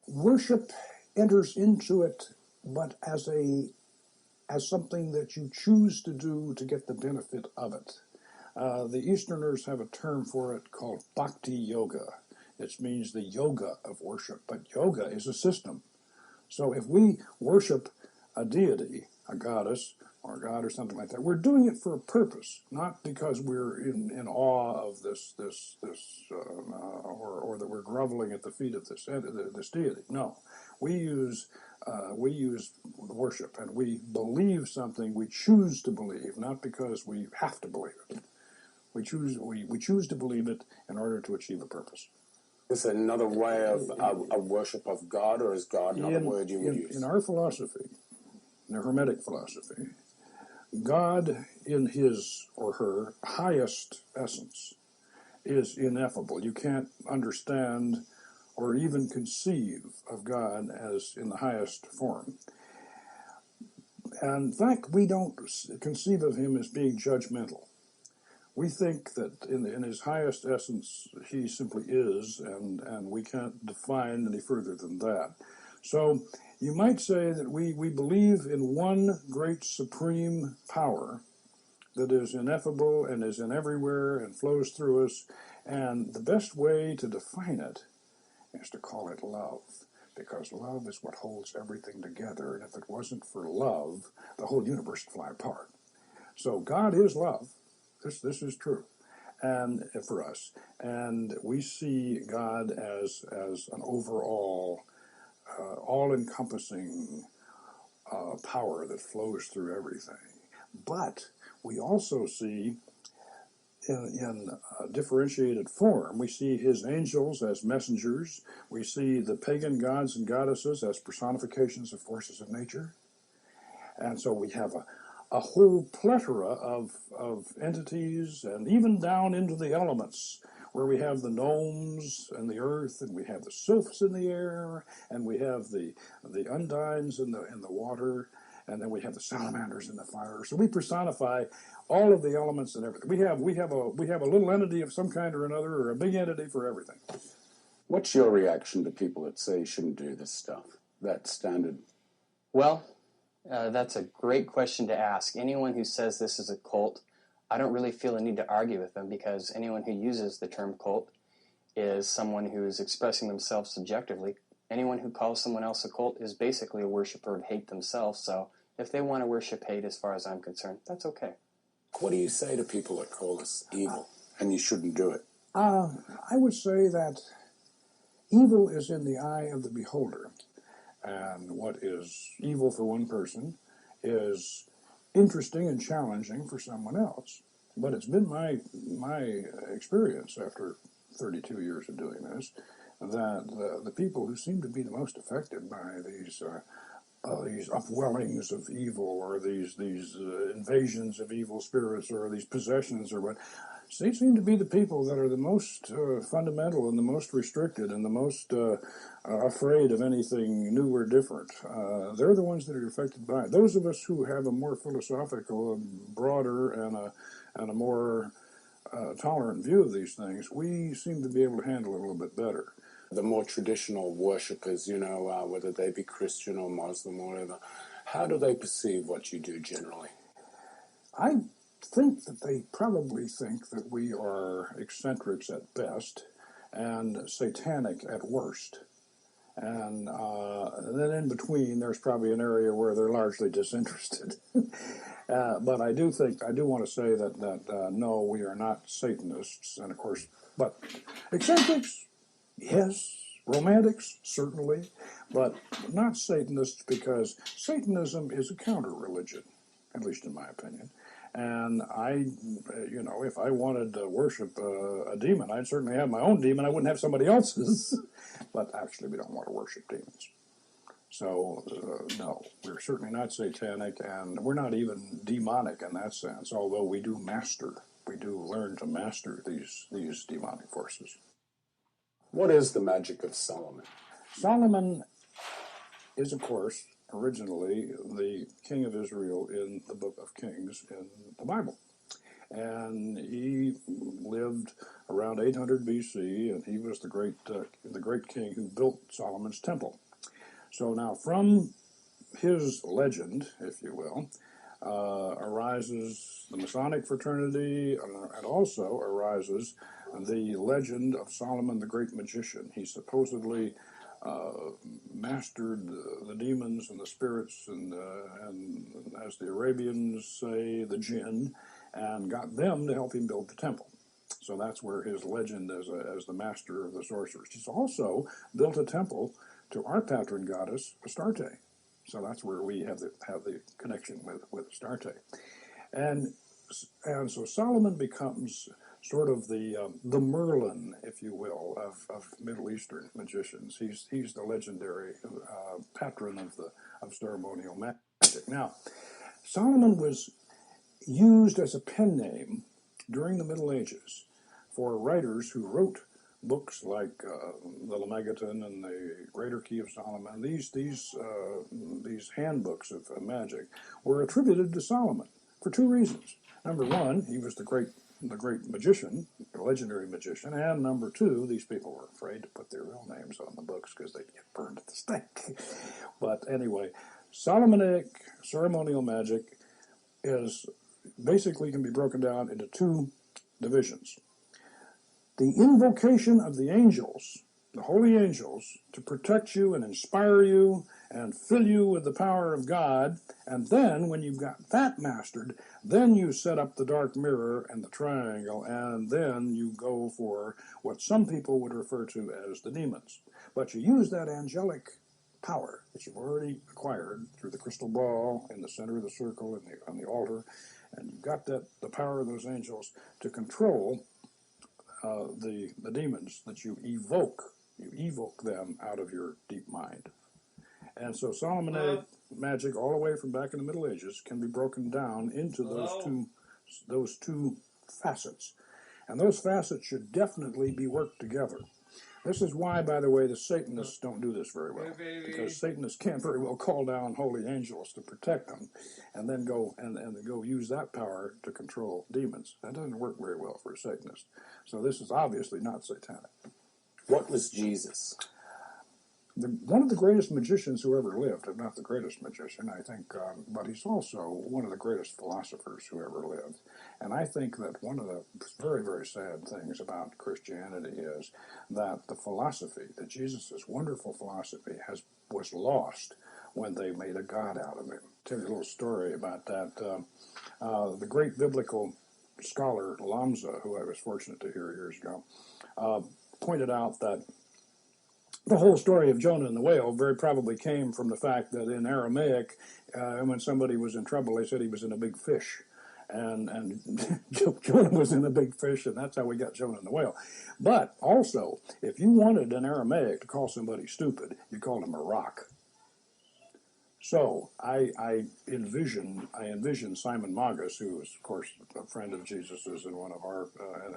Worship enters into it, but as something that you choose to do to get the benefit of it. The Easterners have a term for it called Bhakti-Yoga. It means the yoga of worship, but yoga is a system. So if we worship a deity, a goddess, or a god or something like that, we're doing it for a purpose, not because we're in awe of this or that we're groveling at the feet of this deity. No, we use worship, and we believe something we choose to believe, not because we have to believe it. We choose to believe it in order to achieve a purpose. Is it another way of a worship of God, or is God not a word you would use? In our philosophy, in the Hermetic philosophy, God, in his or her highest essence, is ineffable. You can't understand or even conceive of God as in the highest form. And in fact, we don't conceive of him as being judgmental. We think that in his highest essence, he simply is, and we can't define any further than that. So you might say that we believe in one great supreme power that is ineffable and is in everywhere and flows through us, and the best way to define it is to call it love, because love is what holds everything together, and if it wasn't for love, the whole universe would fly apart. So God is love. This is true, and for us, and we see God as an overall, all-encompassing power that flows through everything. But we also see, in a differentiated form, we see his angels as messengers. We see the pagan gods and goddesses as personifications of forces of nature, and so we have a whole plethora of entities, and even down into the elements, where we have the gnomes and the earth, and we have the sylphs in the air, and we have the undines in the water, and then we have the salamanders in the fire. So we personify all of the elements and everything. We have a little entity of some kind or another, or a big entity for everything. What's your reaction to people that say you shouldn't do this stuff? That's standard. Well, that's a great question to ask. Anyone who says this is a cult, I don't really feel a need to argue with them, because anyone who uses the term cult is someone who is expressing themselves subjectively. Anyone who calls someone else a cult is basically a worshiper of hate themselves, so if they want to worship hate, as far as I'm concerned, that's okay. What do you say to people that call us evil, and you shouldn't do it? I would say that evil is in the eye of the beholder. And what is evil for one person is interesting and challenging for someone else. But it's been my experience after 32 years of doing this, that the people who seem to be the most affected by these upwellings of evil, or these invasions of evil spirits, or these possessions, or what, they seem to be the people that are the most fundamental and the most restricted and the most afraid of anything new or different. They're the ones that are affected by it. Those of us who have a more philosophical and broader and a more tolerant view of these things, we seem to be able to handle it a little bit better. The more traditional worshippers, whether they be Christian or Muslim or whatever, how do they perceive what you do generally? I think that they probably think that we are eccentrics at best and satanic at worst. And then in between, there's probably an area where they're largely disinterested. But I do want to say that no, we are not Satanists, and of course, but eccentrics, yes, romantics, certainly, but not Satanists, because Satanism is a counter-religion, at least in my opinion. And I, you know, if I wanted to worship a demon, I'd certainly have my own demon. I wouldn't have somebody else's. But actually, we don't want to worship demons. So, no, we're certainly not satanic, and we're not even demonic in that sense, although we do learn to master these demonic forces. What is the magic of Solomon? Solomon is, of course, originally the king of Israel in the book of Kings in the Bible. And he lived around 800 BC, and he was the great king who built Solomon's temple. So now from his legend, if you will, arises the Masonic fraternity, and also arises the legend of Solomon the Great Magician. He supposedly mastered the demons and the spirits, and as the Arabians say, the jinn, and got them to help him build the temple. So that's where his legend as the master of the sorcerers. He's also built a temple to our patron goddess, Astarte. So that's where we have the connection with Astarte. And so Solomon becomes sort of the Merlin, if you will, of Middle Eastern magicians. He's the legendary patron of ceremonial magic. Now, Solomon was used as a pen name during the Middle Ages for writers who wrote books like the Lemegeton and the Greater Key of Solomon. These handbooks of magic were attributed to Solomon for two reasons. Number one, he was the great magician, the legendary magician, and number two, these people were afraid to put their real names on the books because they'd get burned at the stake. But anyway, Solomonic ceremonial magic is basically can be broken down into two divisions. The invocation of the angels, the holy angels, to protect you and inspire you and fill you with the power of God. And then, when you've got that mastered, then you set up the dark mirror and the triangle, and then you go for what some people would refer to as the demons. But you use that angelic power that you've already acquired through the crystal ball in the center of the circle on the altar, and you've got the power of those angels to control the demons that you evoke. You evoke them out of your deep mind. And so Solomonic magic, all the way from back in the Middle Ages, can be broken down into those two facets. And those facets should definitely be worked together. This is why, by the way, the Satanists don't do this very well, because Satanists can't very well call down holy angels to protect them, and then go use that power to control demons. That doesn't work very well for a Satanist. So this is obviously not satanic. What was Jesus? One of the greatest magicians who ever lived, if not the greatest magician, I think, but he's also one of the greatest philosophers who ever lived. And I think that one of the very, very sad things about Christianity is that the philosophy, that Jesus' wonderful philosophy, was lost when they made a god out of him. I'll tell you a little story about that. The great biblical scholar Lamza, who I was fortunate to hear years ago, pointed out that the whole story of Jonah and the whale very probably came from the fact that in Aramaic, when somebody was in trouble, they said he was in a big fish. And Jonah was in a big fish, and that's how we got Jonah and the whale. But also, if you wanted in Aramaic to call somebody stupid, you called him a rock. So I envision Simon Magus, who is, of course, a friend of Jesus's and one of our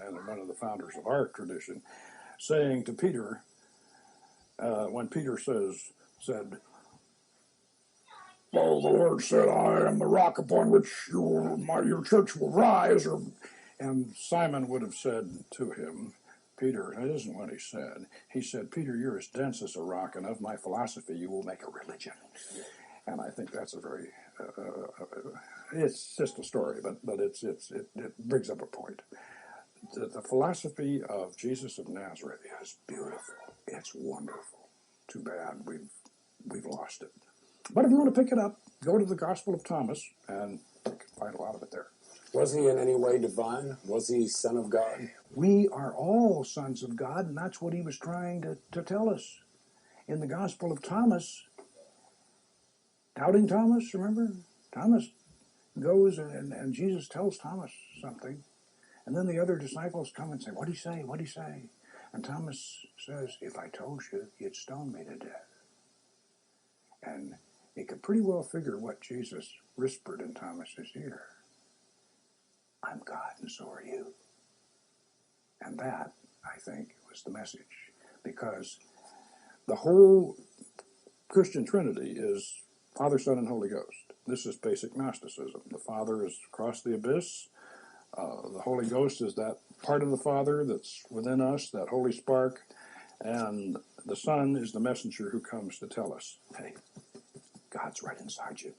and one of the founders of our tradition, saying to Peter, when Peter said, "Well, the Lord said, I am the rock upon which your church will rise," and Simon would have said to him, "Peter, that isn't what he said. He said, Peter, you're as dense as a rock, and of my philosophy you will make a religion." And I think that's a very, it's just a story, but it brings up a point. The philosophy of Jesus of Nazareth is beautiful. It's wonderful. Too bad we've lost it. But if you want to pick it up, go to the Gospel of Thomas, and you can find a lot of it there. Was he in any way divine? Was he Son of God? We are all sons of God, and that's what he was trying to tell us. In the Gospel of Thomas, Doubting Thomas, remember? Thomas goes and Jesus tells Thomas something, and then the other disciples come and say, "What did he say? What did he say?" And Thomas says, "If I told you, you'd stone me to death." And he could pretty well figure what Jesus whispered in Thomas's ear. I'm God, and so are you. And that, I think, was the message. Because the whole Christian Trinity is Father, Son, and Holy Ghost. This is basic Gnosticism. The Father is across the abyss. The Holy Ghost is that part of the Father that's within us, that holy spark. And the Son is the messenger who comes to tell us, hey, God's right inside you.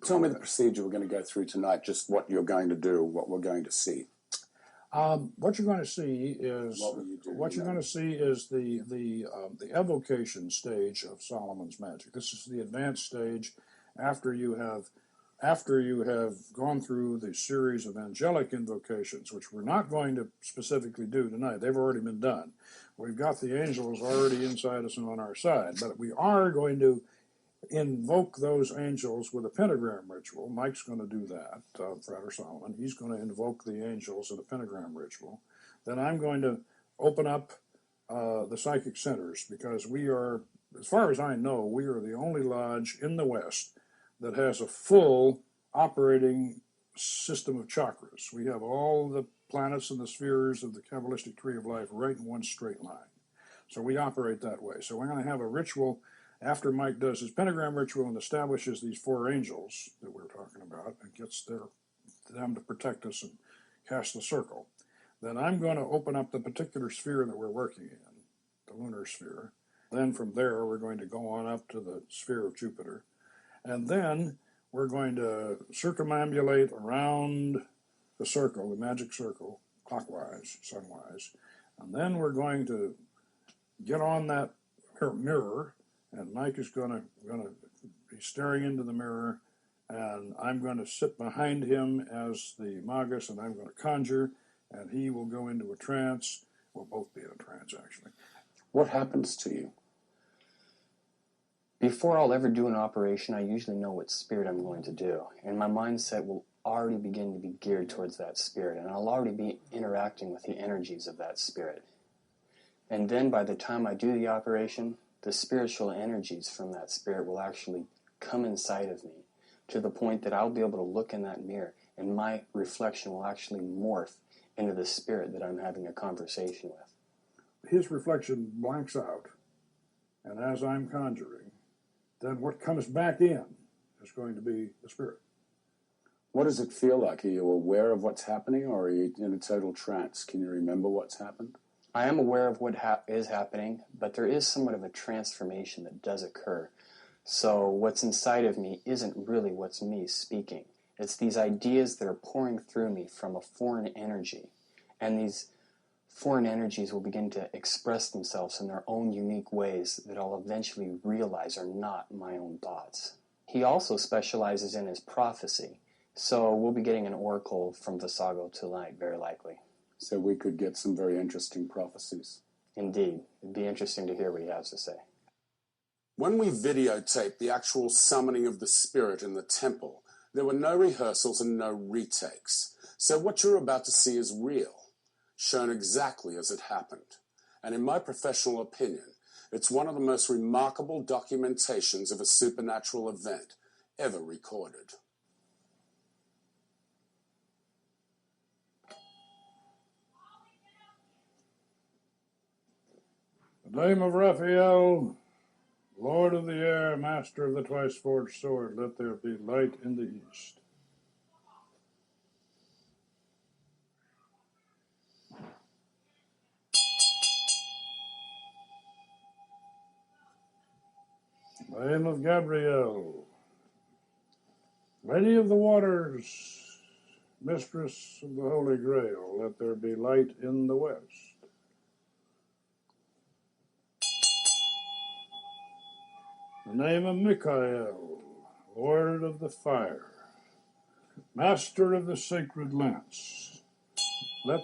Tell me the procedure we're going to go through tonight, just what you're going to do, what we're going to see. What you're going to see is the evocation stage of Solomon's magic. This is the advanced stage after you have gone through the series of angelic invocations, which we're not going to specifically do tonight. They've already been done. We've got the angels already inside us and on our side, but we are going to invoke those angels with a pentagram ritual. Mike's going to do that, Frater Solomon. He's going to invoke the angels in a pentagram ritual. Then I'm going to open up the psychic centers, because we are, as far as I know, we are the only lodge in the West that has a full operating system of chakras. We have all the planets and the spheres of the Kabbalistic tree of life right in one straight line. So we operate that way. So we're going to have a ritual after Mike does his pentagram ritual and establishes these four angels that we're talking about and gets them to protect us and cast the circle. Then I'm going to open up the particular sphere that we're working in, the lunar sphere. Then from there, we're going to go on up to the sphere of Jupiter. And then we're going to circumambulate around the circle, the magic circle, clockwise, sunwise. And then we're going to get on that mirror, and Mike is going to be staring into the mirror, and I'm going to sit behind him as the magus, and I'm going to conjure, and he will go into a trance. We'll both be in a trance, actually. What happens to you? Before I'll ever do an operation, I usually know what spirit I'm going to do, and my mindset will already begin to be geared towards that spirit, and I'll already be interacting with the energies of that spirit. And then by the time I do the operation, the spiritual energies from that spirit will actually come inside of me, to the point that I'll be able to look in that mirror, and my reflection will actually morph into the spirit that I'm having a conversation with. His reflection blanks out, and as I'm conjuring, then what comes back in is going to be the spirit. What does it feel like? Are you aware of what's happening, or are you in a total trance? Can you remember what's happened? I am aware of what is happening, but there is somewhat of a transformation that does occur. So what's inside of me isn't really what's me speaking. It's these ideas that are pouring through me from a foreign energy. And these foreign energies will begin to express themselves in their own unique ways that I'll eventually realize are not my own thoughts. He also specializes in his prophecy. So we'll be getting an oracle from Visago tonight, very likely. So we could get some very interesting prophecies. Indeed. It'd be interesting to hear what he has to say. When we videotaped the actual summoning of the spirit in the temple, there were no rehearsals and no retakes. So what you're about to see is real, shown exactly as it happened. And in my professional opinion, it's one of the most remarkable documentations of a supernatural event ever recorded. In the name of Raphael, Lord of the air, master of the twice-forged sword, let there be light in the east. In the name of Gabriel, Lady of the waters, mistress of the Holy Grail, let there be light in the west. In the name of Michael, Lord of the fire, master of the sacred lance, let